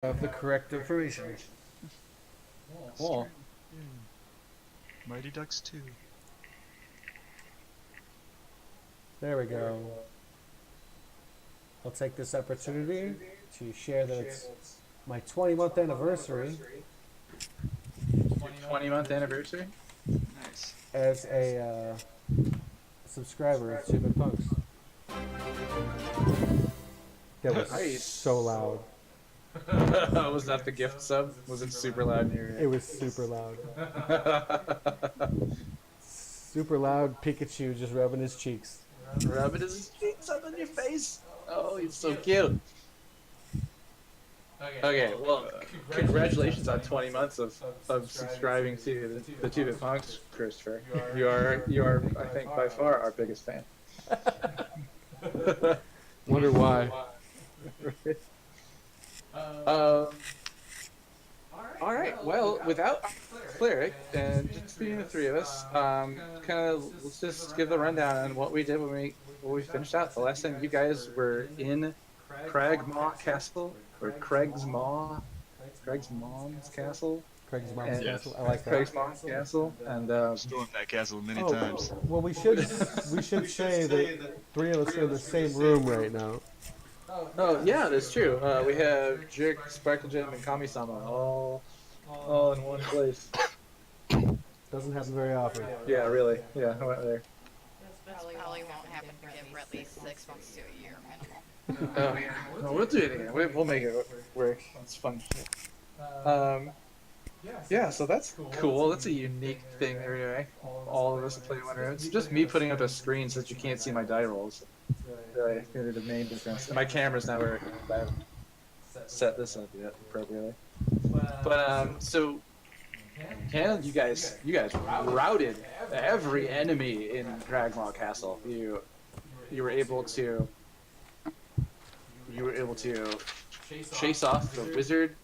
of the correct information. Cool. Mighty Ducks 2. There we go. I'll take this opportunity to share that it's my 20-month anniversary 20-month anniversary? Nice. as a subscriber of Pubert Punks. That was Nice. so loud. Was that the gift sub? Was it super loud in your It was super loud. Super loud Pikachu just rubbing his cheeks. Rubbing his cheeks up in your face? Oh, he's so cute. Okay, well, congratulations on 20 months of subscribing to the Two Bit Punks, Christopher. You are, I think, by far our biggest fan. Wonder why. All right. Well, without Cleric and just being the three of us, let's just give the rundown on what we did when we finished out. The last time you guys were in Cragmaw Castle or Craig's Mom's Castle. Craig's Mom's And- Castle. I like that. Craig's Mom's Castle, and Stormed that castle many Oh, times. well, we should say that three of us are in the same room right now. oh yeah, that's true. We have Jerk, Sparkle Jam, and Kami-sama all in one place. Doesn't happen very often. Yeah, really. Yeah, I went there. Probably won't happen for at least 6 months to a year minimum. Oh yeah, no, we'll do it again. We'll make it work. It's fun. Yeah, so that's cool. That's a unique thing that we're doing. All of us play one room. It's just me putting up a screen so that you can't see my die rolls. Really, the main difference. And my camera's not working. I haven't set this up yet appropriately. But so, Ken, you guys routed every enemy in Dragmaw Castle. You were able to chase off the wizard,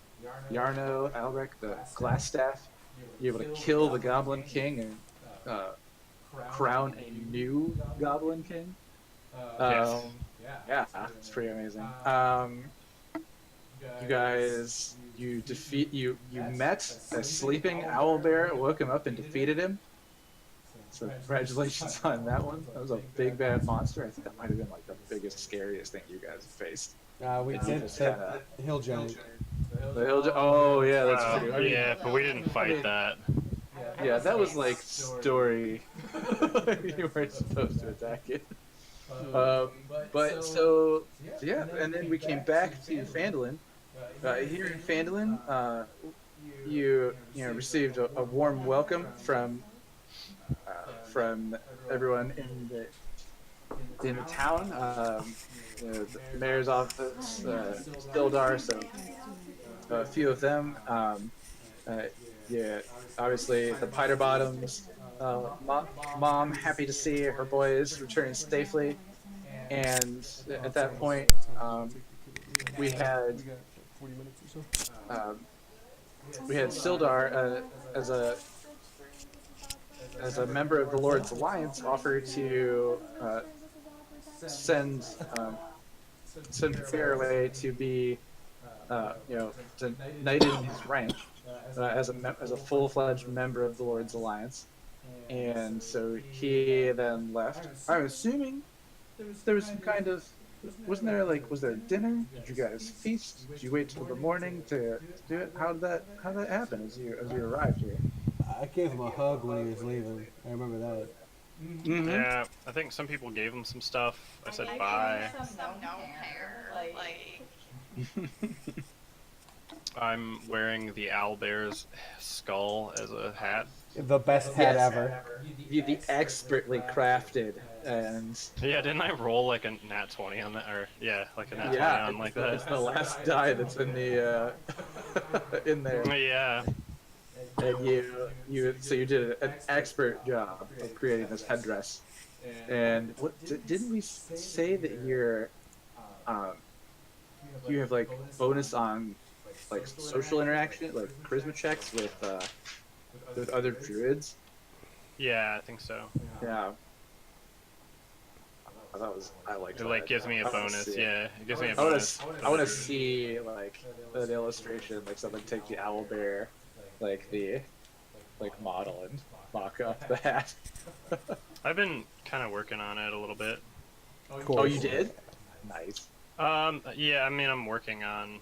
Yarno, Alrek, the glass staff. You were able to kill the Goblin King and crown a new Goblin King. Yes. Yeah, it's pretty amazing. You met a sleeping owlbear, woke him up and defeated him. So congratulations on that one. That was a big bad monster. I think that might have been like the biggest, scariest thing you guys have faced. We It's did just the hill giant. Oh yeah, that's true. I mean, Yeah, but we didn't fight that. yeah, that was like story. You weren't supposed to attack it. But so yeah, and then we came back to Phandalin. Here in Phandalin, you received a warm welcome from everyone in the town. The mayor's office, Sildar, so a few of them. Yeah, obviously the Piter Bottoms. Mom, happy to see her boys returning safely, and at that point, we had Sildar as a member of the Lord's Alliance offer to send Fairway to be to knighted in his rank as a full-fledged member of the Lord's Alliance. And so he then left. I'm assuming there was some kind of was there dinner? Did you guys feast? Did you wait till the morning to do it? How did that happen as you arrived here? I gave him a hug when he was leaving. I remember that. Mm-hmm. Yeah, I think some people gave him some stuff. I said bye. Some don't care. Like, I'm wearing the owlbear's skull as a hat. The best hat ever. The expertly crafted and Yeah, didn't I roll like a nat 20 on that? Or yeah, like a nat 20 yeah, on like it's that. the last die that's in the in there. Yeah. And you did an expert job of creating this headdress. And what didn't we say that you have like bonus on like social interaction, like charisma checks with other druids? Yeah, I think so. Yeah. I liked It that. like gives me a I wanna bonus. see it. Yeah, it gives me a I want bonus. to. I want to see like an illustration, like someone take the owl bear, like the model and mock up the hat. I've been kind of working on it a little bit. Oh, you did? Nice. Yeah, I mean, I'm working on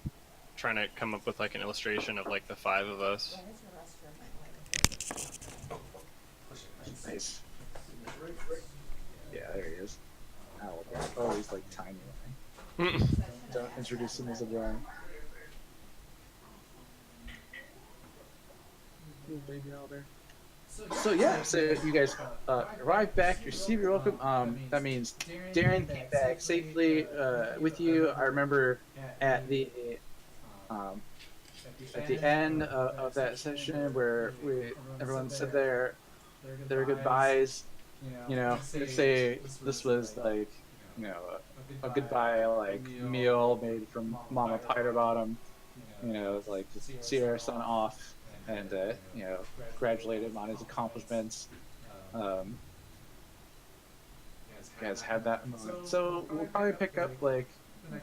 trying to come up with like an illustration of like the 5 of us. Nice. Yeah, there he is. Owl bear. Oh, he's like tiny. Don't introduce him as a drawing. Little baby owl bear. So yeah, so you guys arrived back. You're super welcome. That means Darren came back safely with you. I remember at the end of that session where everyone said their goodbyes. You know, say this was like, you know, a goodbye like meal made from Mama Bottom. You know, like just see our son off and you know, congratulate him on his accomplishments. You guys had that moment. So we'll probably pick up like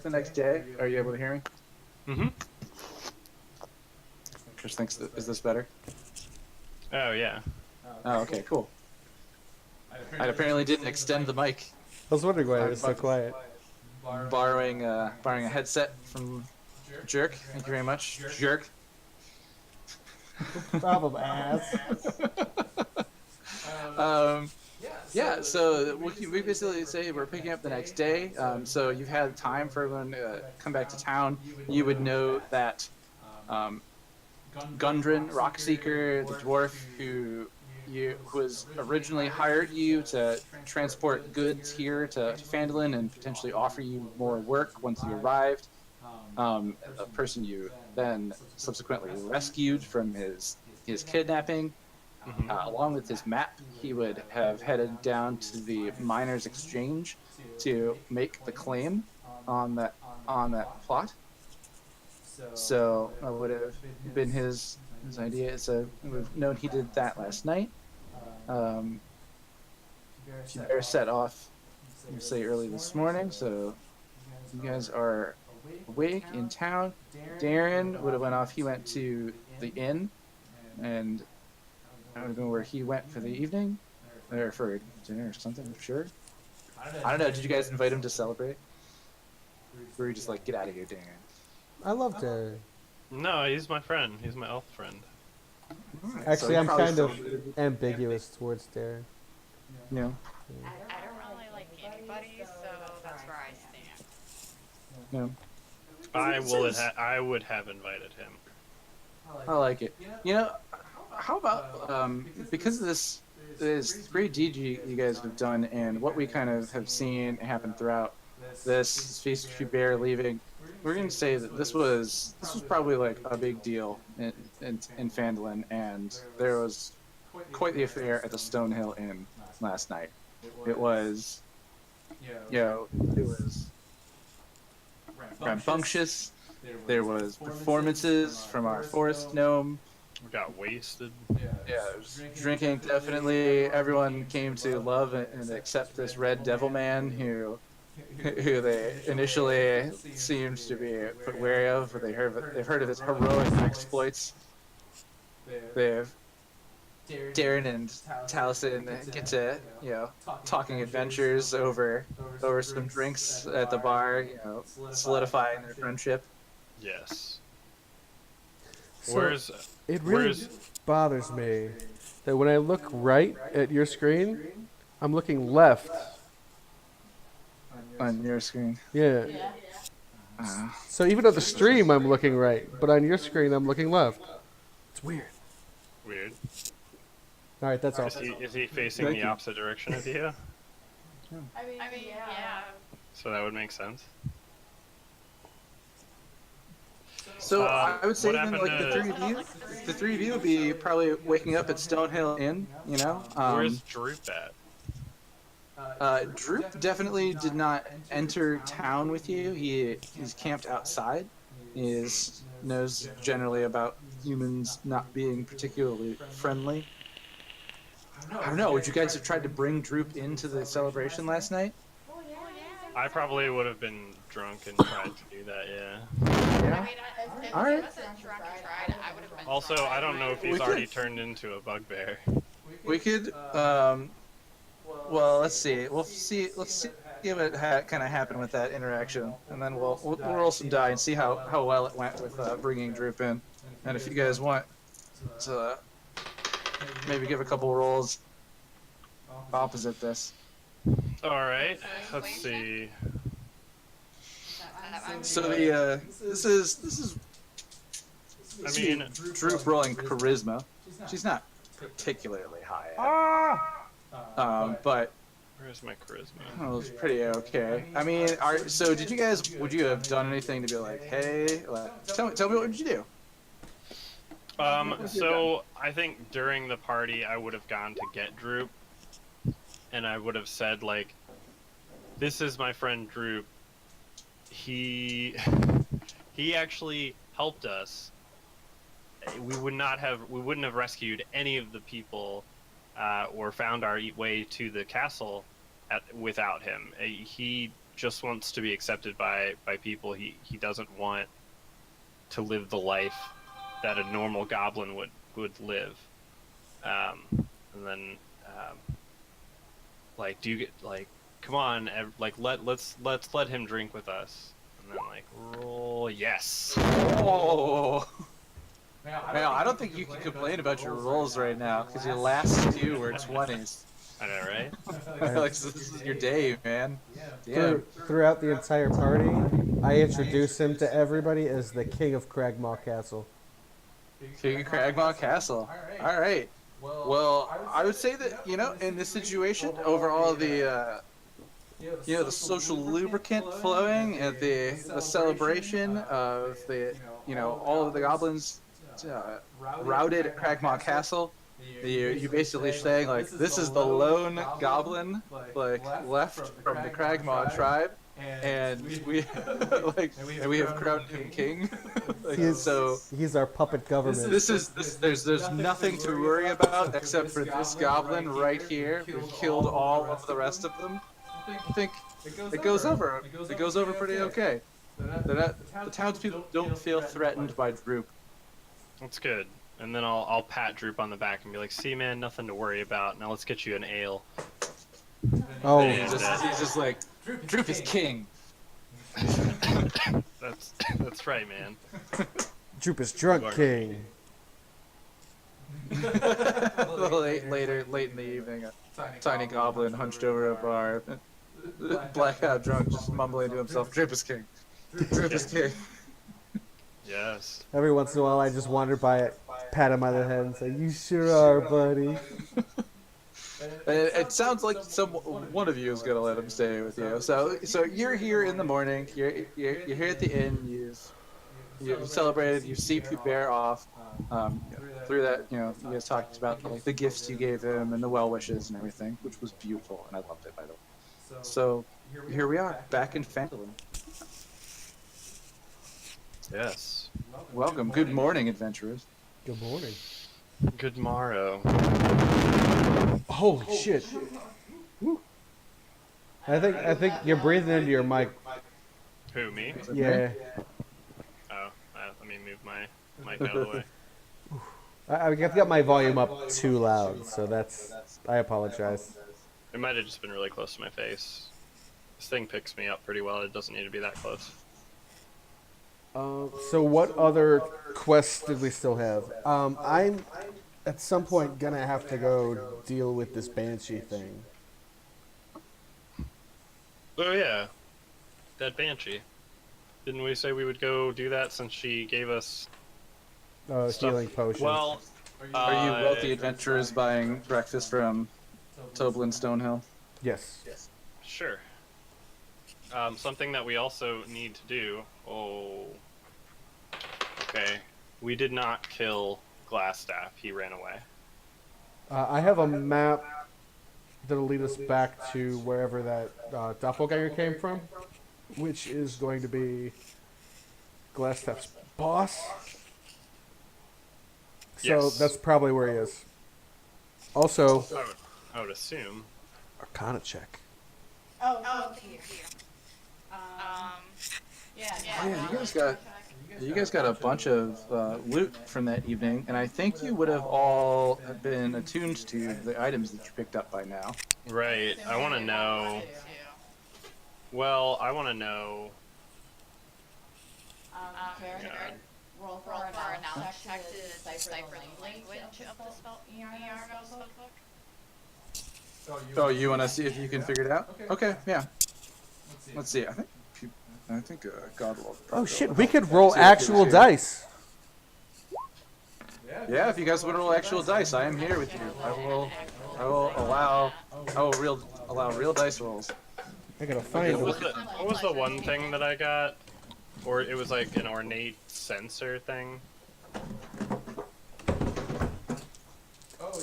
the next day. Are you able to hear me? Mm-hmm. Chris thinks that, is this better? Oh yeah. Oh, okay, cool. I apparently didn't extend the mic. I was wondering why it was so quiet. Borrowing a headset from Jerk. Thank you very much, Jerk. Problem, ass. Yeah, so we basically say we're picking up the next day. So you've had time for everyone to come back to town. You would know that Gundren, Rockseeker, the dwarf who was originally hired you to transport goods here to Phandalin and potentially offer you more work once you arrived. A person you then subsequently rescued from his kidnapping. Along with his map, he would have headed down to the Miners' Exchange to make the claim on that plot. So it would have been his idea. So we've known he did that last night. Pubert set off, say, early this morning. So you guys are awake in town. Darren would have went off. He went to the inn, and I don't know where he went for the evening, or for dinner or something. I'm sure. I don't know. Did you guys invite him to celebrate? Or were you just like, get out of here, Darren? I love Darren. No, he's my friend. He's my elf friend. Actually, So I'm probably kind of celebrated. ambiguous towards Darren. Yeah. I don't really like anybody, so that's where I stand. Yeah. I would have invited him. I like it. You know, how about because of this great deed you guys have done and what we kind of have seen happen throughout this Feast of Pubert leaving, we're going to say that this was probably like a big deal in Phandalin, and there was quite the affair at the Stonehill Inn last night. It was, you know, it was rambunctious. There was performances from our forest gnome. We got wasted. Yeah, it was drinking definitely. Everyone came to love and accept this Red Devil Man who they initially seemed to be put wary of, but they've heard of his heroic exploits. They've Darren and Taliesin get to, you know, talking adventures over some drinks at the bar, you know, solidifying their friendship. Yes. So it really bothers me that when I look right at your screen, I'm looking left. On your screen. Yeah. So even on the stream, I'm looking right, but on your screen, I'm looking left. It's weird. Weird. All right, that's all. Is he facing the opposite direction of you? I mean, yeah. So that would make sense. So I would say what then, happened like to- the three of you would be probably waking up at Stonehill Inn, you know. Where's Droop at? Droop definitely did not enter town with you. He's camped outside. He knows generally about humans not being particularly friendly. I don't know. Would you guys have tried to bring Droop into the celebration last night? I probably would have been drunk and tried to do that. Yeah. I mean, if All he right. wasn't drunk and tried, I would have been Also, drunk. I don't know if he's We could- already turned into a bugbear. We could. Well, let's see. We'll see. Let's see what kind of happened with that interaction, and then we'll roll some die and see how well it went with bringing Droop in. And if you guys want to maybe give a couple rolls opposite this. All right. Let's see. So the this is I mean, Droop rolling charisma. She's not particularly high, but where's my charisma? it was pretty okay. I mean, so did you guys? Would you have done anything to be like, hey, tell me what did you do? So I think during the party I would have gone to get Droop, and I would have said like, "This is my friend Droop. He actually helped us. We wouldn't have rescued any of the people, or found our way to the castle without him. He just wants to be accepted by people. He doesn't want to live the life that a normal goblin would live." And then, like, do you get like, come on, like let's let him drink with us, and then like roll yes. Oh. Now, I don't think you can complain about your rolls right now because your last two were 20s. I know, right? Like, this is your day, man. Yeah. Throughout the entire party, I introduce him to everybody as the King of Cragmaw Castle. King of Cragmaw Castle. All right. Well, I would say that, in this situation, overall the social lubricant flowing at the celebration of the, all of the goblins routed at Cragmaw Castle. You basically saying like, this is the lone goblin like left from the Cragmaw tribe, and we we have crowned him king. He's our puppet government. There's nothing to worry about except for this goblin right here who killed all of the rest of them. I think it goes over. It goes over pretty okay. The townspeople don't feel threatened by Droop. That's good. And then I'll pat Droop on the back and be like, "See, man, nothing to worry about. Now let's get you an ale." Oh, And, He's just like, Droop is king. that's right, man. Droop is drunk king. Late in the evening, a tiny goblin hunched over a bar, blackout drunk, just mumbling to himself, "Droop is king. Droop is king." Yes. Every once in a while, I just wander by it, pat him on the head, and say, "You sure are, buddy." It sounds like one of you is gonna let him stay with you. So you're here in the morning. You're here at the inn. You've celebrated. You see Pubert off. Through that, you guys talked about like the gifts you gave him and the well wishes and everything, which was beautiful, and I loved it, by the way. So here we are, back in Phandalin. Yes. Welcome. Good morning, adventurers. Good morning. Good morrow. Holy shit! I think you're breathing into your mic. Who, me? Yeah. Oh, let me move my mic out of the way. I've got my volume up too loud, so I apologize. It might have just been really close to my face. This thing picks me up pretty well. It doesn't need to be that close. So what other quests did we still have? I'm at some point gonna have to go deal with this banshee thing. Oh yeah, that banshee. Didn't we say we would go do that since she gave us stuff? Healing potion. Well, Are you wealthy adventurers buying breakfast from Toblin Stonehill? Yes. Sure. Something that we also need to do. Oh. Okay. We did not kill Glassstaff. He ran away. I have a map that'll lead us back to wherever that doppelganger came from, which is going to be Glassstaff's boss. So Yes. that's probably where he is. Also, I would assume. Arcana check. Oh, here. Yeah, Oh yeah, you guys got a bunch of loot from that evening, and I think you would have all been attuned to the items that you picked up by now. Right. I want to know. Well, I want to know. Jared, roll for a knowledge check to decipher the language of the Iarno spellbook. Oh, you want to see if you can figure it out? Okay, yeah. Let's see. I think God will. Oh probably shit, will we help. could roll See if he's actual here. dice. Yeah, if you guys want to roll actual dice, I am here with you. I will allow real dice rolls. I gotta find What was them. what was the one thing that I got? Or it was like an ornate sensor thing.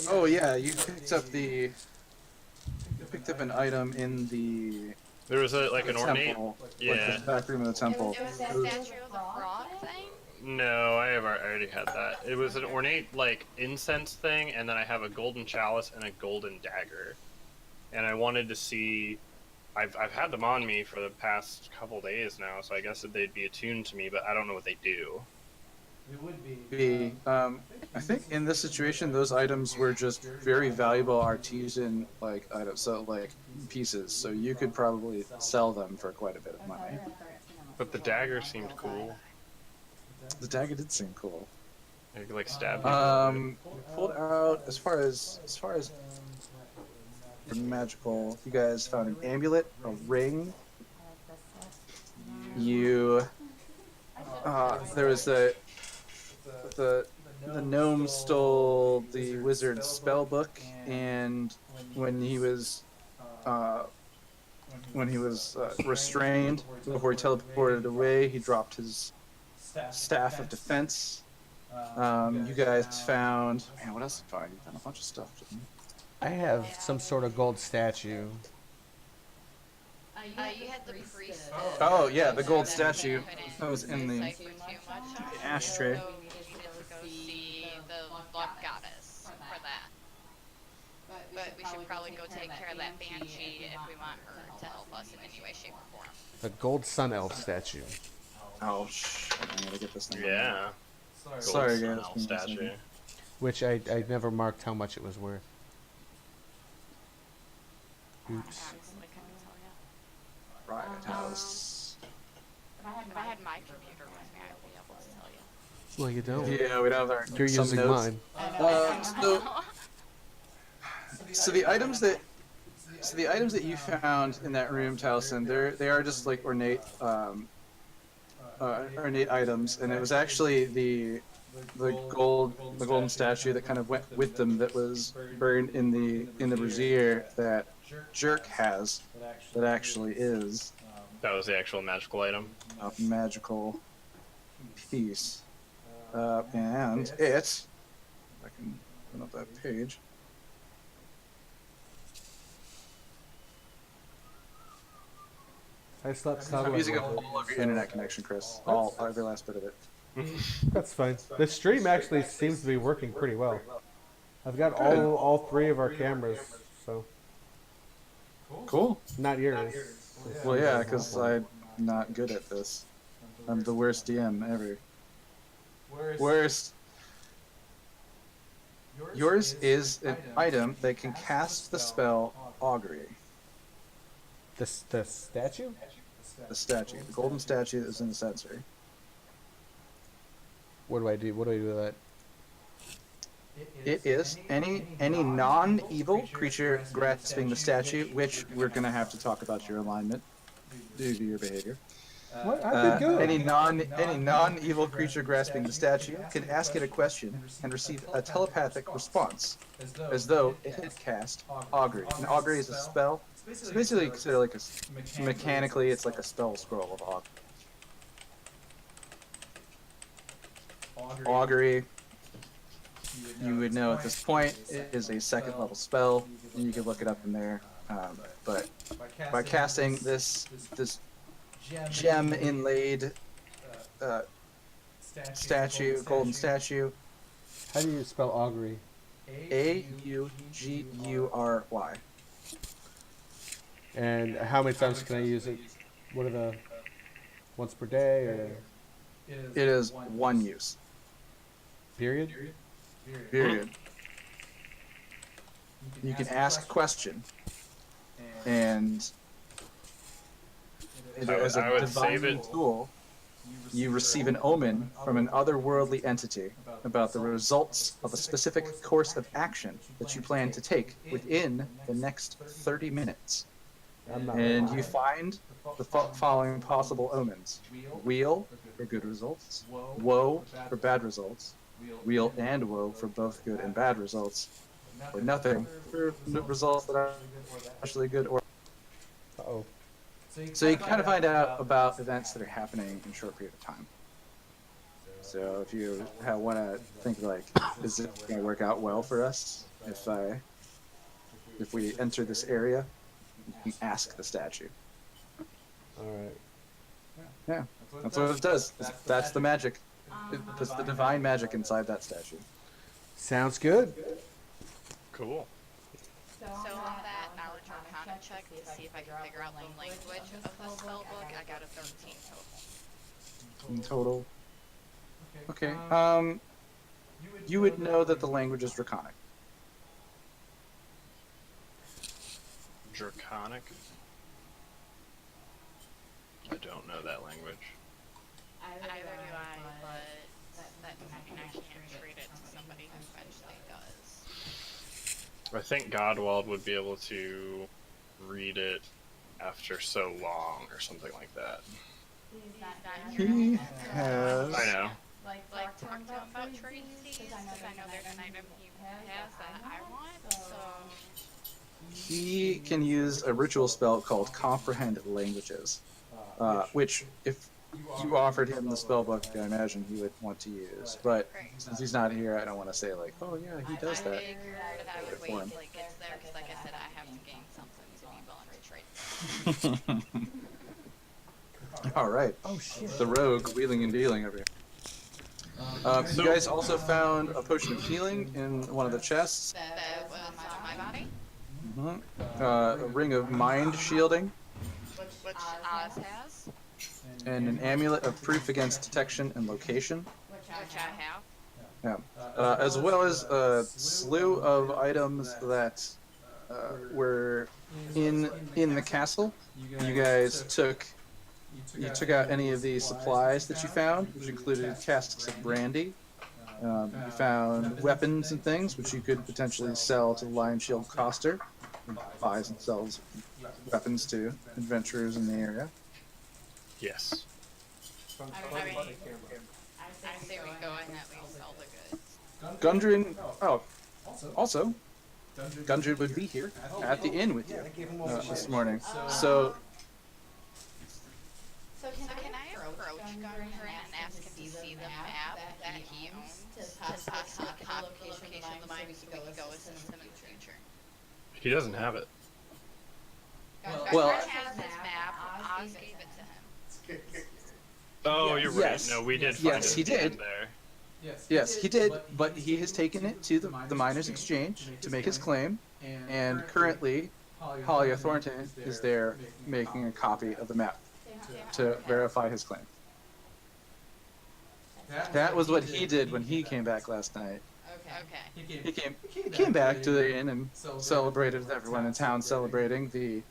Oh yeah, you picked up an item in the There was like an ornate. temple, Yeah. like the back room of the temple. It was that statue of the frog thing? No, I already had that. It was an ornate like incense thing, and then I have a golden chalice and a golden dagger. And I wanted to see. I've had them on me for the past couple days now, so I guess that they'd be attuned to me, but I don't know what they do. I think in this situation, those items were just very valuable artisan like items, so like pieces. So you could probably sell them for quite a bit of money. But the dagger seemed cool. The dagger did seem cool. I could like stab people. You pulled out as far as magical. You guys found an amulet, a ring. You there was the gnome stole the wizard's spell book, and when he was restrained before he teleported away, he dropped his staff of defense. You guys found, man, what else did you find? You found a bunch of stuff, didn't you? I have some sort of gold statue. You had the priestess. Oh yeah, the gold statue Couldn't that was in the decipher too much. ashtray. So we needed to go see the luck goddess for that. But we should probably go take care of that banshee if we want her to help us in any way, shape, or form. The gold sun elf statue. Oh shit, I gotta get this thing. Yeah. Sorry, Gold guys. sun statue. Which I never marked how much it was worth. Oops. Honestly, couldn't tell you. Riot House. If I had my computer with me, I would be able to tell you. Well, you don't. Yeah, we don't have our. You're some using notes. mine. So the items that you found in that room, Taliesin, they are just like ornate items, and it was actually the golden statue that kind of went with them that was burned in the brazier that Jerk has, that actually is That was the actual magical item. a magical piece, and it. I can open up that page. I slept I'm cuddling using with up it, all of your so- internet connection, Chris. Every last bit of it. That's fine. The stream actually seems to be working pretty well. I've got all three of our cameras, so Cool. not yours. Well, yeah, because I'm not good at this. I'm the worst DM ever. Worst. Yours is an item that can cast the spell Augury. The statue? The statue. The golden statue that is in the sensor. What do I do? What do I do with that? It is any non-evil creature grasping the statue, which we're going to have to talk about your alignment due to your behavior. What? I've been good. Any non-evil creature grasping the statue can ask it a question and receive a telepathic response, as though it had cast Augury. And Augury is a spell. It's basically considered like mechanically, it's like a spell scroll of Augury. Augury, you would know at this point, it is a second level spell, and you can look it up in there. But by casting this gem inlaid statue, golden statue, How do you spell augury? Augury. And how many times can I use it? What are the once per day or It is one use. period? Period. You can ask a question, and as I a would save divine it. tool, you receive an omen from an otherworldly entity about the results of a specific course of action that you plan to take within the next 30 minutes. I'm not And ready. you find the following possible omens: wheel for good results, woe for bad results, wheel and woe for both good and bad results, or nothing for results that are actually good or. Uh-oh. So you kind of find out about events that are happening in a short period of time. So if you want to think like, is it going to work out well for us if we enter this area? You can ask the statue. All right. Yeah, that's what it does. That's the magic. That's the divine magic inside that statue. Sounds good. Cool. So on that knowledge arcana check to see if I can figure out the language of the spell book, I got a 13 total. In total. Okay. You would know that the language is Draconic. Draconic. I don't know that language. Either do I, but that doesn't mean I can't treat it to somebody who eventually does. I think Godwald would be able to read it after so long, or something like that. He has. I know. Like talk to him about trade fees, because I know there's an item he has that I want, so... He can use a ritual spell called Comprehend Languages, which, if you offered him the spell book, I imagine he would want to use. But since he's not here, I don't want to say like, oh yeah, he does that. I figured I would wait till he gets there, because like I said, I have to gain something to be willing to trade. All right. Oh shit. The rogue wheeling and dealing over here. You guys also found a potion of healing in one of the chests. That was on my body, A ring of mind shielding, which Oz has, and an amulet of proof against detection and location. which I have. Yeah. As well as a slew of items that were in the castle. You guys took out any of the supplies that you found, which included casks of brandy. You found weapons and things, which you could potentially sell to Lion Shield Coster, who buys and sells weapons to adventurers in the area. Yes. I say we go and at least sell the goods. Gundren, also, Gundren would be here at the inn with you this morning. So, So can I approach Gundren and ask him to see the map that he owns to possibly copy the location of the mine so we can go assist him in the future? He doesn't have it. Well- Gundren has his map, Oz gave it to him. Oh, you're right. Yes. No, we did find Yes, it he did. there. yes, he did, but he has taken it to the Miners' Exchange to make his claim, and currently, Halia Thornton is there making a copy of the map to verify his claim. That was what he did when he came back last night. Okay. He came back to the inn and celebrated with everyone in town, celebrating the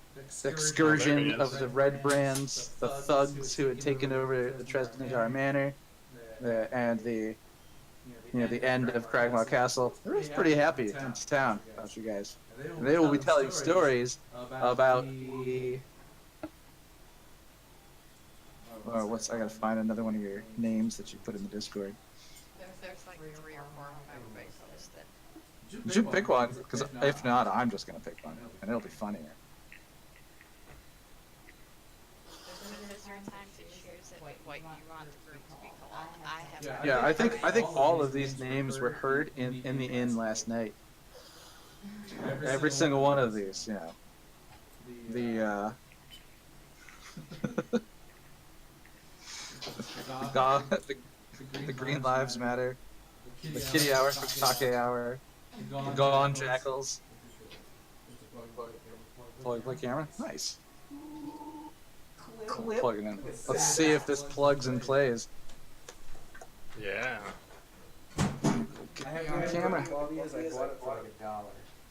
excursion of the Red Brands, the thugs who had taken over the Tresnadar Manor, and the end of Cragmaw Castle. They were pretty happy in town about you guys. And they will be telling stories about the. I gotta find another one of your names that you put in the Discord. There's like 3 or 4 everybody posted. Did you pick one? Because if not, I'm just gonna pick one, and it'll be funnier. This is your time to choose what you want the group to be called. I have. Yeah, I think all of these names were heard in the inn last night. Every single one of these, The the Green Lives Matter, the Kitty Hour, the Take Hour, the Gone Jackals. Play camera? Nice. Plug it in. Let's see if this plugs and plays. Yeah. Get me on camera. I bought it for like $1.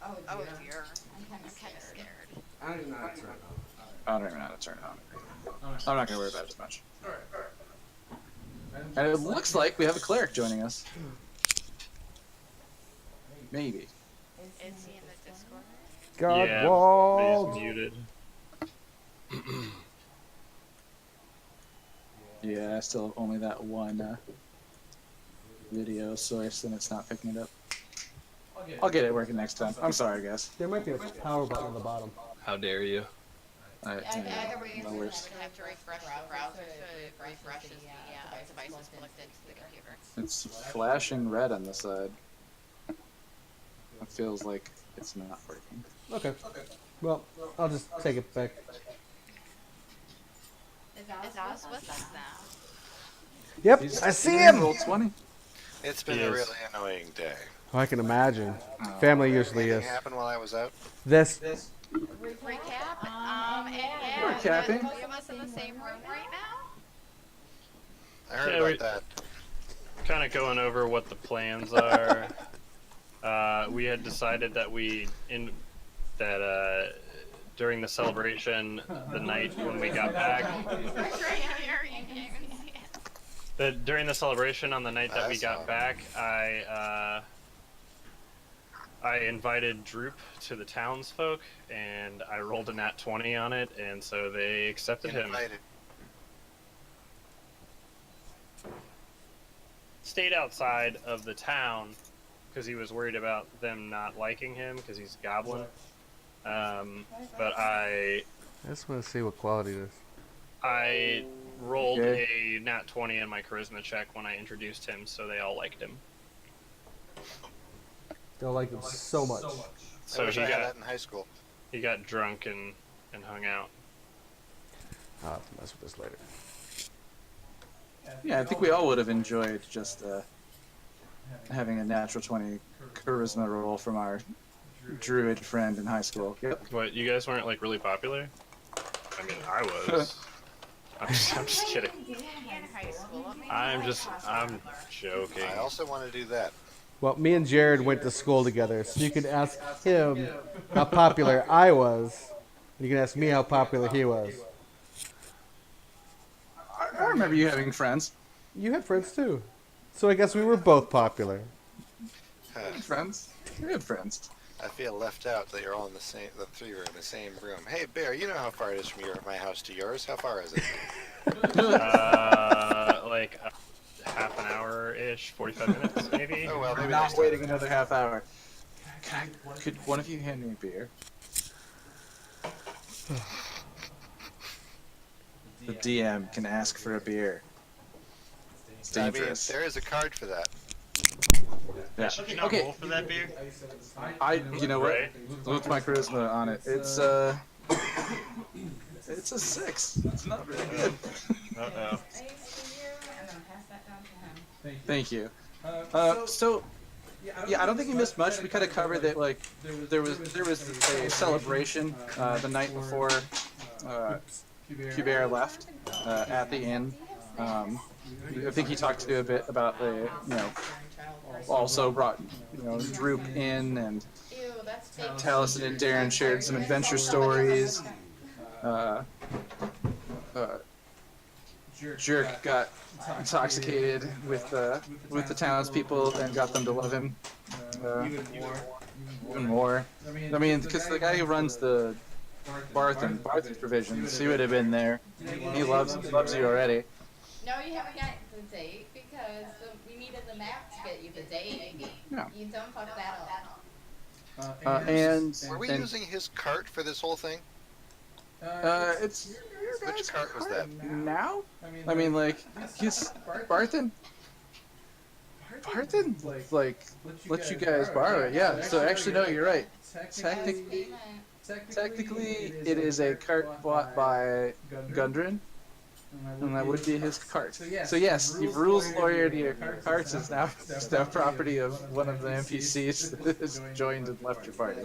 Oh dear. I'm kind of scared. I don't even know how to turn it on. I don't even know how to turn it on. I'm not gonna worry about it as much. And it looks like we have a cleric joining us. Maybe. Is he in the Discord? God Yeah, walled. he's muted. Yeah, I still have only that one video source, and it's not picking it up. I'll get it working next time. I'm sorry, guys. There might be a power button on the bottom. How dare you? Either way, No you would worries. have to refresh the browser so it refreshes the devices plugged into the computer. It's flashing red on the side. It feels like it's not working. Okay. Well, I'll just take it back. Is Oz with us now? Yep, He's- I see he's him. Roll 20. It's been He a is. really annoying day. I can imagine. Family usually Anything is. happened while I was out? This. Recap? And We're capping. the three of us in the same room right now? I heard Yeah, about that. Kind of going over what the plans are. We had decided that during the celebration, the night when we got back, that during the celebration on the night that I we saw got it. back, I invited Droop to the townsfolk, and I rolled a nat 20 on it, and so they accepted him. Invited. Stayed outside of the town because he was worried about them not liking him because he's a goblin. But I just want to see what quality it is. I rolled Okay. a nat 20 in my charisma check when I introduced him, so they all liked him. They'll like them so much. I So wish he I had got that in high school. he got drunk and hung out. I'll have to mess with this later. Yeah, I think we all would have enjoyed just having a natural 20 charisma roll from our druid friend in high school. Yep. What, you guys weren't like really popular? I mean, I was. I'm just kidding. In high school, I'm joking. I also want to do that. Well, me and Jared went to school together, so you can ask him how popular I was. You can ask me how popular he was. I remember you having friends. You had friends too. So I guess we were both popular. Friends? We had friends. I feel left out that you're all in the same. The three are in the same room. Hey, Bear, you know how far it is from my house to yours? How far is it? Like a half an hour-ish, 45 minutes maybe. Oh well, I'm maybe not next time. waiting another half hour. Could one of you hand me a beer? The DM can ask for a beer. It's I mean, dangerous. there is a card for that. Yeah. Should you not Okay. roll for that beer? You know what? Right. With my charisma on it, it's a 6. It's not really good. Uh-oh. Thank you. So, yeah, I don't think you missed much. We kind of covered that, like, there was a celebration the night before Pubert left at the inn. I think he talked to you a bit about the, also brought, Droop in, and Taliesin and Darren shared some adventure stories. Jerk got intoxicated with the townspeople and got them to love him even more. I mean, because the guy who runs the Barthen's Provisions, he would have been there. He loves you already. No, you haven't got the date because we needed the map to get you the date. Yeah. You don't fuck that up. Were we using his cart for this whole thing? It's your Which guys' cart was that? now? I mean, like, he's Barthen, like, let you guys borrow it. Yeah. So actually, no, you're right. Technically, it is a cart bought by Gundren, and that would be his cart. So yes, you've rules lawyered your carts is now property of one of the NPCs that has joined and left your party.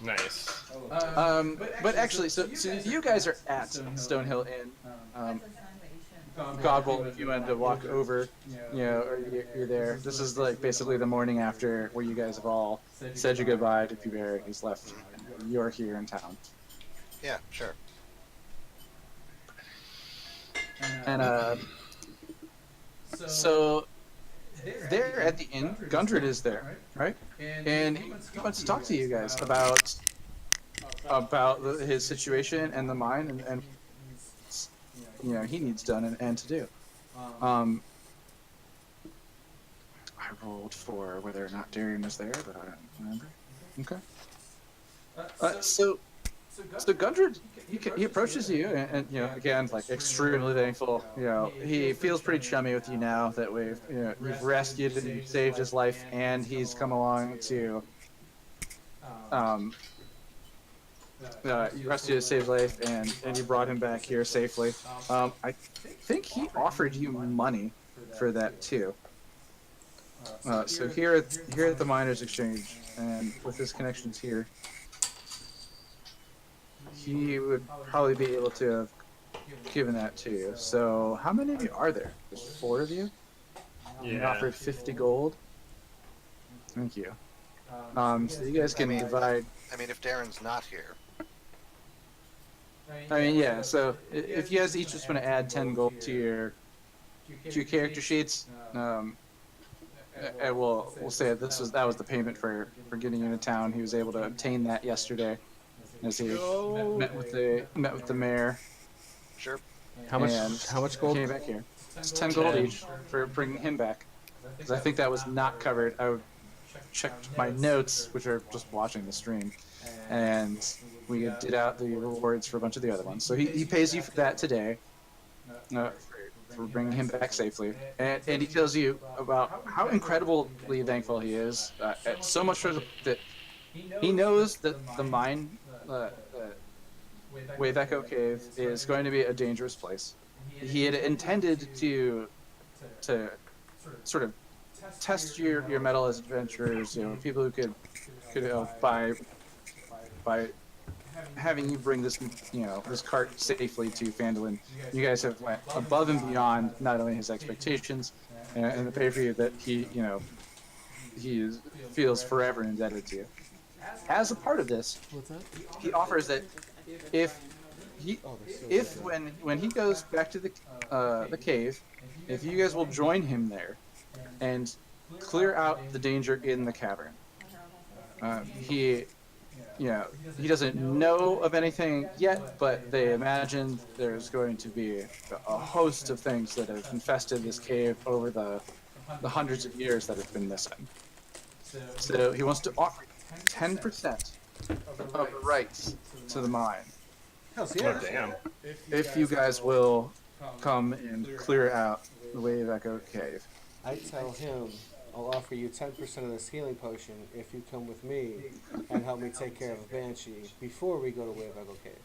Nice. But actually, so you guys are at Stonehill Inn. Godwell, if you wanted to walk over, or you're there. This is like basically the morning after where you guys have all said your goodbye to Pubert. He's left. You're here in town. Yeah, sure. And so there at the inn, Gundred is there, right? And he wants to talk to you guys about his situation and the mine and he needs done and to do. I rolled for whether or not Darian was there, but I don't remember. Okay. So Gundred, he approaches you and again, like, extremely thankful. He feels pretty chummy with you now that you've rescued and you've saved his life, and he's come along to you rescued his saved life, and you brought him back here safely. I think he offered you money for that too. So here at the Miners Exchange, and with his connections here, he would probably be able to have given that to you. So how many of you are there? There's 4 of you? He Yeah. offered 50 gold. Thank you. So you guys can divide. I mean, if Darren's not here, I mean, yeah. So if you guys each just want to add 10 gold to your character sheets, and we'll say that was the payment for getting into town. He was able to obtain that yesterday, as he met with the mayor. sure. How much gold? Came back here. It's 10 gold each for bringing him back. Because I think that was not covered. I checked my notes, which are just watching the stream, and we did out the rewards for a bunch of the other ones. So he pays you for that today, for bringing him back safely, and he tells you about how incredibly thankful he is. So much so that he knows that the mine, Wave Echo Cave, is going to be a dangerous place. He had intended to sort of test your mettle as adventurers, people who could help by having you bring this cart safely to Phandalin. You guys have went above and beyond not only his expectations and the pay for you that he feels forever indebted to you. As a part of this, he offers that if when he goes back to the cave, if you guys will join him there and clear out the danger in the cavern. He doesn't know of anything yet, but they imagine there's going to be a host of things that have infested this cave over the hundreds of years that it's been missing. So he wants to offer 10% of the rights to the mine. Hell Oh, damn. If you guys will come and clear out the Wave Echo Cave. I tell him I'll offer you 10% of this healing potion if you come with me and help me take care of a banshee before we go to Wave Echo Cave.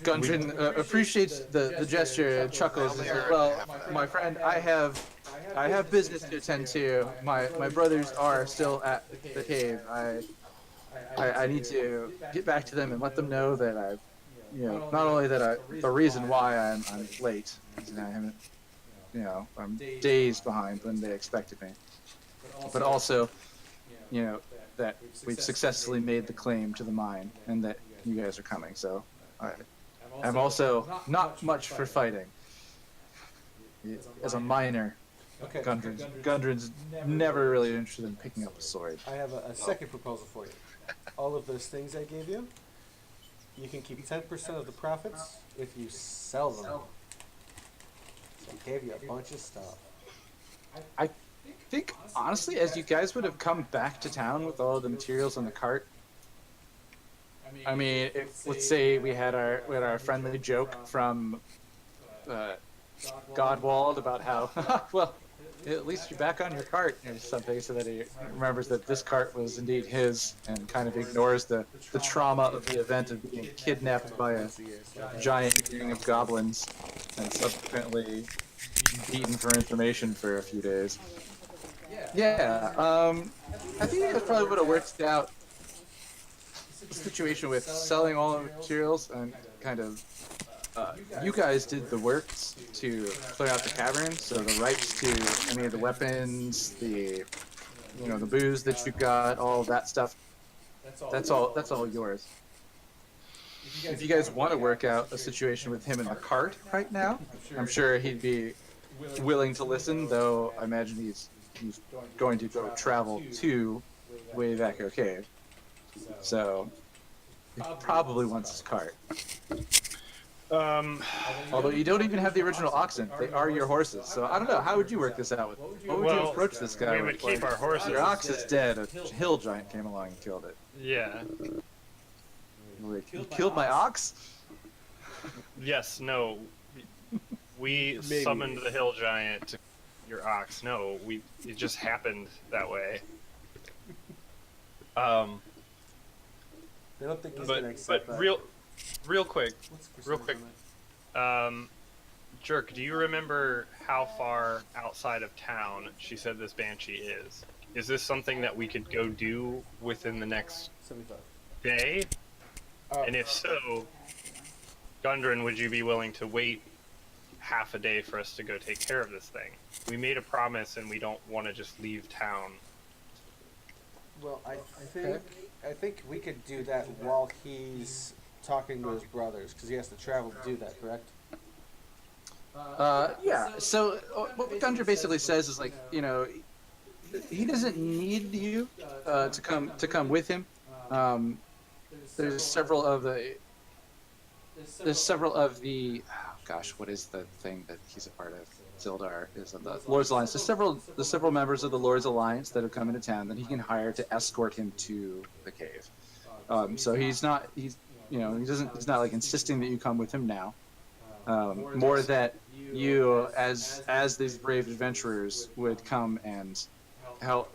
Gundren appreciates the gesture and chuckles and says, "Well, my friend, I have business to attend to. My brothers are still at the cave. I need to get back to them and let them know that I've, not only that the reason why I'm late, and I haven't, I'm days behind when they expected me, but also, that we've successfully made the claim to the mine and that you guys are coming. So I'm also not much for fighting. As a miner, Okay. Gundren's never really interested in picking up a sword. I have a second proposal for you. All of those things I gave you, you can keep 10% of the profits if you sell them. So I gave you a bunch of stuff. I think, honestly, as you guys would have come back to town with all the materials on the cart, I mean, if, let's say we had our friendly joke from Godwald about how, well, at least you're back on your cart or something, so that he remembers that this cart was indeed his and kind of ignores the trauma of the event of being kidnapped by a giant gang of goblins and subsequently beaten for information for a few days. Yeah. I think it probably would have worked out the situation with selling all the materials and kind of. You guys did the work to clear out the cavern, so the rights to any of the weapons, the the booze that you got, all of that stuff. That's all yours. If you guys want to work out a situation with him in the cart right now, I'm sure he'd be willing to listen. Though I imagine he's going to go travel to Wayback Cave, so he probably wants his cart. Um, Although you don't even have the original oxen, they are your horses. So I don't know. How would you work this out with? What would you Well, approach this guy we with? would keep our horses. Your ox is dead. A hill giant came along and killed it. yeah. Like, you killed my ox? Yes. No. We Maybe. summoned the hill giant to your ox. No. It just happened that way. They don't think he's gonna accept But that. real quick. What's the real percentage quick. Jerk, do you remember how far outside of town she said this banshee is? Is this something that we could go do within the next on it? 75. day? And if so, Gundren, would you be willing to wait half a day for us to go take care of this thing? We made a promise and we don't want to just leave town. Well, I think we could do that while he's talking to his brothers, because he has to travel to do that, correct? Yeah. So what Gundren basically says is like, he doesn't need you to come with him. There's several of the oh gosh, what is the thing that he's a part of? Sildar is of the Lord's Alliance. There's several members of the Lord's Alliance that have come into town that he can hire to escort him to the cave. So he's not like insisting that you come with him now. More that you as these brave adventurers would come and help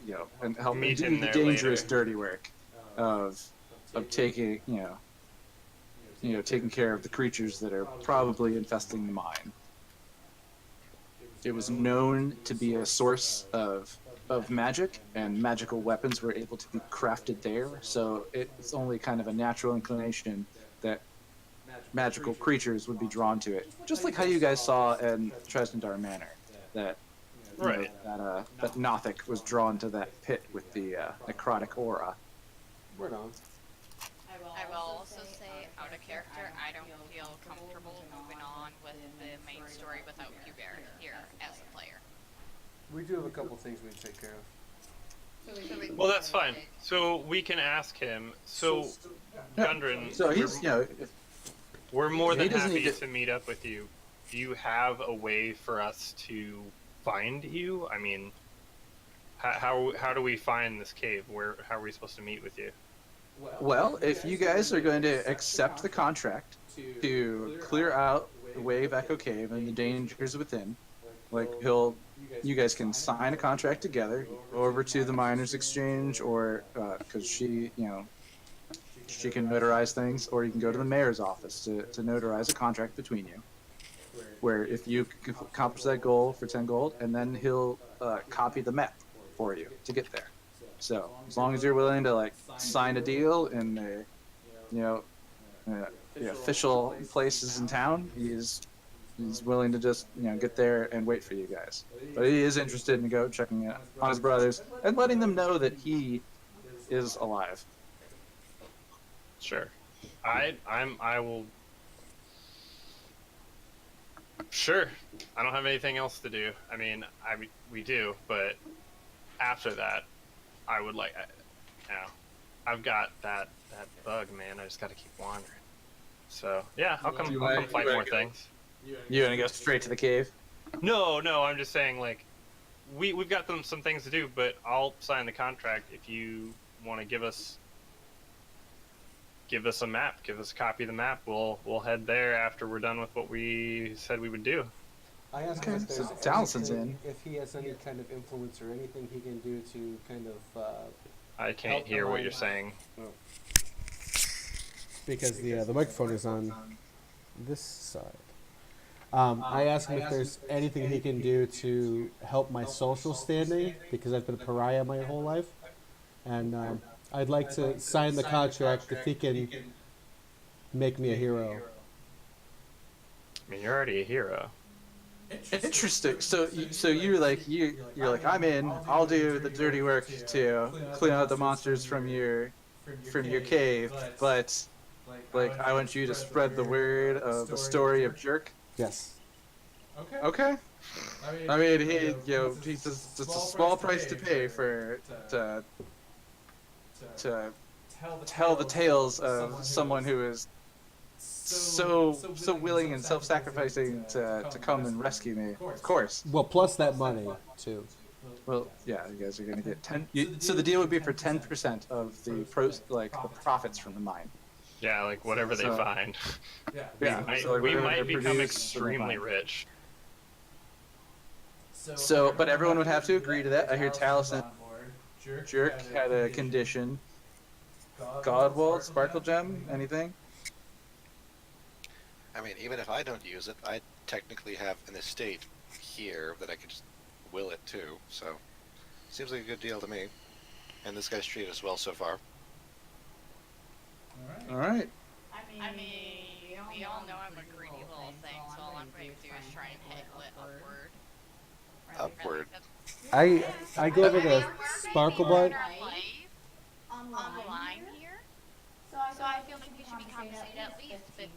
Meet do him the there dangerous later. dirty work of taking taking care of the creatures that are probably infesting the mine. It was known to be a source of magic, and magical weapons were able to be crafted there, so it's only kind of a natural inclination that magical creatures would be drawn to it. Just like how you guys saw in Tresnadar Manor, that Right. that Nothic was drawn to that pit with the necrotic aura. Right on. I will also say, out of character, I don't feel comfortable moving on with the main story without Pubert here as a player. We do have a couple things we need to take care of. Well, that's fine. So we can ask him. So, Gundren, So he's we're more He than doesn't happy need to- to meet up with you. Do you have a way for us to find you? I mean, how do we find this cave? How are we supposed to meet with you? well, if you guys are going to accept the contract to clear out the Wave Echo Cave and the dangers within, like you guys can sign a contract together, go over to the Miners Exchange, or because she can notarize things, or you can go to the mayor's office to notarize a contract between you, where if you accomplish that goal for 10 gold, and then he'll copy the map for you to get there. So as long as you're willing to sign a deal in the official places in town, he's willing to just get there and wait for you guys. But he is interested in checking it on his brothers and letting them know that he is alive. Sure. I will. Sure. I don't have anything else to do. I mean, we do, but after that, I would like. I've got that bug, man. I just got to keep wandering. So yeah, I'll come fight more things. You gonna go straight to the cave? No, I'm just saying we've got some things to do, but I'll sign the contract if you want to give us a map, give us a copy of the map. We'll head there after we're done with what we said we would do. I asked Okay, him if there's so Talison's anything- in. if he has any kind of influence or anything he can do to kind of I can't Help hear what align. you're saying. Because the microphone is on this side. I asked him if there's anything he can do to help my social standing because I've been a pariah my whole life, and I'd like to sign the contract if he can make me a hero. I mean, you're already a hero. Interesting. So you're like I'm in. I'll do the dirty work to clean out the monsters from your cave, but like I want you to spread the word of the story of Jerk. Yes. Okay. I mean, he's just a small price to pay for to tell the tales of someone who is so willing and self-sacrificing to come and rescue me. Of course. Well, plus that money too. Well, yeah, you guys are gonna get 10. So the deal would be for 10% of the the profits from the mine. Yeah, like whatever they find. Yeah. We whatever might they become produce extremely from the mine. rich. So, but everyone would have to agree to that. I hear Taliesin Jerk had a condition. Godwald, Sparkle Gem, anything? I mean, even if I don't use it, I technically have an estate here that I could just will it to, so seems like a good deal to me. And this guy's treated us well so far. All right. I mean, we all know I'm a greedy little thing, so all I'm going to do is try and haggle it upward. Upward. I go over to Sparkle Blood. Online here. So I feel like we should be compensated at least 15%.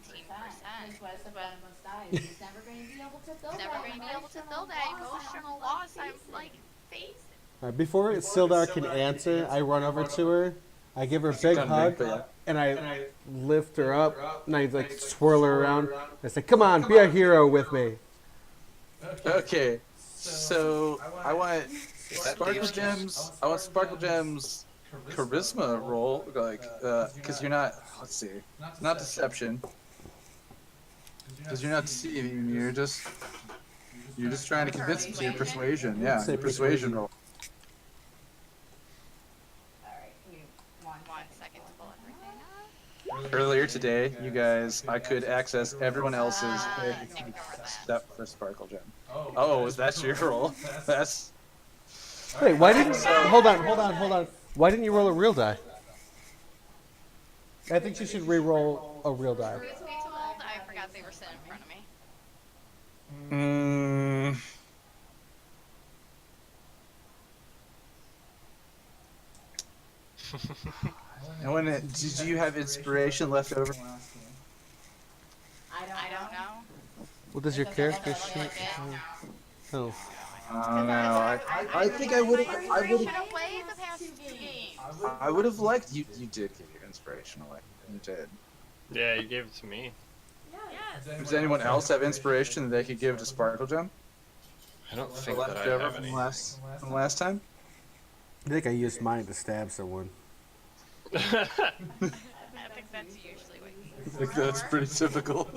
He's never going to be able to fill Never going to be able to fill that emotional loss I'm like facing. Before Sildar can answer, I run over to her. I give her a big hug, and I lift her up, and I like swirl her around. I say, "Come on, be a hero with me." Okay. So I want that Sparkle Dave's Gems. I want Sparkle Gems charisma roll, like, because you're not. Let's see. Not deception. Because you're not deceiving. You're just trying to convince them to your persuasion. Yeah, Say persuasion roll. Alright, give me 1 second to pull everything up. Earlier today, you guys, I could access everyone else's except for Sparkle Gem. Oh, is that your roll? That's. Wait, why didn't? Hold on. Why didn't you roll a real die? I think you should re-roll a real die. Truth be told, I forgot they were sitting in front of me. Did you have inspiration left over? I don't know. What does your character Look sheet? at it. Oh, I don't know. I think I would have. Inspiration away the past games. I would have liked you. You did give your inspiration away. You did. Yeah, you gave it to me. Yes. Does anyone else have inspiration that they could give to Sparkle Gem? I don't think that Left I over have from any. last time? I think I used mine to stab someone. I think that's usually what you I think that's pretty typical.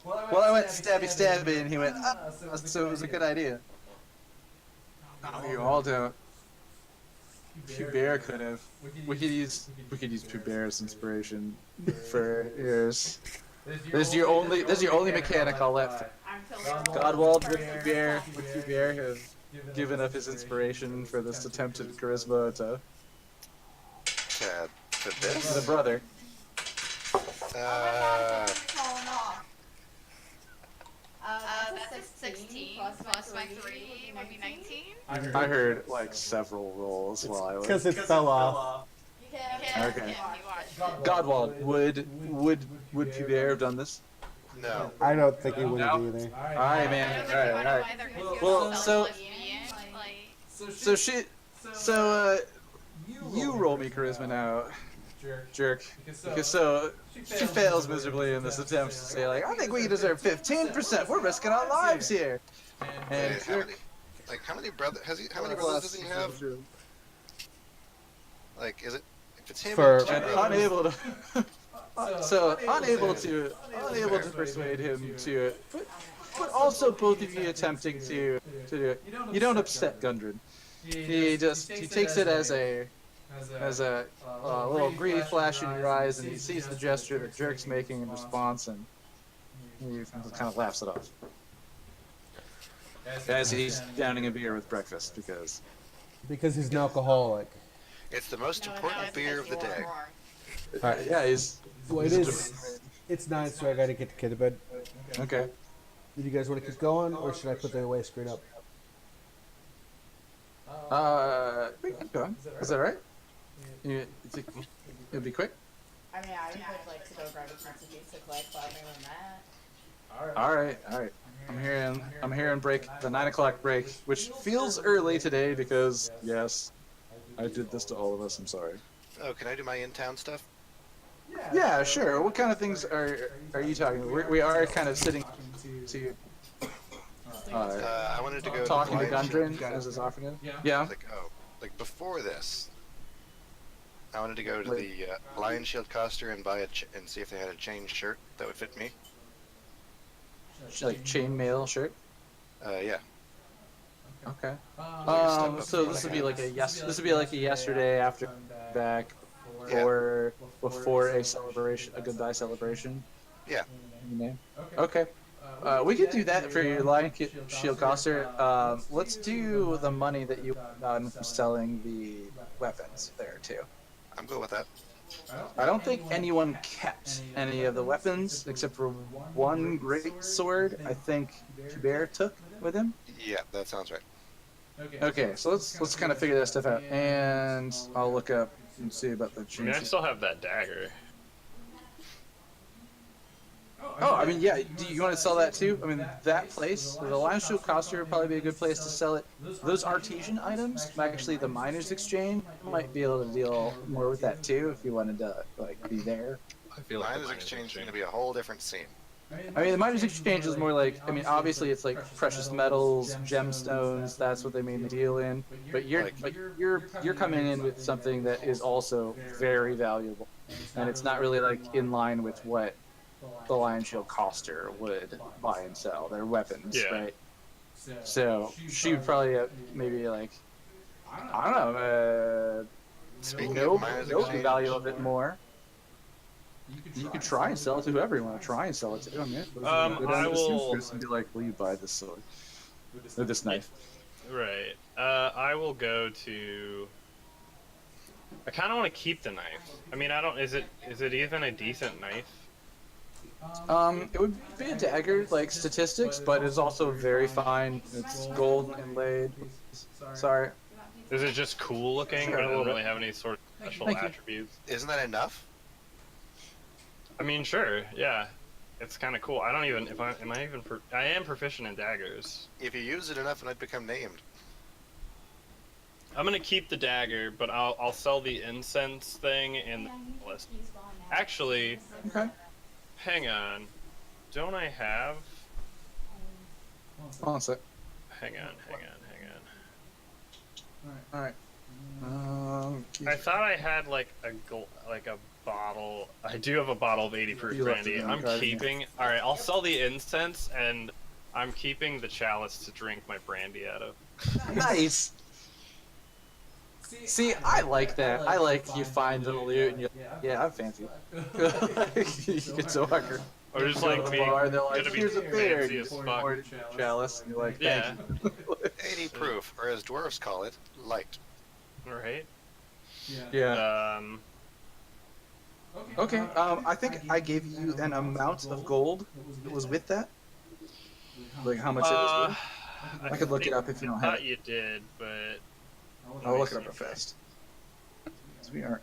Well, I went stabby, and he went, so it was a good idea. Oh, you all don't. Pubert could have. We could use Pubert's inspiration for yours. There's your only mechanic I'll let. Godwald with Pubert have given up his inspiration for this attempted charisma to this? the brother. Falling off. That's 16 plus my 3 would be 19. I heard like several rolls while I was. Because it fell off. Okay. You watch. Godwald, would Pubert have done this? No. I don't think he would have either. Alright, man. Alright. Well, so you roll me charisma now, jerk. Because she fails miserably in this attempt to say like, I think we deserve 15%. We're risking our lives here. And Wait, how many brothers does he have? Like, is it? If it's him, For- it's two And brothers. unable to persuade him to, but also both of you attempting to do it. You don't upset Gundren. He takes it as a little greedy flash in your eyes, and he sees the gesture that Jerk's making in response, and He kind of laughs it off. As he's downing a beer with breakfast, because Because he's an alcoholic. It's the most important beer of the day. yeah, he's Well, it is. It's 9, so I gotta get the kid to bed. okay. Did you guys want to keep going, or should I put the away screen up? We can go. Is that right? You think it'll be quick? I mean, I would like to go grab a pizza pizza quick, but other than that. All right. I'm hearing break the 9 o'clock break, which feels early today because yes, I did this to all of us. I'm sorry. Oh, can I do my in-town stuff? Yeah, sure. What kind of things are you talking? We are kind of sitting to I wanted to go talking to to Lion Gundren Shield. as is often. Yeah. Like before this, I wanted to go to the Lion Shield coster and buy and see if they had a chain shirt that would fit me. Like chainmail shirt. Yeah. Okay. up So this would be like a yesterday after back before a celebration, a goodbye celebration. Yeah. Okay. We could do that for your Lion Shield coster. Let's do the money that you got from selling the weapons there too. I'm good with that. I don't think anyone kept any of the weapons except for one great sword. I think Pubert took with him. Yeah, that sounds right. Okay, so let's kind of figure that stuff out, and I'll look up and see about the I mean, I change. still have that dagger. Oh, I mean, yeah. Do you want to sell that too? I mean, that place, the Lion Shield coster would probably be a good place to sell it. Those artesian items, actually, the Miners Exchange might be able to deal more with that too if you wanted to like be there. I feel like Miners Exchange is going to be a whole different scene. I mean, the Miners Exchange is more like, I mean, obviously it's like precious metals, gemstones. That's what they mainly deal in. But you're coming in with something that is also very valuable, and it's not really like in line with what the Lion Shield coster would buy and sell. Their weapons, Yeah. right? So she would probably maybe like, I don't know, Speaking know of Miners the Exchange, value of it more. You could try and sell it to whoever you want to try and sell it to. I mean, I will- and be like, will you buy this sword or this knife? Right. I will go to. I kind of want to keep the knife. I mean, I don't. Is it even a decent knife? It would be a dagger, like statistics, but it's also very fine. It's gold inlaid. Sorry. Is it just cool looking, Sure, but a it little doesn't bit. really have any sort of special Thank you. attributes? isn't that enough? I mean, sure, yeah. It's kind of cool. I don't even. I am proficient in daggers. If you use it enough, it might become named. I'm gonna keep the dagger, but I'll sell the incense thing in the list. Actually, Okay. hang on. Don't I have? Hold on a sec. Hang on. All right. I thought I had like a bottle. I do have a bottle of 80 proof You left brandy. it in I'm the garden. keeping. All right, I'll sell the incense, and I'm keeping the chalice to drink my brandy out of. Nice. See, I like that. I like you find the loot and you. Yeah, I'm fancy. You get so hungry. Or just Go to like the being bar, they're like, gonna be here's a beer. fancy You as pour fuck. it in a chalice, and you're like, Yeah. thank you. 80 proof, or as dwarves call it, light. Right. Yeah. Um. Okay. I think I gave you an amount of gold that was with that. Like how much it was worth. I could look it up if you don't have thought it. you did, but I'll look it up real fast. So we are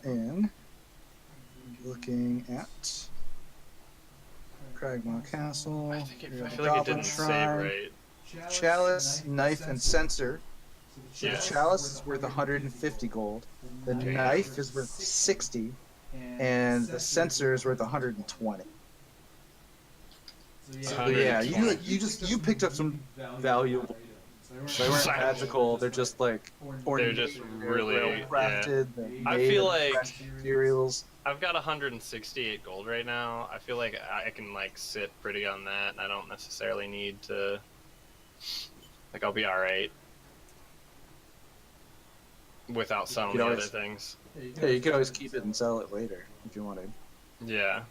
looking at Cragmaw Castle. I think we have I feel like it Goblin didn't Shrine, save right. Chalice, knife, and censer. So Yeah. the chalice is worth 150 gold. The Okay. knife is worth 60, and the censer is worth 120. So yeah, you picked up some valuable. They weren't magical. They're just like They're just really well crafted. I feel like materials. I've got 168 gold right now. I feel like I can like sit pretty on that, and I don't necessarily need to. Like I'll be all right without selling the other things. Yeah, you could always keep it and sell it later if you wanted. Yeah.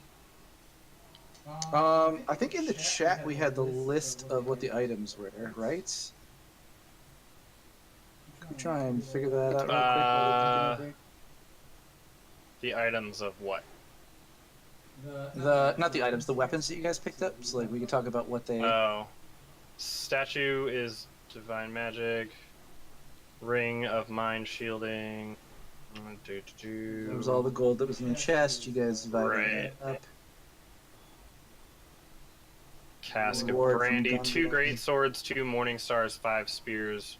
I think in the chat we had the list of what the items were, right? Can we try and figure that out real quick while we're taking a break? The items of what? Not the items, the weapons that you guys picked up. So like we could talk about what they. Oh, statue is divine magic. Ring of mind shielding. There was all the gold that was in the chest. You guys divided Right. that up. Cask of Reward from brandy, gun 2 guns. great swords, 2 morning stars, 5 spears.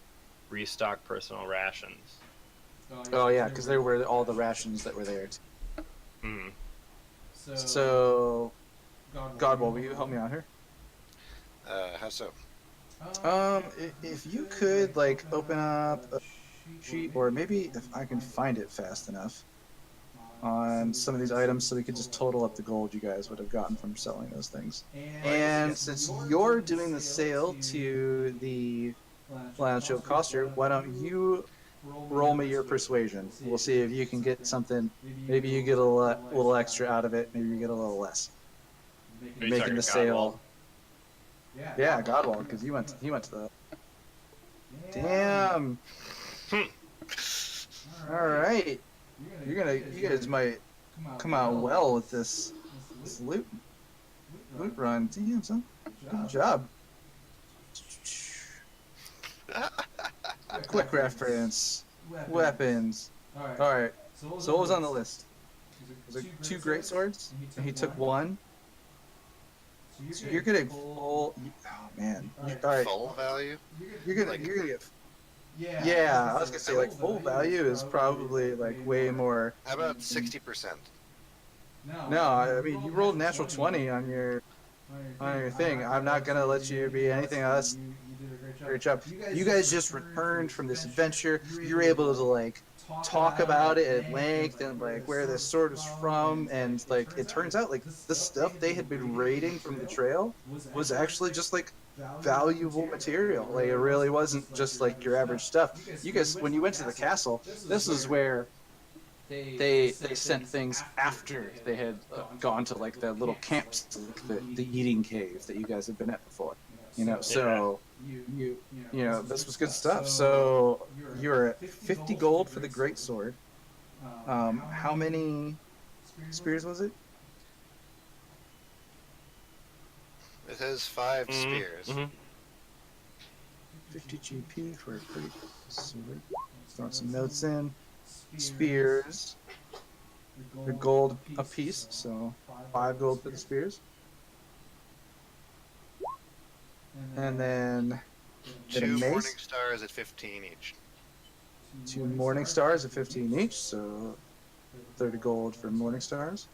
Restock personal rations. Oh yeah, because there were all the rations that were there. Hmm. So, Godwall, will you help me out here? How so? If you could like open up a sheet, or maybe if I can find it fast enough, on some of these items, so we could just total up the gold you guys would have gotten from selling those things. And since you're doing the sale to the Land Shield Coster, why don't you roll me your persuasion? We'll see if you can get something. Maybe you get a little extra out of it. Maybe you get a little less. Are you Making talking the Godwall? sale. Yeah, Godwall, because he went to the. Damn. All right. You guys might come out well with this loot run. Damn, son. Good job. Quick reference. Weapons. All right. So what was on the list? Was it 2 great swords? And he took 1. So you're getting full. Oh man. All right. Full value? You're gonna get. Yeah, I was gonna say like full value is probably like way more. How about 60%? No, I mean you rolled natural 20 on your thing. I'm not gonna let you be anything else. Great job. You guys just returned from this adventure. You were able to like talk about it at length and like where this sword is from, and like it turns out like the stuff they had been raiding from the trail was actually just like valuable material. Like it really wasn't just like your average stuff. You guys, when you went to the castle, this is where they sent things after they had gone to like the little camps, like the eating cave that you guys had been at before. You know, so you know this was good stuff. So you're at 50 gold for the great sword. How many spears was it? It has 5 spears. Mm-hmm. 50 GP for a great sword. Throwing some notes in. Spears. The gold a piece, so 5 gold for the spears. And then get a 2 morning mace. stars at 15 each. 2 morning stars at 15 each, so 30 gold for morning stars.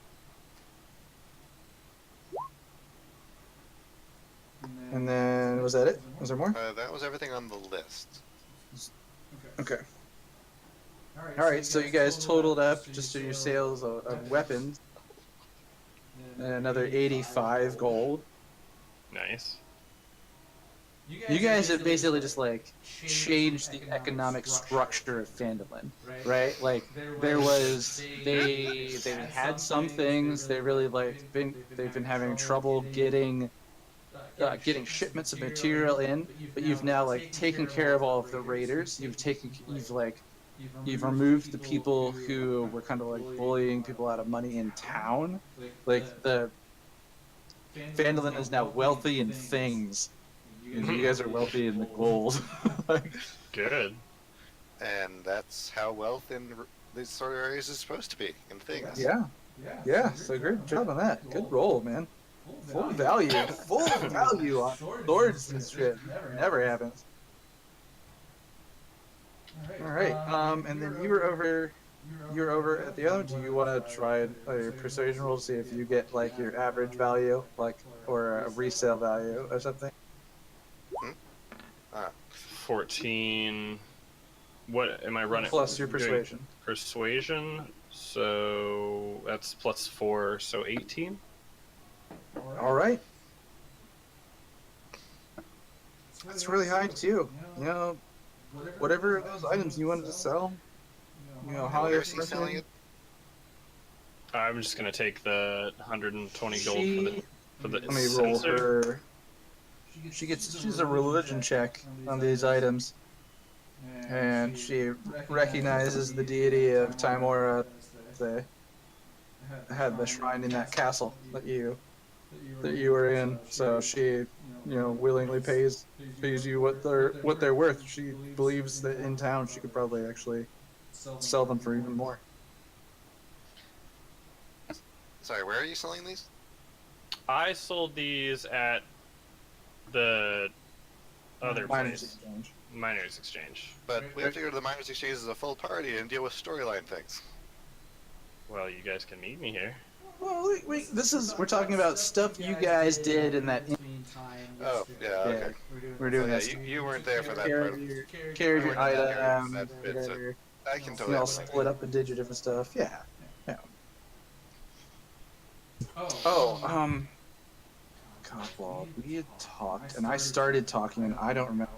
And then was that it? Was there more? That was everything on the list. Okay. All right, so you guys totaled up just to your sales of weapons, and another 85 gold. Nice. You guys have basically just like changed the economic structure of Phandalin, right? Like there was they had some things they really like they've been having trouble getting shipments of material in, but you've now like taken care of all of the raiders. You've removed the people who were kind of like bullying people out of money in town. Like the Phandalin is now wealthy in things. You guys are wealthy in the gold. Good. And that's how wealth in these sort of areas is supposed to be, in things. Yeah. So great job on that. Good roll, man. Full value on swords and shit. Never happens. All right. And then you were over at the other one. Do you want to try your persuasion roll to see if you get like your average value, like or a resale value or something? 14. What am I running? Plus your Doing persuasion. Persuasion. So that's plus 4, so 18. All right. That's really high too. You know, whatever of those items you wanted to sell, you know, how Where you're is he selling it? I'm just gonna take the 120 gold for the. For the Let me roll sensor? her. She's a religion check on these items, and she recognizes the deity of Timora that had the shrine in that castle that you were in. So she, willingly pays you what they're worth. She believes that in town she could probably actually sell them for even more. Sorry, where are you selling these? I sold these at the other Miners place, Exchange. Miners Exchange. But we have to go to the Miners Exchange as a full party and deal with storyline things. Well, you guys can meet me here. Well, wait, we're talking about stuff you guys did in that Oh, yeah, okay. We're doing Yeah, this. you weren't there for that Carried part. carried You your weren't there for item, that bit, so whatever. I can You totally all understand. split up into different stuff. Yeah. Oh, Cockball, we had talked, and I started talking, and I don't remember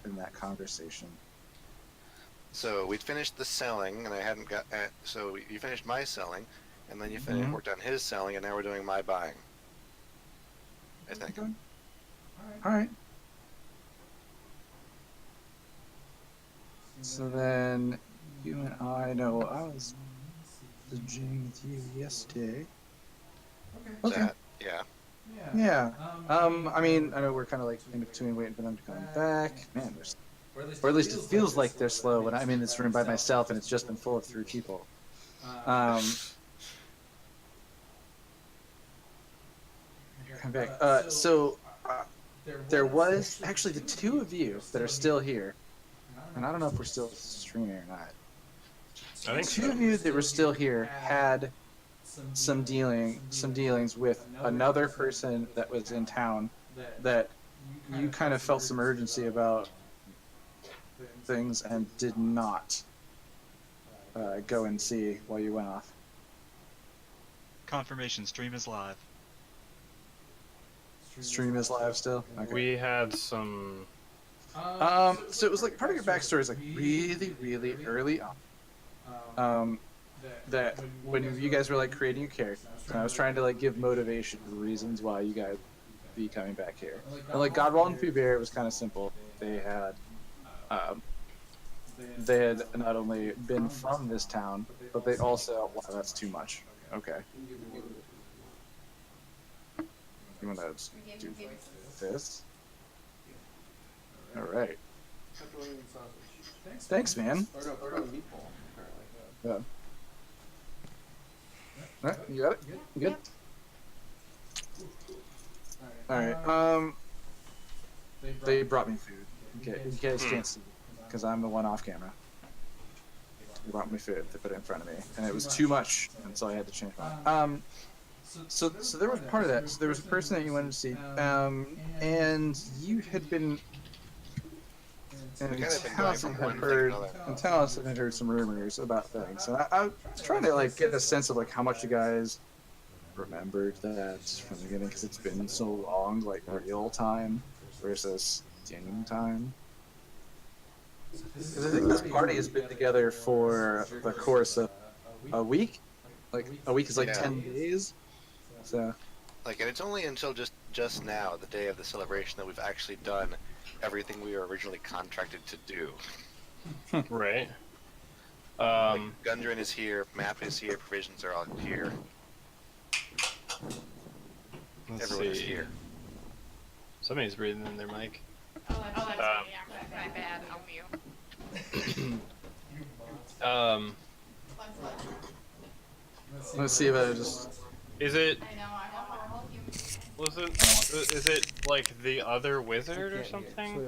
in that conversation. So we'd finished the selling, and I hadn't got. So you finished my selling, and then you Mhm. worked on his selling, and now we're doing my buying. I think. All right. So then, you and I know I was messaging with you yesterday. Okay. That, yeah. Yeah. I mean, I know we're kind of like in between waiting for them to come back. Man, or at least it feels like they're slow when I'm in this room by myself and it's just been full of 3 people. Come back. There was actually the 2 of you that are still here, and I don't know if we're still streaming or not. I think 2 so. of you that were still here had some dealings with another person that was in town that you kind of felt some urgency about things and did not go and see while you went off. Confirmation, stream is live. Stream is live still? Okay. We had some. So it was like part of your backstory is like really, really early on. That when you guys were like creating your character, and I was trying to like give motivation reasons why you guys be coming back here. And like Godwall and Pubert, it was kind of simple. They had not only been from this town, but they also wow, that's too much. Okay. You want to do this? All right. Thanks, man. Yeah. Alright, you got it? You good? Alright, they brought me food. Okay, you guys can't see because I'm the one off camera. They brought me food. They put it in front of me, and it was too much, and so I had to change mine. So there was part of that. So there was a person that you wanted to see, and you had been. And Taliesin had heard some rumors about things, and I was trying to like get a sense of like how much you guys remembered that from the beginning, because it's been so long, like real time versus game time. Because I think this party has been together for the course of a week. Like a week is like 10 days. So. Like, and it's only until just now, the day of the celebration, that we've actually done everything we were originally contracted to do. Right. Like, Gundren is here, map is here, provisions are all here. Let's Everyone is see. here. Somebody's breathing in their mic. Oh, that's me. My bad. I'll mute. Let's see if I just. Is it? I know, I know. Is it like the other wizard or something?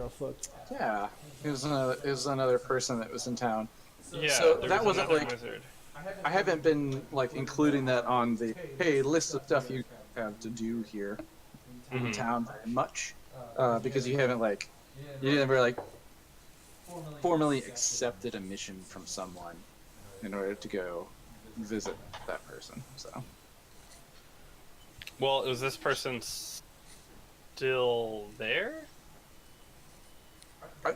Yeah, it was another person that was in town. Yeah, So there that was wasn't another like- wizard. I haven't been like including that on the hey list of stuff you have to do here in Mhm. town very much, because you haven't like you never like formally accepted a mission from someone in order to go visit that person. So Well, is this person still there?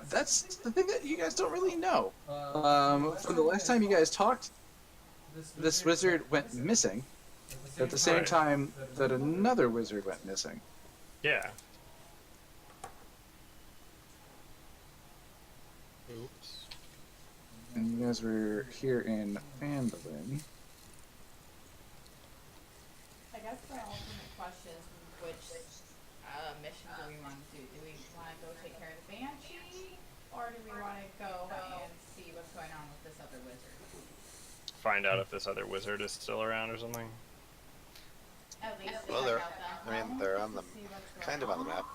that's the thing that you guys don't really know. From the last time you guys talked, this wizard went missing. at the same Right. time that another wizard went missing. Yeah. Oops. And you guys were here in Phandalin. I guess the ultimate question is which mission do we want to do? Do we want to go take care of the Banshee? Or do we want to go and see what's going on with this other wizard? Find out if this other wizard is still around or something. At least Well, check they're, out I mean, they're on the, kind of on the map.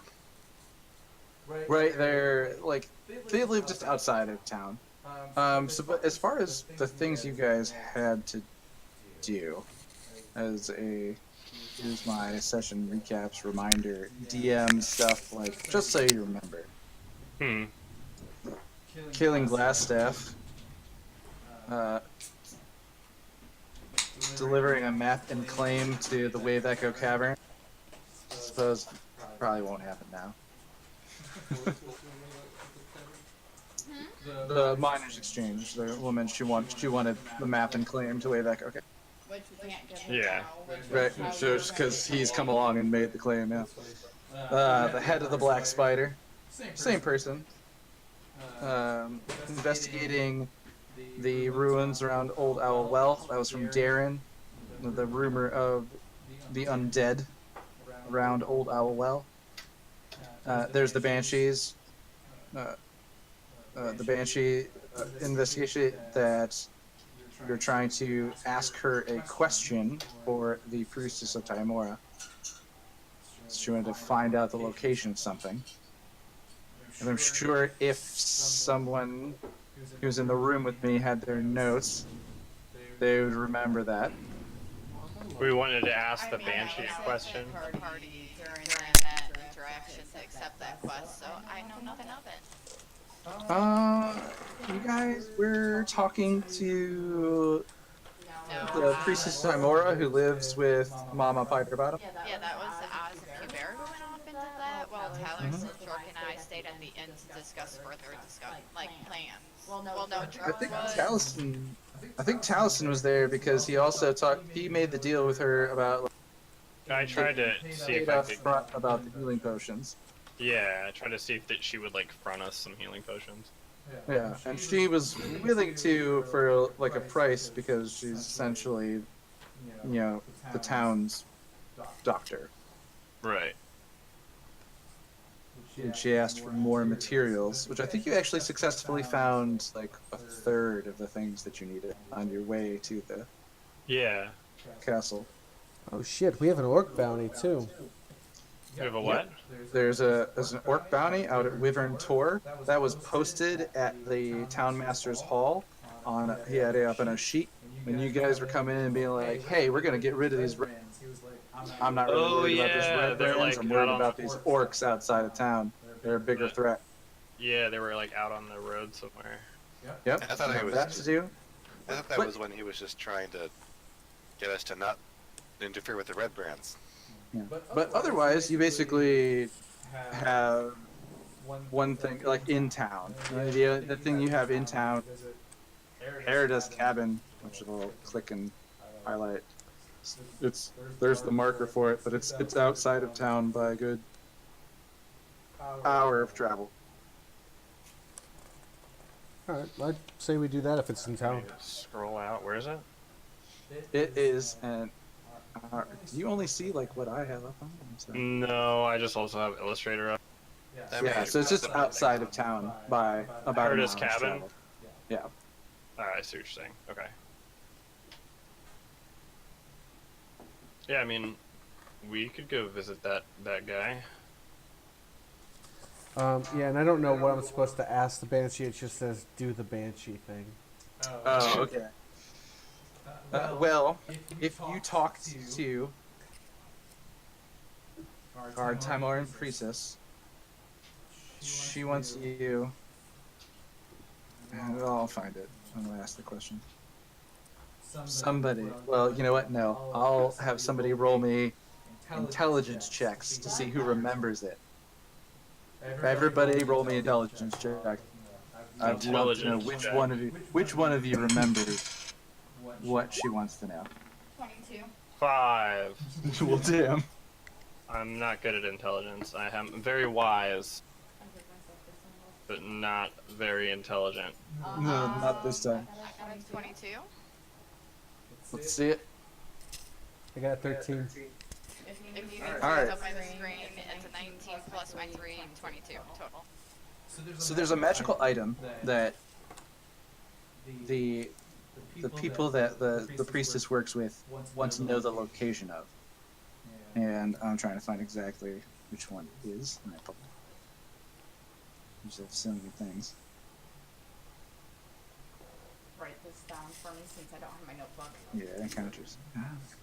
Right, they're like they live just outside of town. So, but as far as the things you guys had to do, as a here's my session recaps reminder, DM stuff like just so you remember. Hmm. Killing Glassstaff, delivering a map and claim to the Wave Echo Cavern. Suppose probably won't happen now. The miners' exchange. The woman she wanted the map and claim to Wave Echo. Okay. Which we can't give Yeah. now, which Right, is how so we just were because doing he's it. come along and made the claim, yeah. The head of the Black Spider, same person. Investigating the ruins around Old Owl Well. That was from Darren. The rumor of the undead around Old Owl Well. There's the Banshees. The Banshee investigation that you're trying to ask her a question for the Priestess of Timora. She wanted to find out the location of something. And I'm sure if someone who's in the room with me had their notes, they would remember that. We wanted to ask the I mean, Banshee I a was at question. the Party during that interaction to accept that quest, so I know nothing of it. You guys, we're talking to No, the Priestess Timora who lives with Mama Piper Bottom. Yeah, that was Oz and Pubert who went off into that, while Tyler, Silchork, and I stayed at the inn to discuss further plans. Well, no, I Drew think was. Taliesin was there because he also he made the deal with her about I tried to see paid if I up could. front about the healing potions. Yeah, I tried to see if that she would like front us some healing potions. Yeah, and she was willing to for like a price because she's essentially, the town's doctor. Right. And she asked for more materials, which I think you actually successfully found like a third of the things that you needed on your way to the Yeah. castle. Oh shit, we have an orc bounty too. We have a what? There's an orc bounty out at Wyvern Tor that was posted at the town master's hall. He had it up on a sheet. When you guys were coming in and being like, "Hey, we're gonna get rid of these," I'm not really worried about these red they're, brands. like, I'm worried out on about the- these orcs outside of town. They're a bigger threat. Yeah, they were like out on the road somewhere. Yep. I thought it was that to do. I thought that What? was when he was just trying to get us to not interfere with the red brands. Yeah. But otherwise, you basically have one thing like in town. The thing you have in town, Erida's cabin, which will click and highlight. There's the marker for it, but it's outside of town by a good hour of travel. Alright, I'd say we do that if it's in town. Scroll out. Where is it? It is, and you only see like what I have up on. So. No, I just also have Illustrator up. I mean, Yeah, so it's just outside of town by about an Curtis hour's cabin? travel. Yeah. I see what you're saying. Okay. Yeah, I mean, we could go visit that guy. Yeah, and I don't know what I'm supposed to ask the Banshee. It just says do the Banshee thing. Oh, okay. Well, if you talk to our Timoran priestess, she wants you. I'll find it. I'm gonna ask the question. Somebody. Well, you know what? No, I'll have somebody roll me intelligence checks to see who remembers it. Everybody roll me intelligence check. I'd love to know Intelligence which one of you remembers what she wants to know. 22. 5. Well, damn. I'm not good at intelligence. I'm very wise, but not very intelligent. No, not this time. I got a 22. Let's see it. I got a 13. If you can see Alright. it up on the screen, it's a 19 plus my 3, 22 total. So there's a magical item that the people that the priestess works with want to know the location of, and I'm trying to find exactly which one it is. There's so many things. Write this down for me since I don't have my notebook. Yeah, encounters.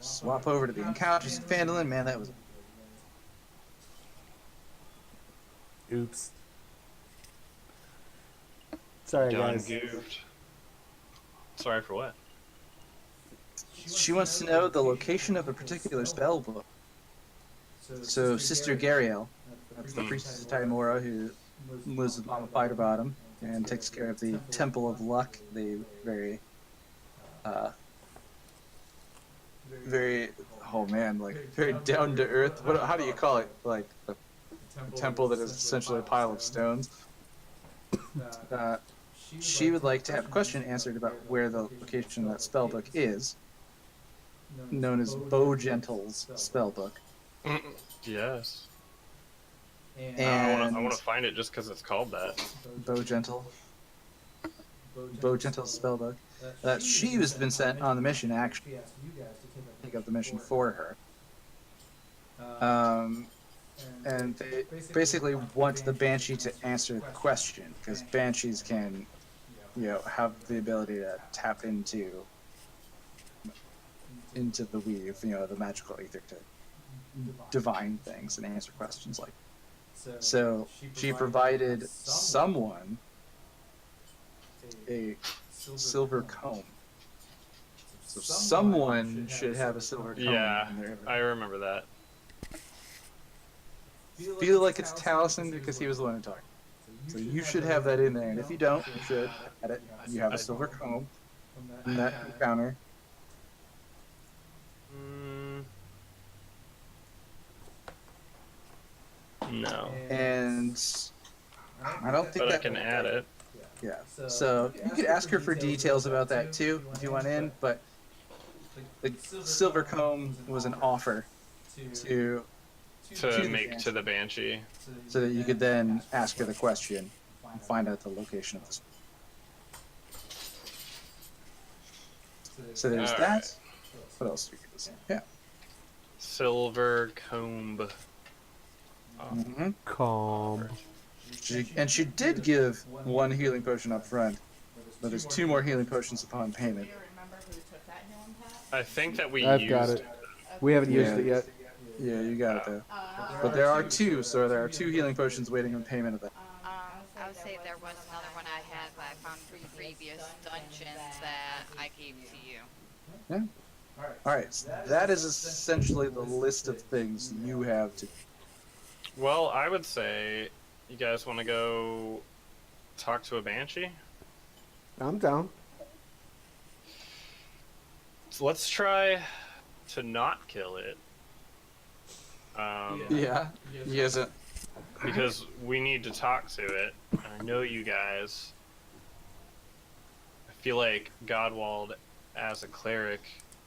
Swap over to the encounters in Phandalin. Man, that was. Oops. Sorry, Done guys. goofed. Sorry for what? She wants to know the location of a particular spell book. So Sister Gariel, that's the priestess of Tymora who lives with Mama Fighter and takes care of the Temple of Luck, the very, oh man, like very down to earth. How do you call it? Like the temple that is essentially a pile of stones. She would like to have a question answered about where the location of that spellbook is, known as Bo Gentle's spellbook. Yes. And I want to find it just because it's called that. Bo Gentle's spellbook. That she has been sent on the mission, actually, take up the mission for her. And they basically want the Banshee to answer the question, because Banshees can, have the ability to tap into the weave, the magical ether to divine things and answer questions like. So she provided someone a silver comb. So someone should have a silver comb. Yeah, in their I remember that. Feel like it's Taliesin because he was the one who talked. So you should have that in there, and if you don't, you should add it. You have a silver comb in that encounter. No. And I don't think But I that can add it. Yeah. So you could ask her for details about that too if you want in, but the silver comb was an offer to To make to the Banshee. so that you could then ask her the question and find out the location of this. So there's All that. right. What else do we get to see? Yeah. Silver comb. Mm-hmm. Calm. She did give one healing potion up front, but there's 2 more healing potions upon payment. Do you remember who took that healing pack? I think that we I've used. got it. We haven't used Yeah. it yet. Yeah, you got it though. But there are 2, so there are 2 healing potions waiting on payment of that. I would say there was another one I had that I found from previous dungeons that I gave to you. Yeah. Alright, so that is essentially the list of things you have to. Well, I would say you guys want to go talk to a Banshee? I'm down. So let's try to not kill it. Yeah, he isn't. Because we need to talk to it. I know you guys. I feel like Godwald, as a cleric,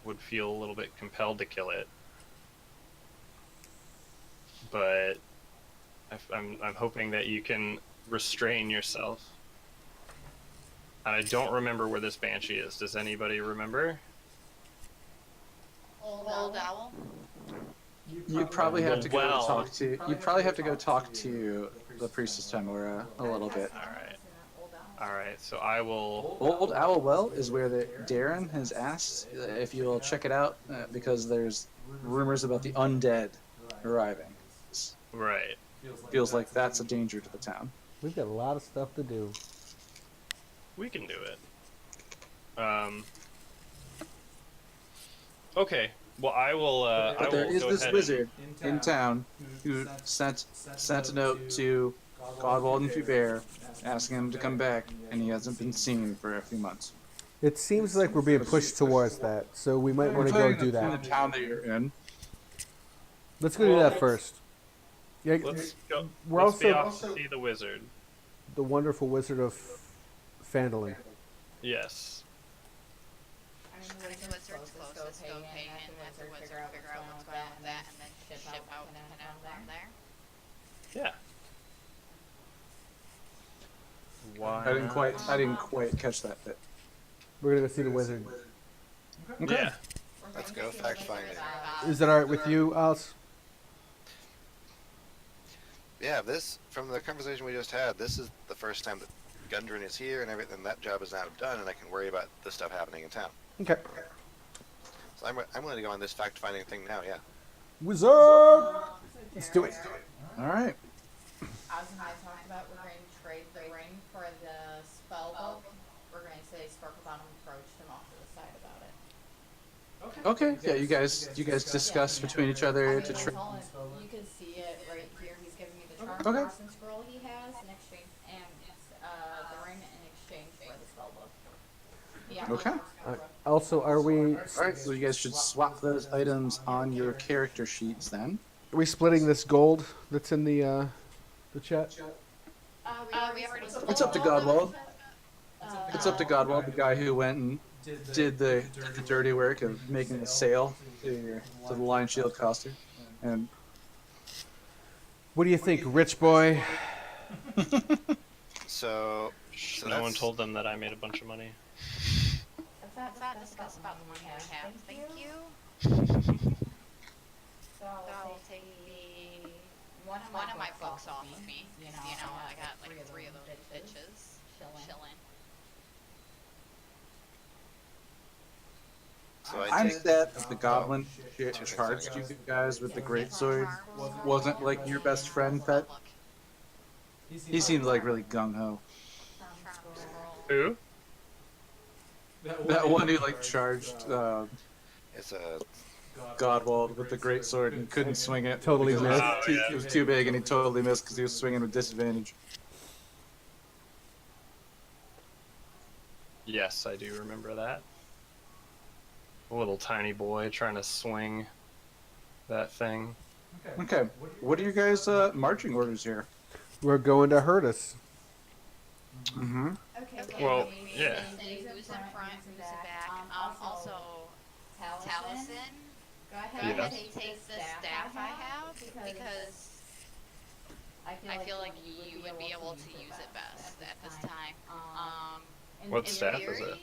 would feel a little bit compelled to kill it. But I'm hoping that you can restrain yourself. And I don't remember where this Banshee is. Does anybody remember? Old Owl? You probably have to go Well. talk to. You probably have to go talk to the priestess Timora a little bit. Alright. Alright, so I will. Old Owl Well is where Darren has asked if you will check it out because there's rumors about the undead arriving. Right. Feels like that's a danger to the town. We've got a lot of stuff to do. We can do it. Okay. Well, I will. I But there will is go this ahead wizard in town who sent a note to Godwald and Pubert asking him to come back, and he hasn't been seen for a few months. It seems like we're being pushed towards that, so we might want to go do In that. the town that you're in. Let's go do that first. Yeah, Let's go. we're Let's be also off to see the wizard. the wonderful Wizard of Phandalin. Yes. I mean, I mean, the wizard's closest, go pay and let the wizard figure out what's going on with that, and then ship out and out from there. Yeah. Why? I didn't quite catch that bit. We're gonna go see the wizard. Okay. Yeah. Let's go fact finding. Is that all right with you, Alice? Yeah, this, from the conversation we just had, this is the first time that Gundren is here and everything. That job is now done, and I can worry about the stuff happening in town. Okay. So I'm willing to go on this fact finding thing now, yeah. Wizard! Let's do it. All right. Oz and I talked about we're going to trade the ring for the spell book. We're going to say Sparkle Bottom approached him off to the side about it. Okay. Yeah, you guys discuss between each other to trade. You can see it right here. He's giving me the charm Okay. person scroll he has in exchange, and the ring in exchange for the spell book. Yeah. Okay. Also, are we Alright, so you guys should swap those items on your character sheets then. splitting this gold that's in the chat? We already sold It's up to Godwald. It's up to Godwald, the guy who went and did the dirty work of making the sale to the Lion Shield costume. And What do you think, rich boy? So No one that's- told them that I made a bunch of money. Let's not discuss about the money we have. Thank you. So I'll take the one of my books off of me. You know, I got like three of those bitches chilling. So I I'm take sad that the goblin charged you guys with the greatsword wasn't like your best friend, Pet. He seemed like really gung-ho. Who? That one who like charged it's a Godwald with the greatsword and couldn't swing it. Totally because missed. It was too big and he totally missed because he was swinging with disadvantage. Yes, I do remember that. A little tiny boy trying to swing that thing. Okay, what are your guys' marching orders here? We're going to hurt us. Mm-hmm. Okay. Well, yeah. Say who's in front, who's in back. Also, Taliesin, Go go ahead Yeah. ahead and take the staff I have because I feel like you would be able to use it best at this time. What in staff is theory, it?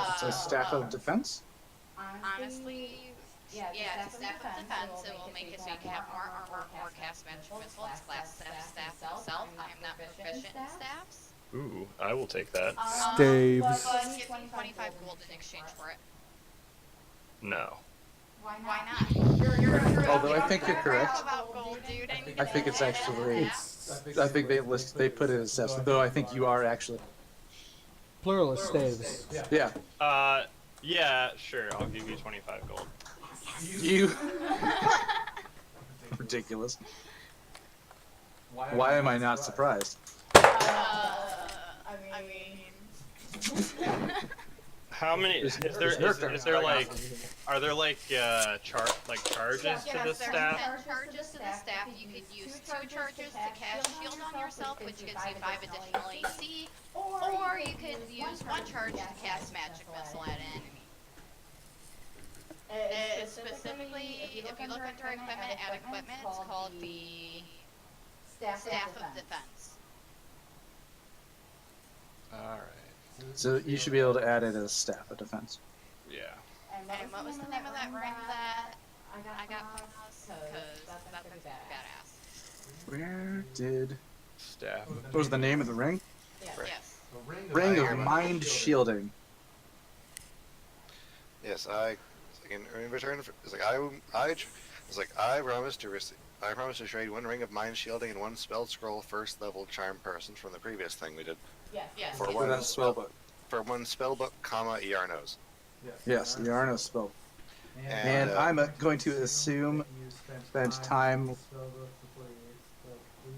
It's a staff of defense. honestly, yeah, it's a staff of defense. It will make it so you can have more armor, more cast magic missiles. Class staff myself. I am not proficient in staffs. Ooh, I will take that. Staves. But give me 25 gold in exchange for it. No. Why not? You're Although I think you're correct. About gold, dude. I think it's actually. I think they put it as steps, though I think you are actually. Plural of staves. Yeah. Yeah, sure. I'll give you 25 gold. You. Ridiculous. Why am I not surprised? I mean, How many? Is there like? Are there like charges to the staff? 10 charges to the staff. You could use 2 charges to cast shield on yourself, which gives you 5 additional AC, or you could use 1 charge to cast magic missile at an enemy. Specifically, if you look under equipment, at equipment, it's called the Staff of Defense. All right. So you should be able to add it as staff of defense. Yeah. And what was the name of that ring that I got from us? Because that's pretty badass. Where did? Staff. What was the name of the ring? Yes. Ring of Mind Shielding. yes, in return for, it's like I promised to trade 1 ring of mind shielding and 1 spell scroll first level charm person from the previous thing we did Yes. for For one that spell book. for 1 spell book, Yarnos. Yes, the Arno spell. And And I'm going to assume spend time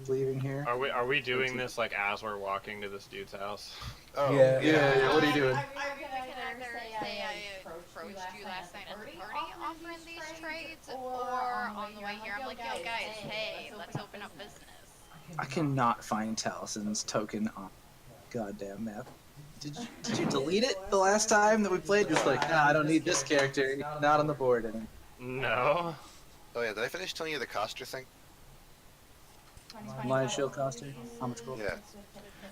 leaving here. Are we doing this like as we're walking to this dude's house? Oh, Yeah. Yeah, what are you doing? I mean, We can either say I approached you last night at the party offering these trades, or on the way here I'm like, yo guys, hey, let's open up business. I cannot find Talison's token on goddamn map. Did you delete it the last time that we played? Just like, nah, I don't need this character. Not on the board anymore. No. Oh yeah, did I finish telling you the coster thing? Lion shield costume. How much gold? Yeah.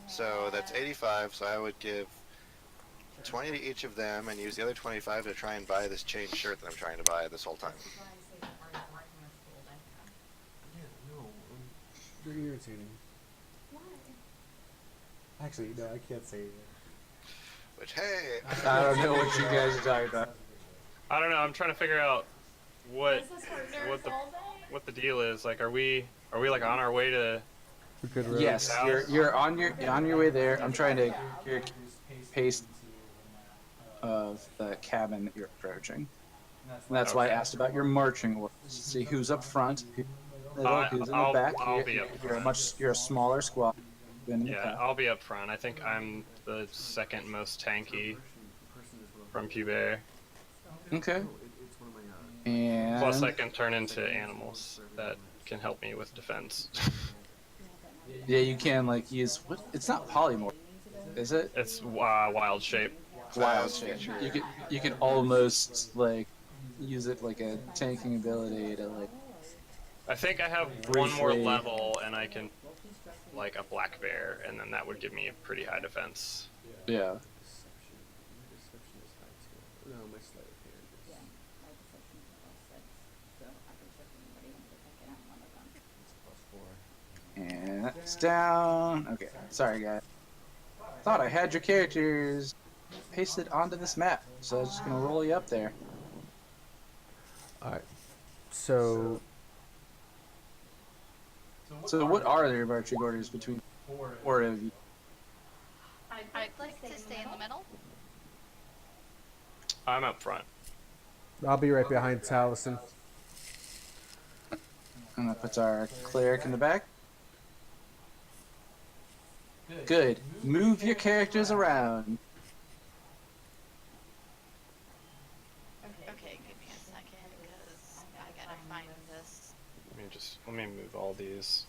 So that's 85, so I would give 20 to each of them and use the other 25 to try and buy this chain shirt that I'm trying to buy this whole time. You're irritating. Actually, no, I can't say it. Which, hey! I don't know what you guys are talking about. I don't know. I'm trying to figure out what the deal is. Like, are we like on our way to? Good road. Yes, you're on your way there. I'm trying to paste of the cabin that you're approaching. And that's why I asked about your marching orders. See who's up front, who's in the back. I'll be up front. You're a smaller squad. Yeah, I'll be up front. I think I'm the second most tanky from Pubert. Okay. And Plus, I can turn into animals that can help me with defense. yeah, you can like use what? It's not polymorph, is it? It's wild shape. Wild shape. You could almost like use it like a tanking ability to like. I think I have one more Briefly. level, and I can like a black bear, and then that would give me a pretty high defense. Yeah. No, my sleight of hand is And that's down. Okay, sorry guys. Thought I had your characters pasted onto this map, so I was just gonna roll you up there. All right. So So what are your marching orders between four of you? I'd like to stay in the middle. I'm up front. I'll be right behind Taliesin. And that puts our cleric in the back. Good. Move your characters around. Okay, give me a second, because I gotta find this. Let me move all these.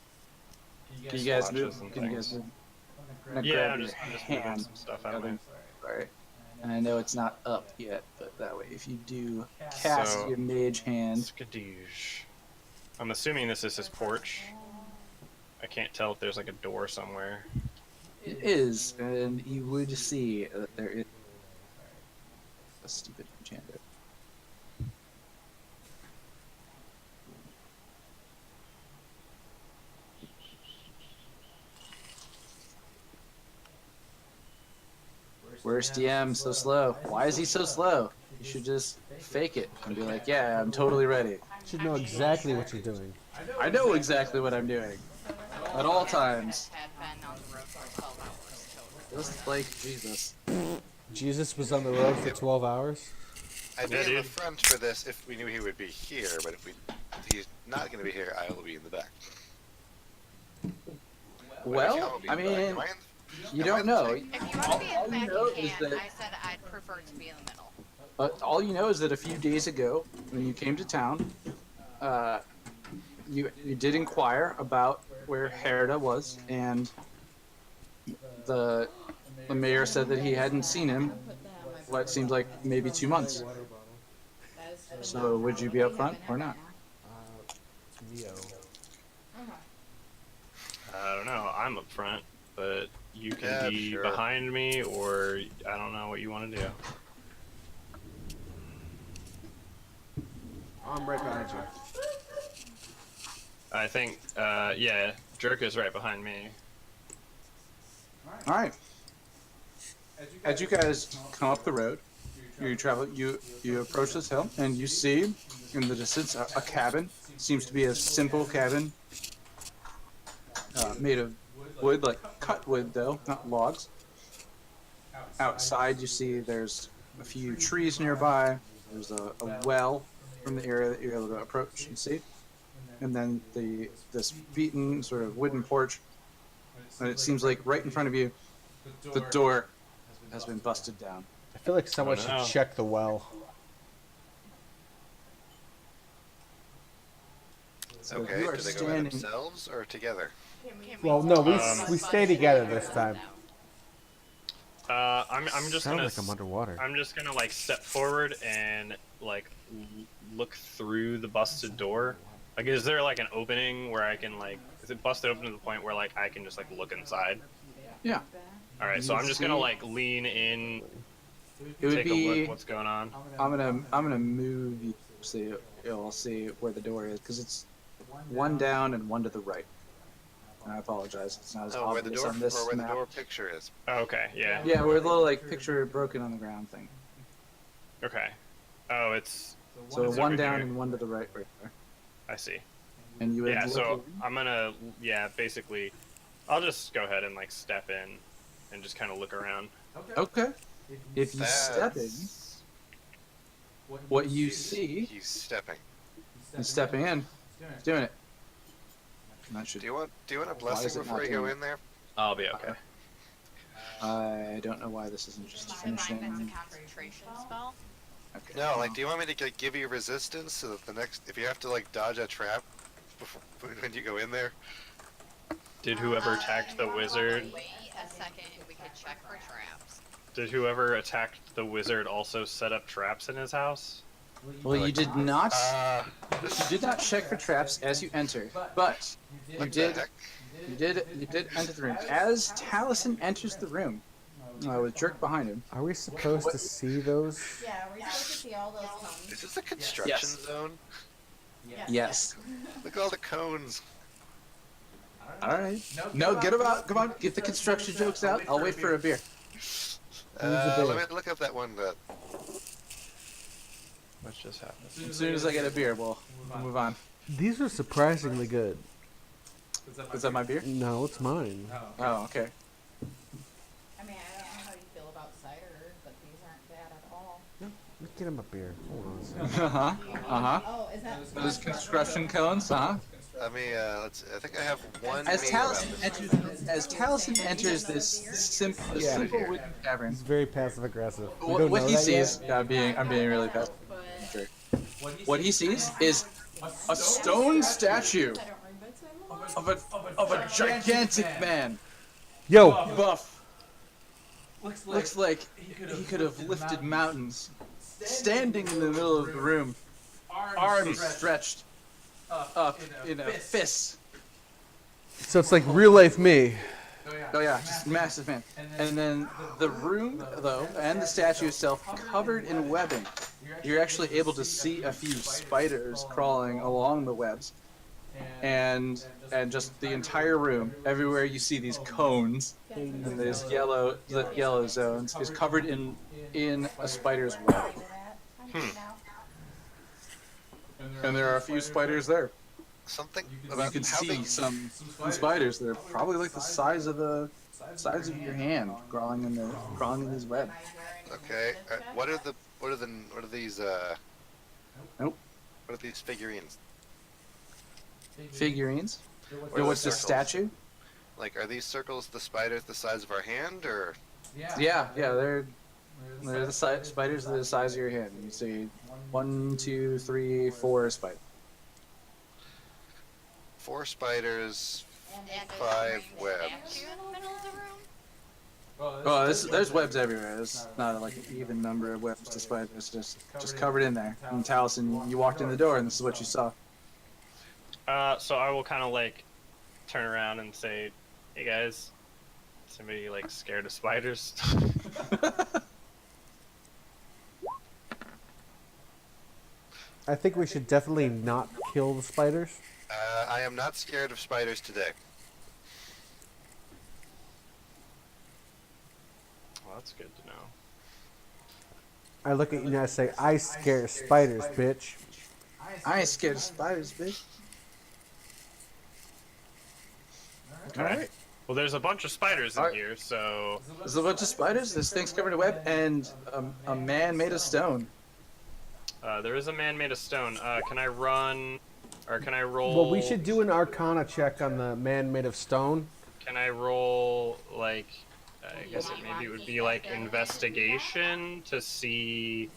Can you guys Swatches move? and Can you things. guys move? I'm gonna Yeah, grab I'm your just moving hand. some stuff out of my. Sorry. And I know it's not up yet, but that way, if you do cast So- your mage hand, Skadoosh. I'm assuming this is his porch. I can't tell if there's like a door somewhere. it is, and you would see that there is a stupid enchanter. Where's DM so slow? Why is he so slow? You should just fake it and be like, yeah, I'm totally ready. You should know exactly what you're doing. I know exactly what I'm doing. At all times. Had been on the road for 12 hours total. Just like Jesus. Jesus was on the road for 12 hours. I'd be Yeah, in the dude. front for this if we knew he would be here, but if he's not going to be here, I will be in the back. Well, I mean, you don't know. If you want to be in the back, know you is can. that- I said I'd prefer to be in the middle. All you know is that a few days ago, when you came to town, you did inquire about where Herida was, and the mayor said that he hadn't seen him what seemed like maybe 2 months. So would you be up front or not? Neo. I don't know. I'm up front, but you can Yeah, be sure. behind me, or I don't know what you want to do. I'm right behind you. I think, yeah, Jerk is right behind me. All right. As you guys come up the road, you approach this hill, and you see in the distance a cabin. Seems to be a simple cabin, made of wood, like cut wood though, not logs. Outside, you see there's a few trees nearby. There's a well from the area that you're able to approach and see. and then this beaten sort of wooden porch, and it seems like right in front of you, the door has been busted down. I feel like someone no. should check the well. So Okay, you are do they go by standing. themselves or together? Well, no, we Um, stay together this time. I'm just Sound gonna like I'm underwater. I'm just gonna like step forward and like look through the busted door. Like, is there like an opening where I can like? Is it busted open to the point where like I can just like look inside? Yeah, All right, so I'm just gonna like lean in, it would take a be. look what's going on. I'm gonna move you so you'll see where the door is because it's one down and one to the right. And I apologize, it's not as Oh, where the obvious door on this or where the map. door picture is. Oh, okay, yeah, Yeah, we're a little like picture broken on the ground thing. okay. Oh, it's So It's one over down here. and one to the right, right there. I see. And you would Yeah, look so in. I'm gonna basically, I'll just go ahead and like step in and just kind of look around. Okay. If you step in, That's- what you see He's stepping. is stepping in. He's doing it. And that should. Do you want a Why is blessing it before not you go doing it? in there? I'll be okay. I don't know why this isn't just Keep in mind that's a finishing. concentration spell. Okay. No, like, do you want me to like, give you resistance so that the next, if you have to like dodge a trap before, when you go in there? Did whoever attacked the wizard? Wait a second, we could check for traps. Did whoever attacked the wizard also set up traps in his house? Well, you did not. Uh, You did not check for traps as you enter, but you what did. the heck? You did enter the room. As Taliesin enters the room, with Jerk behind him. Are we supposed to see those? Yeah, we're supposed to see all those cones. Is this a construction Yes. zone? Yes. Look at all the cones. All right. No, get about. Come on, get the construction jokes out. I'll wait for a beer. beer? Let me look up that one. What just happened? As soon as I get a beer, we'll move on. These are surprisingly good. Is that my beer? No, it's mine. Oh, okay. I mean, I don't know how you feel about cider, but these aren't bad at all. Let's get him a beer. Hold on a second. Uh huh. Oh, is that? Those construction cones, huh? Let me. Let's. I think I have one. As meme about Taliesin this. enters this simple Yeah. wooden cavern, He's very passive aggressive. We what, don't what know he that yet. sees, I'm being really passive. But What he sees is a stone statue I don't read books anymore. of a gigantic man, Yo, buff. Looks like he could have lifted mountains, standing in the middle of the room, arms stretched up in a fist. so it's like real life me. Oh yeah, just massive man. And then the room, though, and the statue itself covered in webbing. You're actually able to see a few spiders crawling along the webs, and just the entire room, everywhere you see these cones and these yellow zones, is covered in a spider's web. And there are a few spiders there. Something You about can how see big- some spiders that are probably like the size of your hand, crawling in this web. Okay. What are these? Nope. What are these figurines? Figurines. What are What's the circles? statue? Like, are these circles the spiders the size of our hand, or? Yeah, they're the spiders that are the size of your hand. You see 1, 2, 3, 4 spiders. 4 spiders. And is there 5 a webs. statue in the middle of the room? Oh, there's webs everywhere. There's not like an even number of webs to spiders, just covered in there. And Taliesin, you walked in the door, and this is what you saw. So I will kind of like turn around and say, "Hey guys, somebody like scared of spiders?" I think we should definitely not kill the spiders. I am not scared of spiders today. Well, that's good to know. I look at you and I say, I scare spiders, bitch. I ain't scared of spiders, bitch. All right. Well, there's a bunch of spiders in Alright. here, so There's a bunch of spiders. This thing's covered in web, and a man made of stone. there is a man made of stone. Can I run Or can I roll? Well, we should do an Arcana check on the man made of stone. Can I roll like? I guess maybe it would be like investigation to see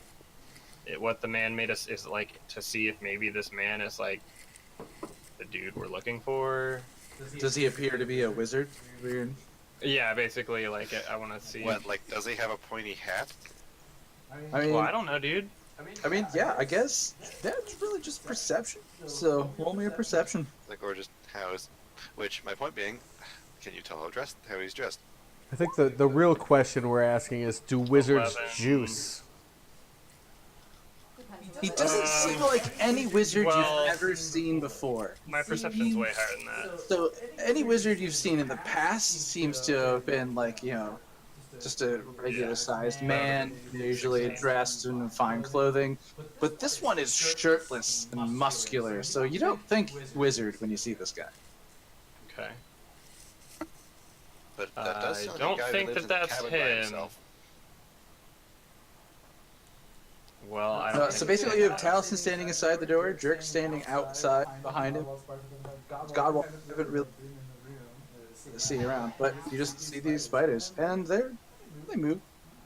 what the man made us is like, to see if maybe this man is like the dude we're looking for. Does he appear to be a wizard? Weird. Yeah, basically, like I want to see. What, like, does he have a pointy hat? I mean, Well, I don't know, dude. yeah, I guess that's really just perception. So roll me a perception. Like, or just how is... Which, my point being, can you tell how he's dressed? I think the real question we're asking is, do wizards 11. juice? He doesn't seem like any wizard Well- you've ever seen before. My perception's way higher than that. So any wizard you've seen in the past seems to have been like, just a regular-sized man, usually dressed in fine clothing. But this one is shirtless and muscular, so you don't think wizard when you see this guy. Okay. But that does I sound don't like a guy think who lives that in a that's cabin by him. himself. Well, I don't. So think basically, you have Taliesin standing inside the door, Jerk standing outside behind him. Godwall haven't really see around, but you just see these spiders, and they move.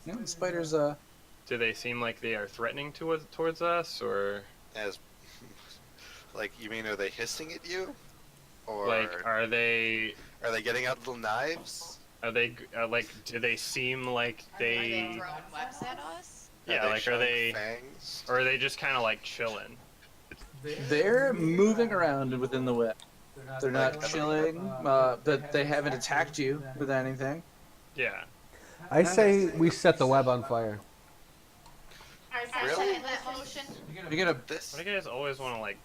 You know, the spiders. Do they seem like they are threatening towards us, or As... Like, you mean, are they hissing at you? Or like are they getting out little knives? like do they seem like Are they they? throwing webs at us? Yeah, like are showing they? fangs? Or are they just kind of like chilling? They're moving around within the web. They're not Like, chilling, but they haven't attacked you with anything. Yeah. I say we set the web on fire. I Really? second that motion You're gonna. This Why do you guys always want to like?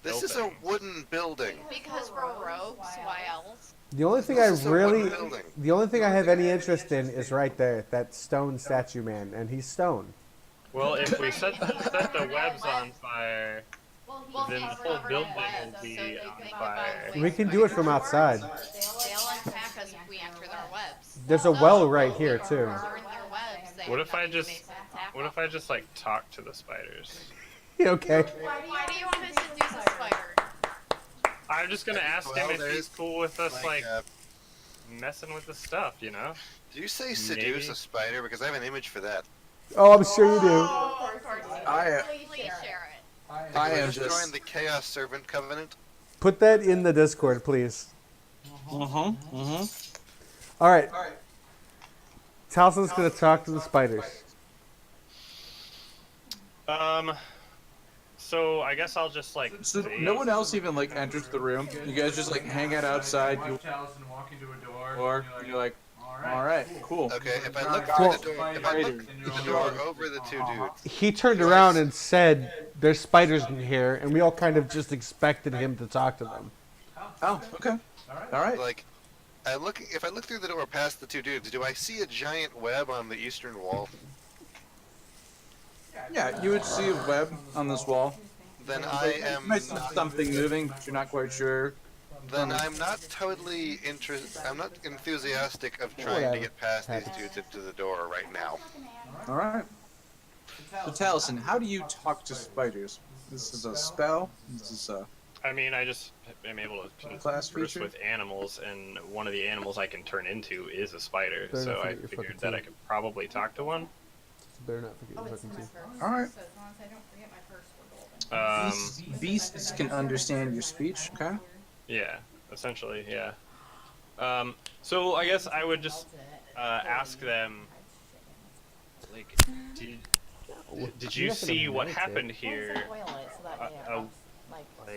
this build is a things? wooden building. because we're rogues. Why else? The only thing I This is a wooden really, building. the only thing I have any interest in is right there, that stone statue man, and he's stone. Well, if we set the webs on fire, Well, then the he's whole covered building in webs, will be so they on think fire. about We can do it from outside. They'll attack us if we enter their webs. There's a well right here too. We're in their webs. They What have if I nothing just- to attack what if I just like talk to the spiders? Okay. Why do you want us to do the spider? I'm just gonna ask him Well, if he's there's, cool with us like uh, messing with the stuff, you know? do you say seduce Maybe. a spider? Because I have an image for that. Oh, I'm sure you do. Oh, of course. Please share it. I am Just just. join the Chaos Servant Covenant. Put that in the Discord, please. All right. Talson's gonna talk to the spiders. So I guess I'll just like. So say- no one else even like enters the room. You guys just like hang out outside. You walk into a door. or you're like, all right, cool. Okay, if I look Well- through the door, if I look through the door over the two dudes, He turned around and said, "There's spiders in here," and we all kind of just expected him to talk to them. Oh, okay. All right. like, if I look through the door past the two dudes, do I see a giant web on the eastern wall? Yeah, you would see a web on this wall. Then I You am might see not, something moving, but you're not quite sure. then I'm not totally I'm not enthusiastic of trying to get past these dudes into the door right now. All right. So Taliesin, how do you talk to spiders? This is a spell. This is a. I mean, I just am able to Class converse feature? with animals, and one of the animals I can turn into is a spider. Better So not I forget your figured fucking that I teeth. could probably talk to one. Better not forget Oh, your it's fucking my teeth. purse. All right. So as long as I don't forget my purse, we're golden. Beasts can understand your speech. Okay. Yeah, essentially, yeah. So I guess I would just ask them, like, did you see what happened here?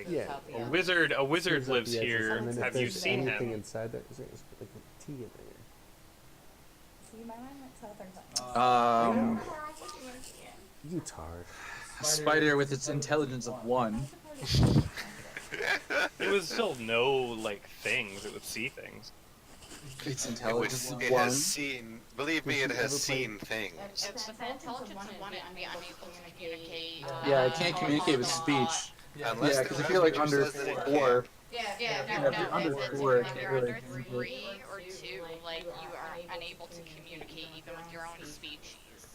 Yeah. A wizard Smooths out lives the edges, here. and then if Have you there's seen anything him? inside there? Is there like a tea in there? See, my mind went to other things. You tard. Spider with its intelligence of 1. It would still know like things. It would see things. Its It, intelligence of it 1. has seen, believe me, it has seen things. If with an intelligence of one, it'd be unable to communicate. Yeah, it can't communicate with speech. Unless Yeah, the because if you're like message under says that it 4, Yeah, Yeah, no, if you're under if it's- four, if it you're can't under really 3 or 2, like you are unable to communicate even with your own species.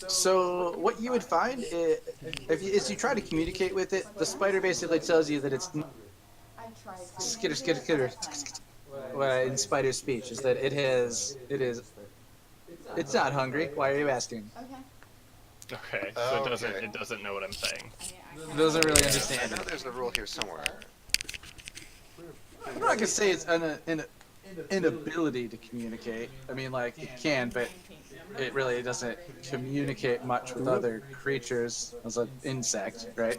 So what you would find is you try to communicate with it, the spider basically tells you that it's skitter skitter skitter. In spider speech is that it's not hungry. Why are you asking? Okay, so Oh, it doesn't know what I'm saying. It doesn't really I understand know it. there's a rule here somewhere. I'm not gonna say it's an inability to communicate. I mean, like it can, but it really doesn't communicate much with other creatures as an insect, right?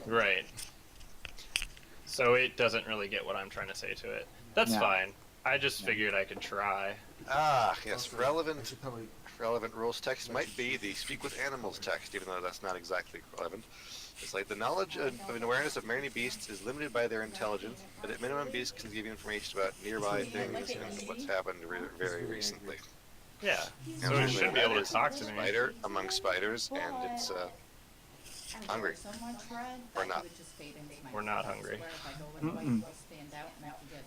Right. So it doesn't really get what I'm trying to say to it. That's Yeah. fine. I just figured I could try. Ah, yes, relevant rules text might be the speak with animals text, even though that's not exactly relevant. It's like the knowledge of and awareness of many beasts is limited by their intelligence, but at minimum beasts can give you information about nearby things and what's happened very recently. Yeah. And So it usually should be that able to is talk to me. Spider among spiders, and it's hungry. Or not. We're not hungry.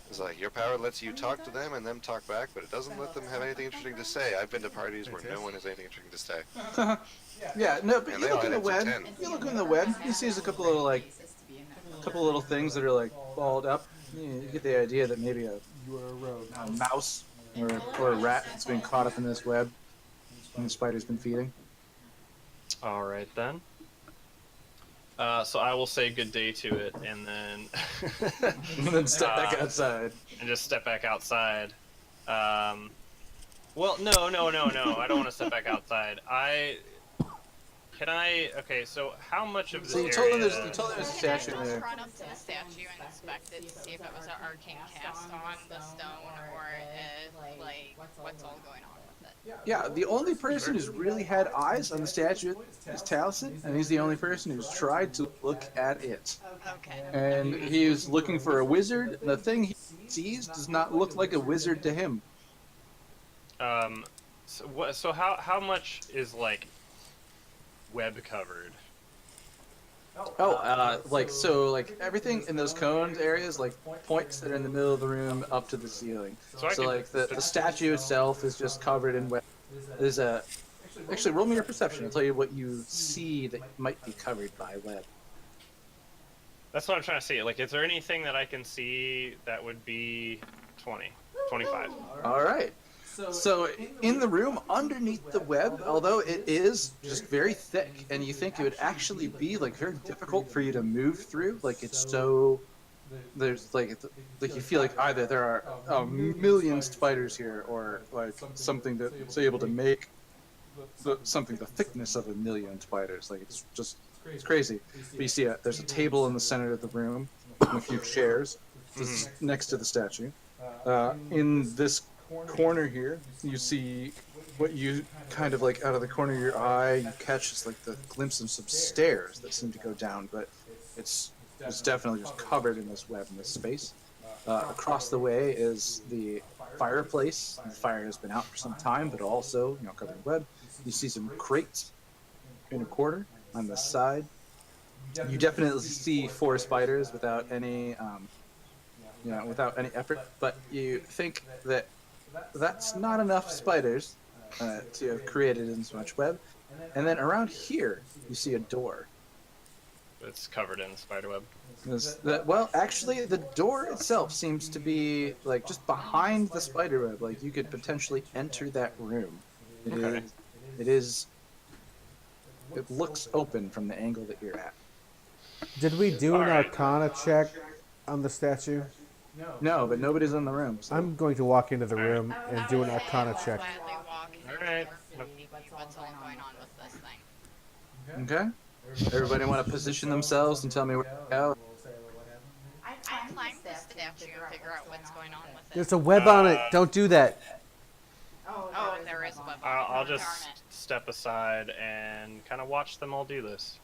It's like your power lets you talk to them and them talk back, but it doesn't let them have anything interesting to say. I've been to parties where no one has anything interesting to say. Yeah, no, but And you they look all in the had web. up to 10. You look in the web. You see a couple of little things that are like balled up. You get the idea that maybe a mouse or a rat has been caught up in this web, and the spider's been feeding. All right then. So I will say good day to it, and then And then step back outside. and just step back outside. Well, no. I don't want to step back outside. Okay, so how much of this So you area? told them there's a statue Can I there. just run up to the statue and inspect it to see if it was an arcane cast on the stone or if, like, what's all going on with it? Yeah, the only person who's really had eyes on the statue is Taliesin, and he's the only person who's tried to look at it. Okay. And he was looking for a wizard. And the thing he sees does not look like a wizard to him. So how much is like web covered? Like everything in those coned areas, like points that are in the middle of the room up to the ceiling. So I So could- like the statue itself is just covered in web. There's a actually roll me your perception. I'll tell you what you see that might be covered by web. That's what I'm trying to see. Like, is there anything that I can see that would be 20, 25? All right. So in the room underneath the web, although it is just very thick, and you think it would actually be like very difficult for you to move through, like it's so there's like you feel like either there are a million spiders here, or like something that's able to make something the thickness of a million spiders. Like it's crazy. But you see, there's a table in the center of the room, and a few chairs next to the statue. In this corner here, you see what you kind of like out of the corner of your eye, you catch is like the glimpse of some stairs that seem to go down, but it's definitely just covered in this web in this space. Across the way is the fireplace. The fire has been out for some time, but also covered in web. You see some crates in a corner on the side. You definitely see 4 spiders without any without any effort, but you think that that's not enough spiders to have created in so much web. And then around here, you see a door. It's covered in spiderweb. Well, actually, the door itself seems to be like just behind the spiderweb. Like you could potentially enter that room. Okay. It looks open from the angle that you're at. Did we do an Alright. Arcana check on the statue? No, but nobody's in the room. So. I'm going to walk into the room and do an Arcana I'll check. gladly walk in Alright. and see what's all going on with this thing. Okay. Everybody want to position themselves and tell me where to go? I climb the statue and figure out what's going on with it. There's a web on it. Don't do that. Oh, there is a web on it. I'll Darn just it. step aside and kind of watch them all do this.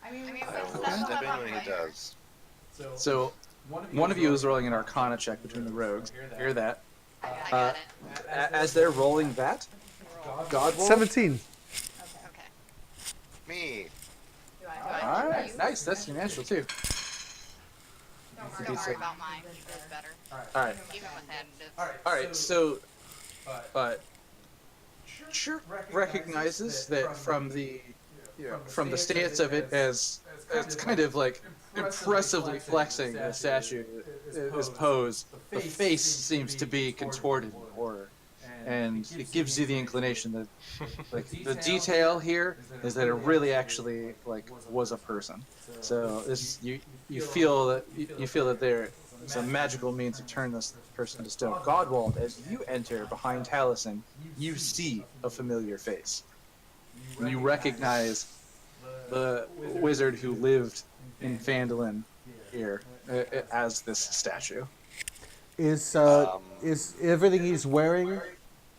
I mean, I will step in when he does. So, one of you is rolling an Arcana check between the rogues. Hear that? I got it. As they're rolling that, God roll. 17. Okay. Me. Do I All right, nice. That's your natural too. Don't worry about mine. It's better. All right, Even with additives. all right. So, Chirk recognizes that from the from the stance of it as it's kind of like impressively flexing the statue is posed. The face seems to be contorted in horror, and it gives you the inclination that like the detail here is that it really actually like was a person. So this you feel that you feel that there is a magical means to turn this person to stone. Godwald, as you enter behind Taliesin, you see a familiar face. You recognize the wizard who lived in Phandalin here as this statue. Is everything he's wearing,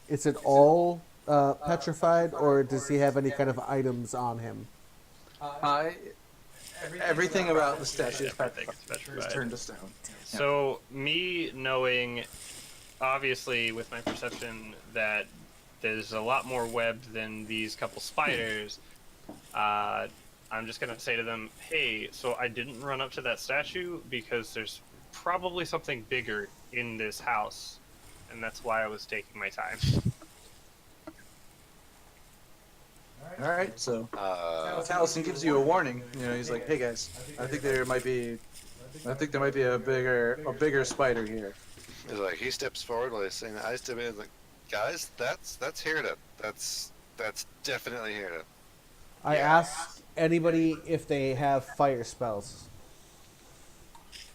is it all petrified, or does he have any kind of items on him? Everything about the statue is Everything is petrified. turned to stone. So, me knowing, obviously, with my perception that there's a lot more web than these couple spiders, I'm just gonna say to them, hey, so I didn't run up to that statue because there's probably something bigger in this house, and that's why I was taking my time. All right, so Taliesin gives you a warning. You know, he's like, "Hey guys, I think there might be a bigger spider here." He's like, he steps forward while he's saying that. I step in and like, guys, that's Hirda. That's definitely Hirda. I ask anybody if they have fire spells.